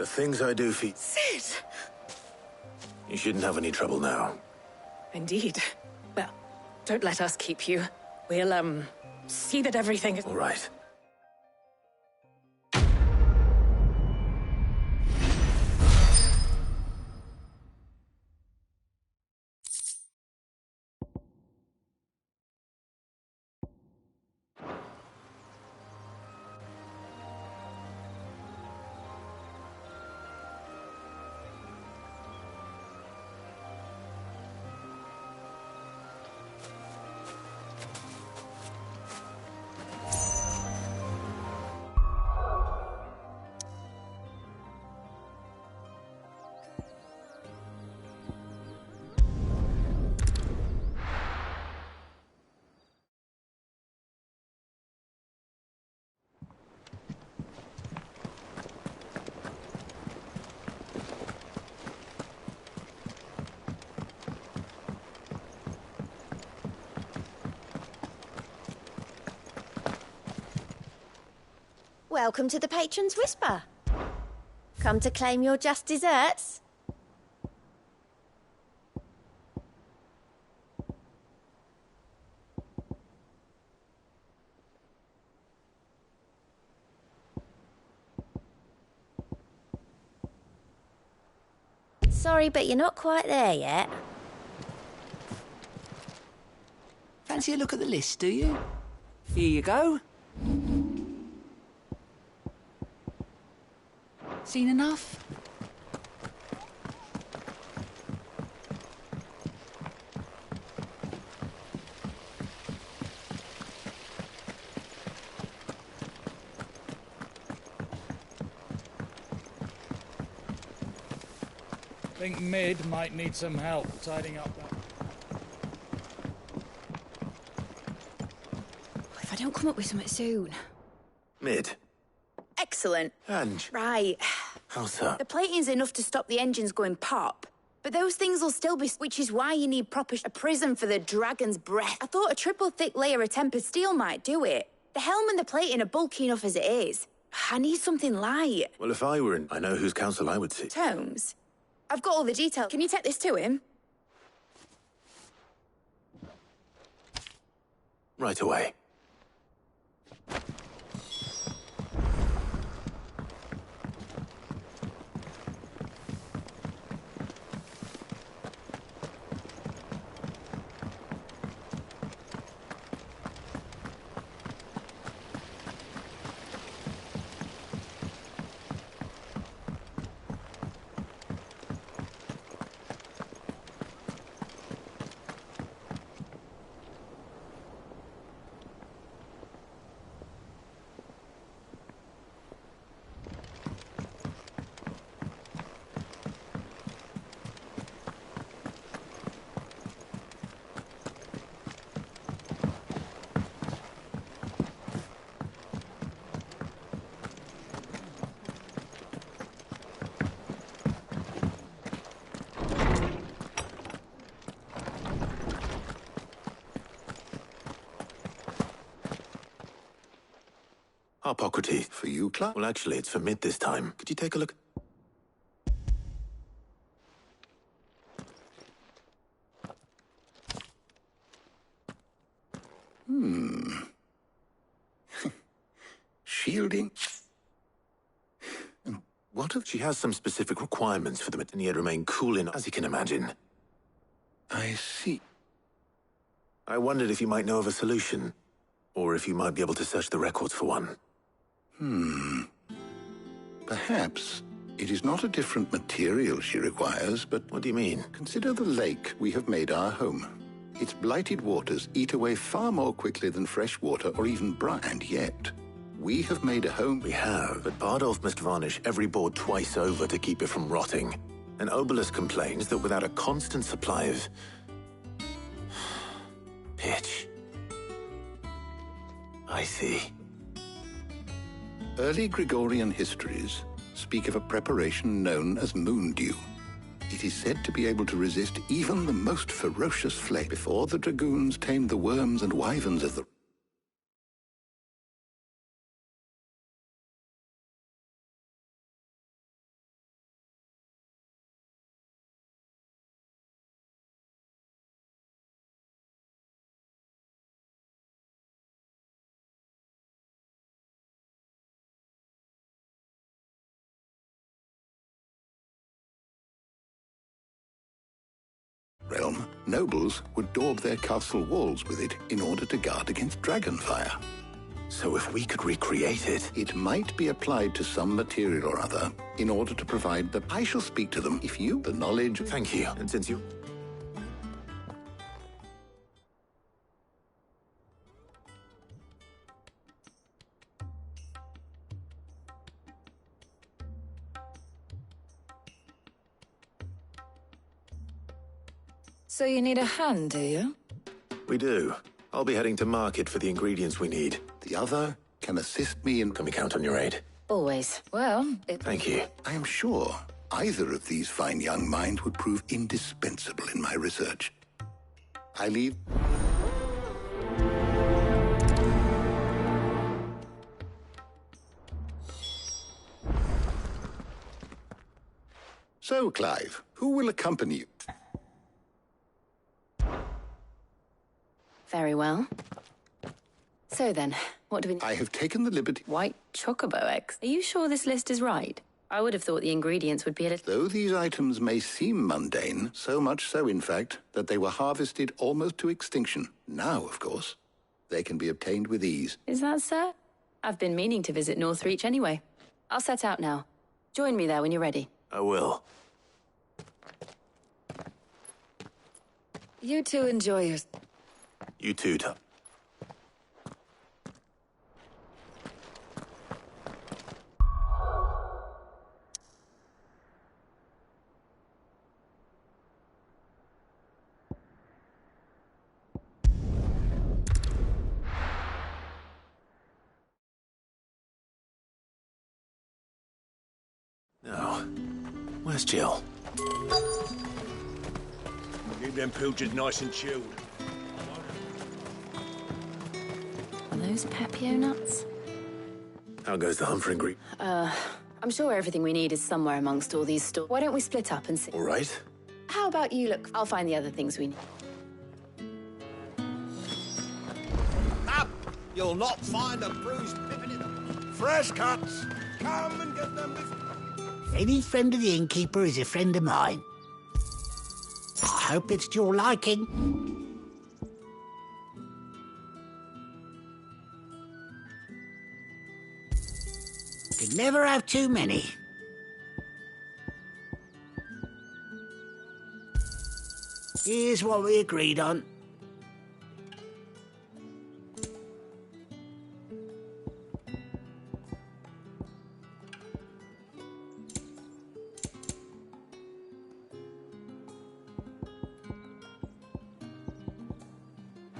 The things I do for you. Sid! You shouldn't have any trouble now. Indeed. Well, don't let us keep you. We'll, see that everything is... All right. Welcome to the Patron's Whisper. Come to claim your just desserts? Sorry, but you're not quite there yet. Fancy a look at the list, do you? Here you go. Seen enough? Think Mid might need some help tidying up that. If I don't come up with something soon. Mid. Excellent. Ange. Right. How's that? The plating's enough to stop the engines going pop. But those things will still be, which is why you need a prism for the dragon's breath. I thought a triple thick layer of tempered steel might do it. The helm and the plating are bulky enough as it is. I need something light. Well, if I were in, I know whose counsel I would seek. Tomes? I've got all the details. Can you take this to him? Right away. Harpocrates. For you, Clark? Well, actually, it's for Mid this time. Could you take a look? Shielding? What if she has some specific requirements for them, and yet remain cool enough, as you can imagine? I see. I wondered if you might know of a solution, or if you might be able to search the records for one. Perhaps it is not a different material she requires, but... What do you mean? Consider the lake we have made our home. Its blighted waters eat away far more quickly than fresh water or even brine, and yet... we have made a home. We have, but Bardolph must varnish every board twice over to keep it from rotting. And Obelisk complains that without a constant supply of... pitch. I see. Early Gregorian histories speak of a preparation known as moon dew. It is said to be able to resist even the most ferocious flame. Before the dragoons tamed the worms and wyverns of the... realm, nobles would daub their castle walls with it in order to guard against dragonfire. So if we could recreate it... it might be applied to some material or other in order to provide the... I shall speak to them if you... the knowledge... Thank you. And since you... So you need a hand, do you? We do. I'll be heading to market for the ingredients we need. The other can assist me in... Can we count on your aid? Always. Well, Thank you. I am sure either of these fine young minds would prove indispensable in my research. I leave... So, Clive, who will accompany you? Very well. So then, what do we... I have taken the liberty... White chocobo eggs. Are you sure this list is right? I would have thought the ingredients would be a little... Though these items may seem mundane, so much so, in fact, that they were harvested almost to extinction. Now, of course, they can be obtained with ease. Is that so? I've been meaning to visit Northreach anyway. I'll set out now. Join me there when you're ready. I will. You two enjoy your... You too, Tom. Now, where's Jill? Keep them pilchards nice and chilled. Are those Pepio nuts? How goes the hunt for ingredient? I'm sure everything we need is somewhere amongst all these stores. Why don't we split up and see? All right. How about you look? I'll find the other things we need. Up! You'll not find a bruised pippin in... Fresh cuts! Come and get them before... Any friend of the innkeeper is a friend of mine. I hope it's to your liking. Could never have too many. Here's what we agreed on.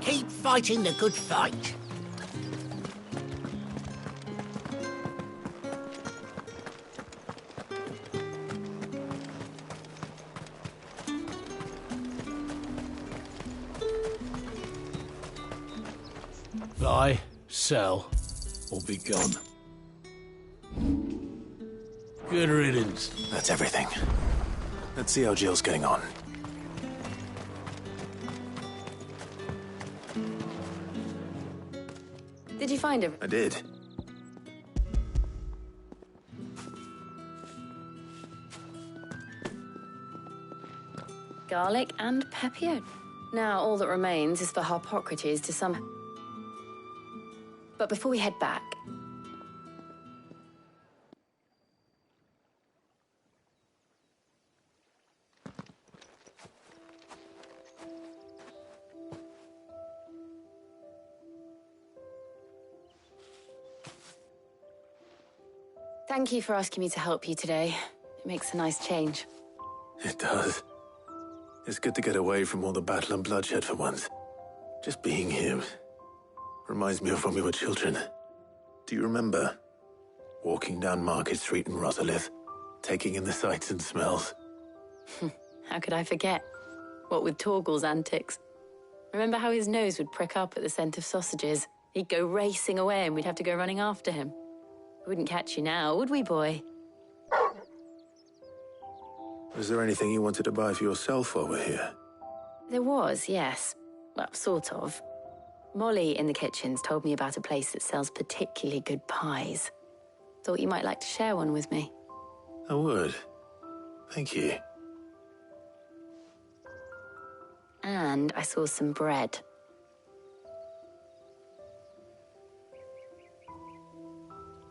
Keep fighting the good fight. Buy, sell, or be gone. Good riddance. That's everything. Let's see how Jill's getting on. Did you find him? I did. Garlic and pepper. Now all that remains is for Harpocrates to some... But before we head back, thank you for asking me to help you today. It makes a nice change. It does. It's good to get away from all the battle and bloodshed for once. Just being here reminds me of when we were children. Do you remember? Walking down Market Street in Rosalith, taking in the sights and smells. How could I forget? What with Torgal's antics. Remember how his nose would prick up at the scent of sausages? He'd go racing away and we'd have to go running after him. We wouldn't catch you now, would we, boy? Was there anything you wanted to buy for yourself while we're here? There was, yes. Well, sort of. Molly in the kitchens told me about a place that sells particularly good pies. Thought you might like to share one with me. I would. Thank you. And I saw some bread.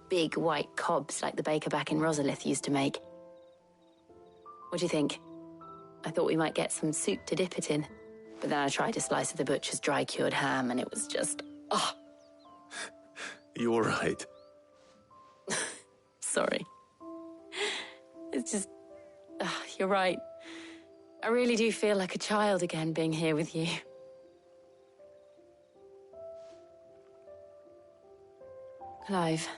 Big white cobs like the baker back in Rosalith used to make. What do you think? I thought we might get some soup to dip it in. But then I tried a slice of the butcher's dry-cured ham and it was just... oh! You're right. Sorry. It's just... you're right. I really do feel like a child again being here with you. Clive.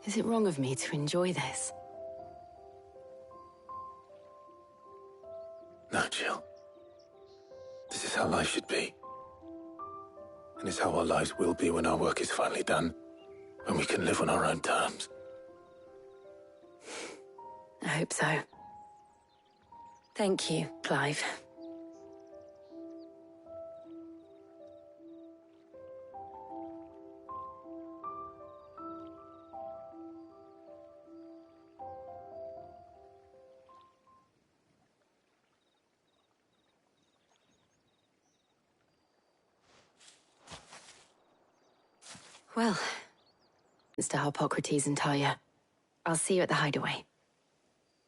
Is it wrong of me to enjoy this? No, Jill. This is how life should be. And it's how our lives will be when our work is finally done. When we can live on our own terms. I hope so. Thank you, Clive. Well, Mr. Harpocrates and Talia, I'll see you at the hideaway.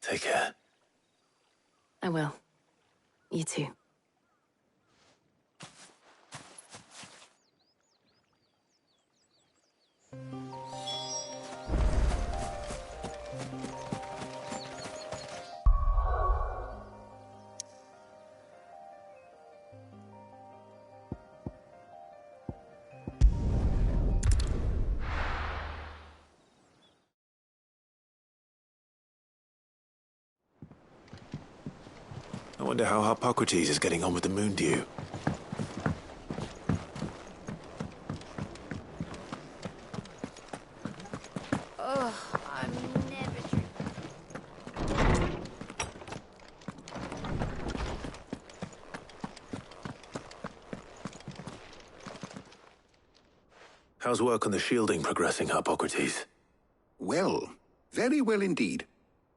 Take care. I will. You too. I wonder how Harpocrates is getting on with the moon dew. Oh, I'm never... How's work on the shielding progressing, Harpocrates? Well, very well indeed.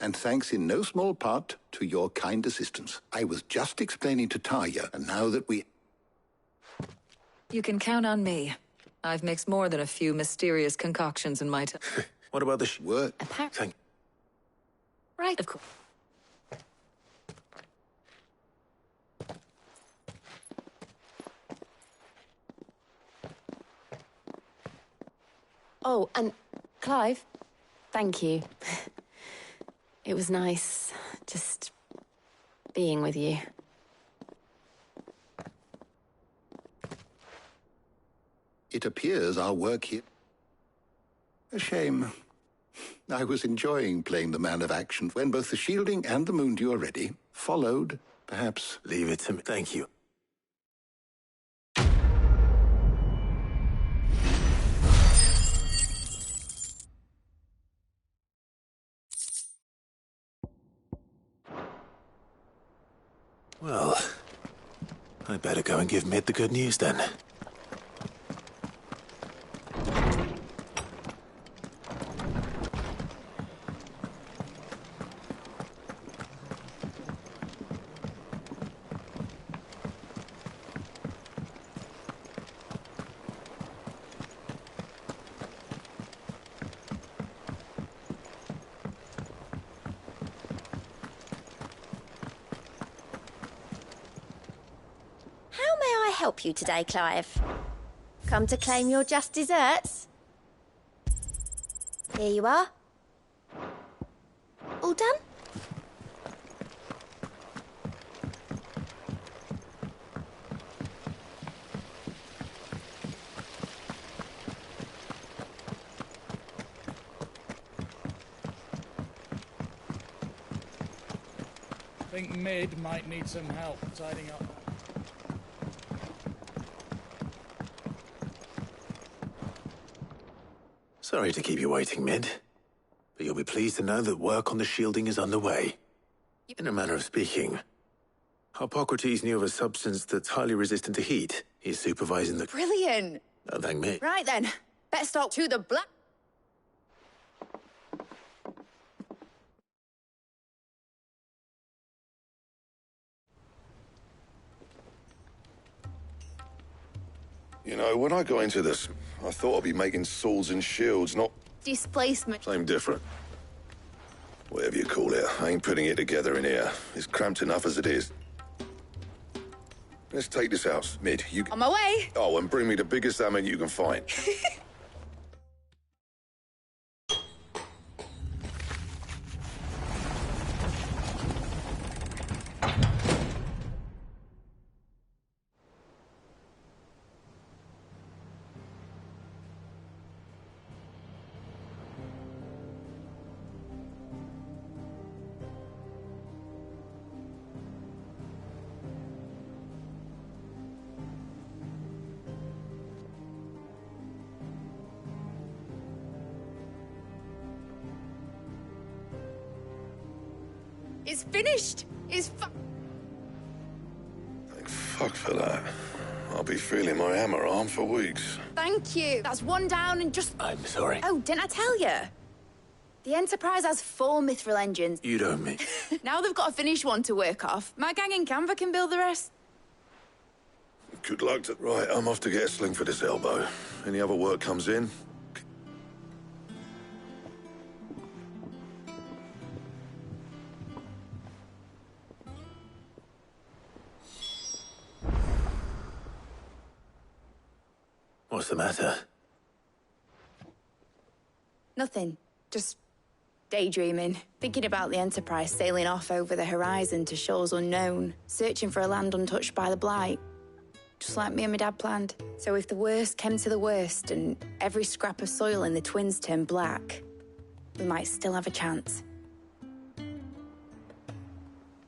And thanks in no small part to your kind assistance. I was just explaining to Talia, and now that we... You can count on me. I've mixed more than a few mysterious concoctions in my time. What about the work? Thank... Right, of course. Oh, and Clive, thank you. It was nice, just being with you. It appears our work here... A shame. I was enjoying playing the man of action when both the shielding and the moon dew are ready. Followed, perhaps... Leave it to me. Thank you. Well, I better go and give Mid the good news then. Help you today, Clive? Come to claim your just desserts? Here you are. All done? I think Mid might need some help tidying up. Sorry to keep you waiting, Mid, but you'll be pleased to know that work on the shielding is underway. In a manner of speaking, Hippocrates knew of a substance that's highly resistant to heat. He's supervising the... Brilliant! Oh, thank me. Right then, better start to the black... You know, when I got into this, I thought I'd be making swords and shields, not... Displacement. Same different. Whatever you call it, I ain't putting it together in here. It's cramped enough as it is. Let's take this house. Mid, you... On my way! Oh, and bring me the biggest salmon you can find. It's finished! It's Thank fuck for that. I'll be feeling my hammer arm for weeks. Thank you. That's one down and just... I'm sorry. Oh, didn't I tell you? The Enterprise has 4 mithril engines. You don't mean... Now they've got a finished one to work off. My gang in Canva can build the rest. Good luck to... Right, I'm off to get a sling for this elbow. Any other work comes in... What's the matter? Nothing. Just daydreaming. Thinking about the Enterprise sailing off over the horizon to shores unknown, searching for a land untouched by the Blight. Just like me and my dad planned. So if the worst came to the worst and every scrap of soil in the Twins turned black, we might still have a chance.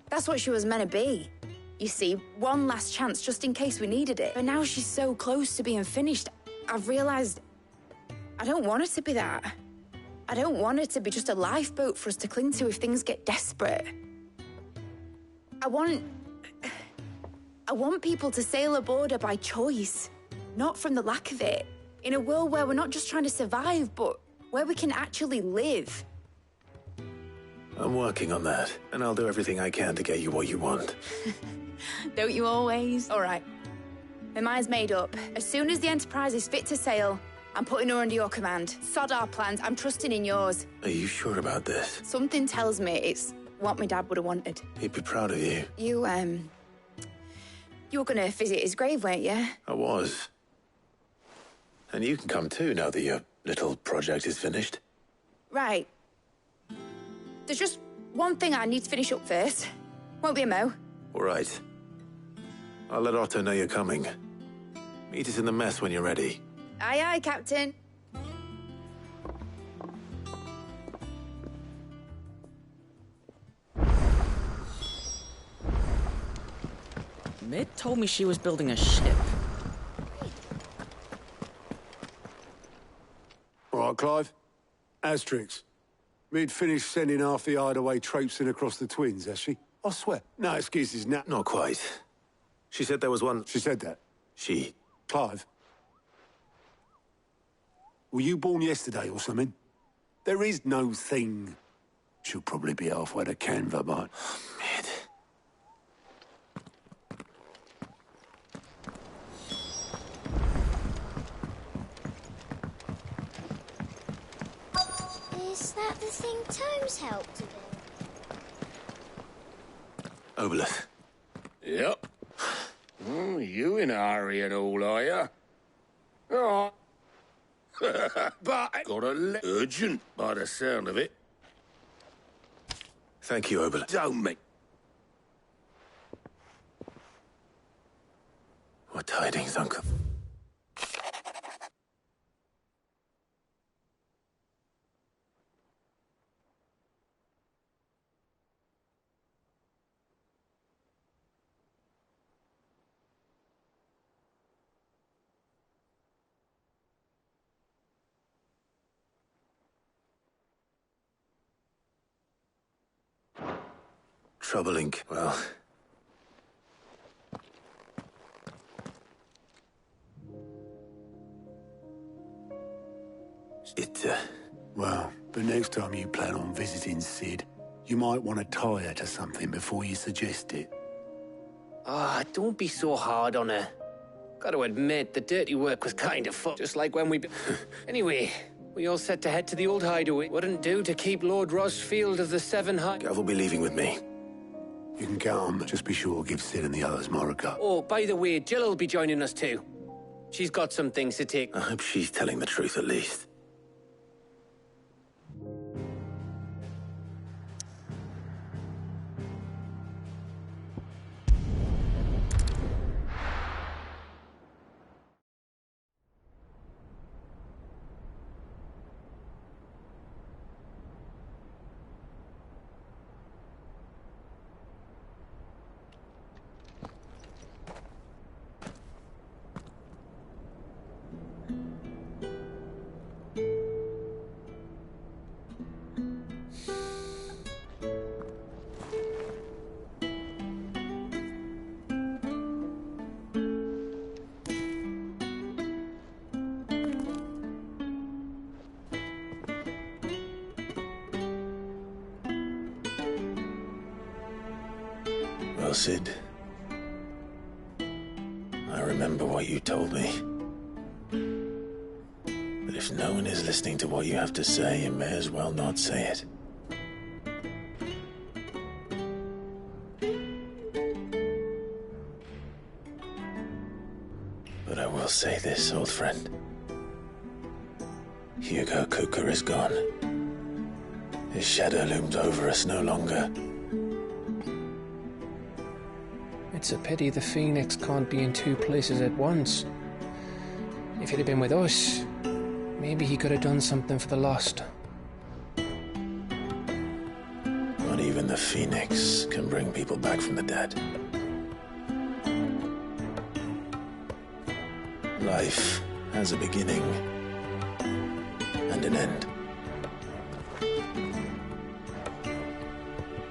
That's what she was meant to be. You see, one last chance just in case we needed it. But now she's so close to being finished, I've realized I don't want it to be that. I don't want it to be just a lifeboat for us to cling to if things get desperate. I want people to sail aboard her by choice, not from the lack of it. In a world where we're not just trying to survive, but where we can actually live. I'm working on that, and I'll do everything I can to get you what you want. Don't you always? All right. My mind's made up. As soon as the Enterprise is fit to sail, I'm putting her under your command. Sod our plans. I'm trusting in yours. Are you sure about this? Something tells me it's what my dad would have wanted. He'd be proud of you. You were gonna visit his grave, weren't you? I was. And you can come too, now that your little project is finished. Right. There's just one thing I need to finish up first. Won't be a mo. All right. I'll let Otto know you're coming. Meet us in the mess when you're ready. Aye, aye, Captain. Mid told me she was building a ship. All right, Clive. Asterix. Mid finished sending half the hideaway traipsing across the Twins, has she? I swear. No excuses, now. Not quite. She said there was one... She said that? She... Clive? Were you born yesterday or something? There is no thing. She'll probably be halfway to Canva, but... Mid. Is that the thing Tomes helped with? Oboleth. Yep. Oh, you in a hurry and all, are you? Oh. But got urgent by the sound of it. Thank you, Oboleth. Don't make... What tidings, Uncle? Troubling. Well... Well, but next time you plan on visiting Sid, you might want to tie her to something before you suggest it. Ah, don't be so hard on her. Gotta admit, the dirty work was kind of fun, just like when we... Anyway, we all set to head to the old hideaway. Wouldn't do to keep Lord Rosfield of the Seven Gav will be leaving with me. You can count on me. Just be sure to give Sid and the others my regard. Oh, by the way, Jill will be joining us too. She's got some things to take. I hope she's telling the truth at least. Well, Sid, I remember what you told me. But if no one is listening to what you have to say, you may as well not say it. But I will say this, old friend. Hugo Cooker is gone. His shadow looms over us no longer. It's a pity the Phoenix can't be in two places at once. If he'd have been with us, maybe he could have done something for the lost. Not even the Phoenix can bring people back from the dead. Life has a beginning and an end.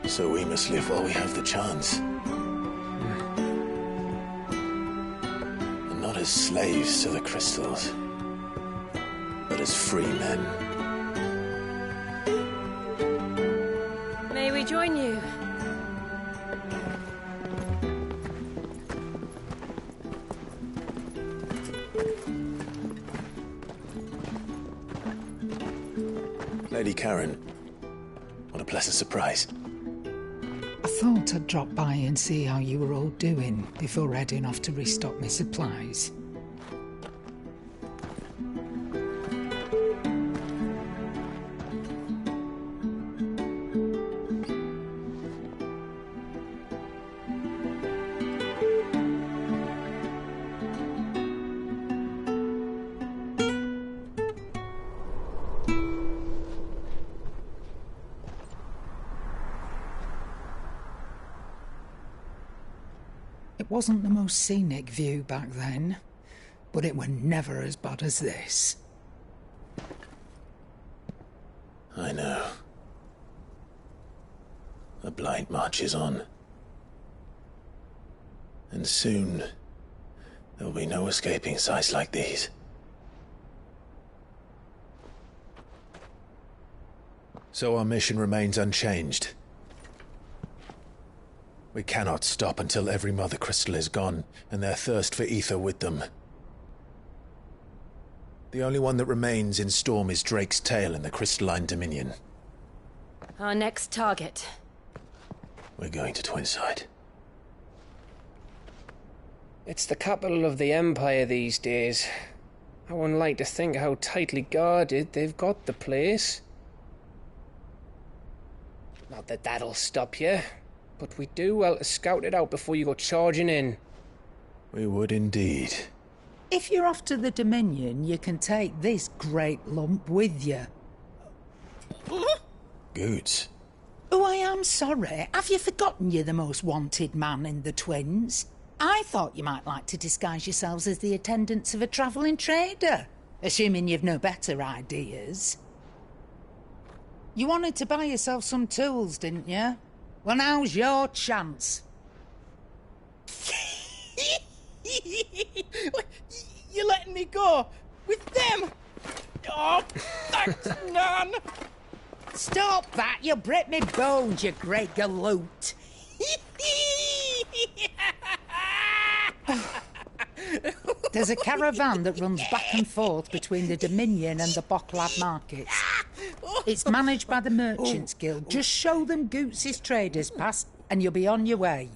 So we must live while we have the chance. And not as slaves to the crystals, but as free men. May we join you? Lady Karen, what a pleasant surprise. I thought I'd drop by and see how you were all doing before heading off to restock my supplies. It wasn't the most scenic view back then, but it were never as bad as this. I know. The blight marches on. And soon, there will be no escaping sights like these. So our mission remains unchanged. We cannot stop until every Mother Crystal is gone, and their thirst for ether with them. The only one that remains in Storm is Drake's tail in the Crystalline Dominion. Our next target. We're going to Twinside. It's the capital of the Empire these days. I wouldn't like to think how tightly guarded they've got the place. Not that that'll stop you, but we do well to scout it out before you go charging in. We would indeed. If you're off to the Dominion, you can take this great lump with you. Goods. Oh, I am sorry. Have you forgotten you're the most wanted man in the Twins? I thought you might like to disguise yourselves as the attendants of a travelling trader, assuming you've no better ideas. You wanted to buy yourself some tools, didn't you? Well, now's your chance. You're letting me go? With them? Oh, thanks, Nan! Stop that! You'll break me bones, you great galoot! There's a caravan that runs back and forth between the Dominion and the Bocklad markets. It's managed by the Merchants Guild. Just show them Goots' traders pass and you'll be on your way.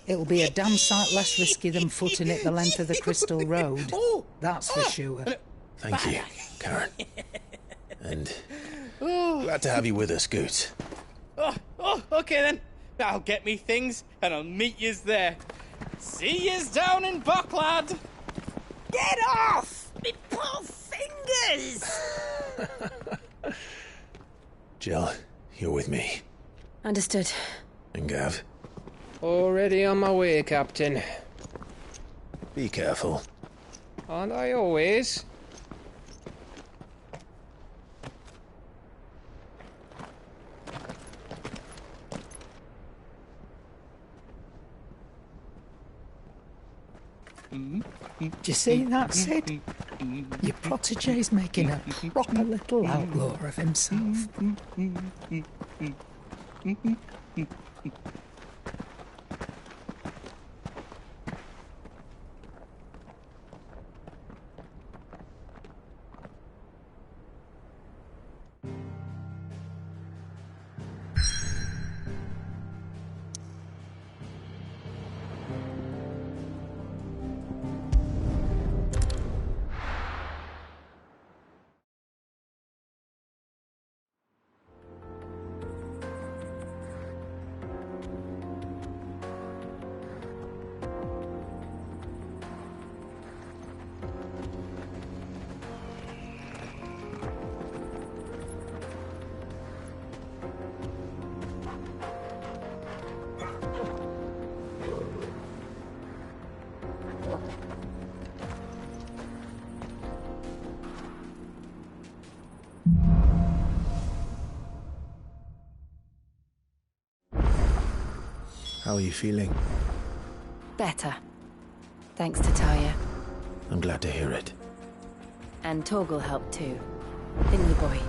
It'll be a damn sight less risky than footing it the length of the Crystal Road. That's for sure. Thank you, Karen. And glad to have you with us, Goots. Okay then. I'll get me things and I'll meet yous there. See yous down in Bocklad. Get off! Me poor fingers! Jill, you're with me. Understood. And Gav? Already on my way, Captain. Be careful. Aren't I always? Do you see that, Sid? Your protege's making a proper little outlaw of himself. How are you feeling? Better. Thanks to Taya. I'm glad to hear it. And Torgal helped too. Didn't you, boy?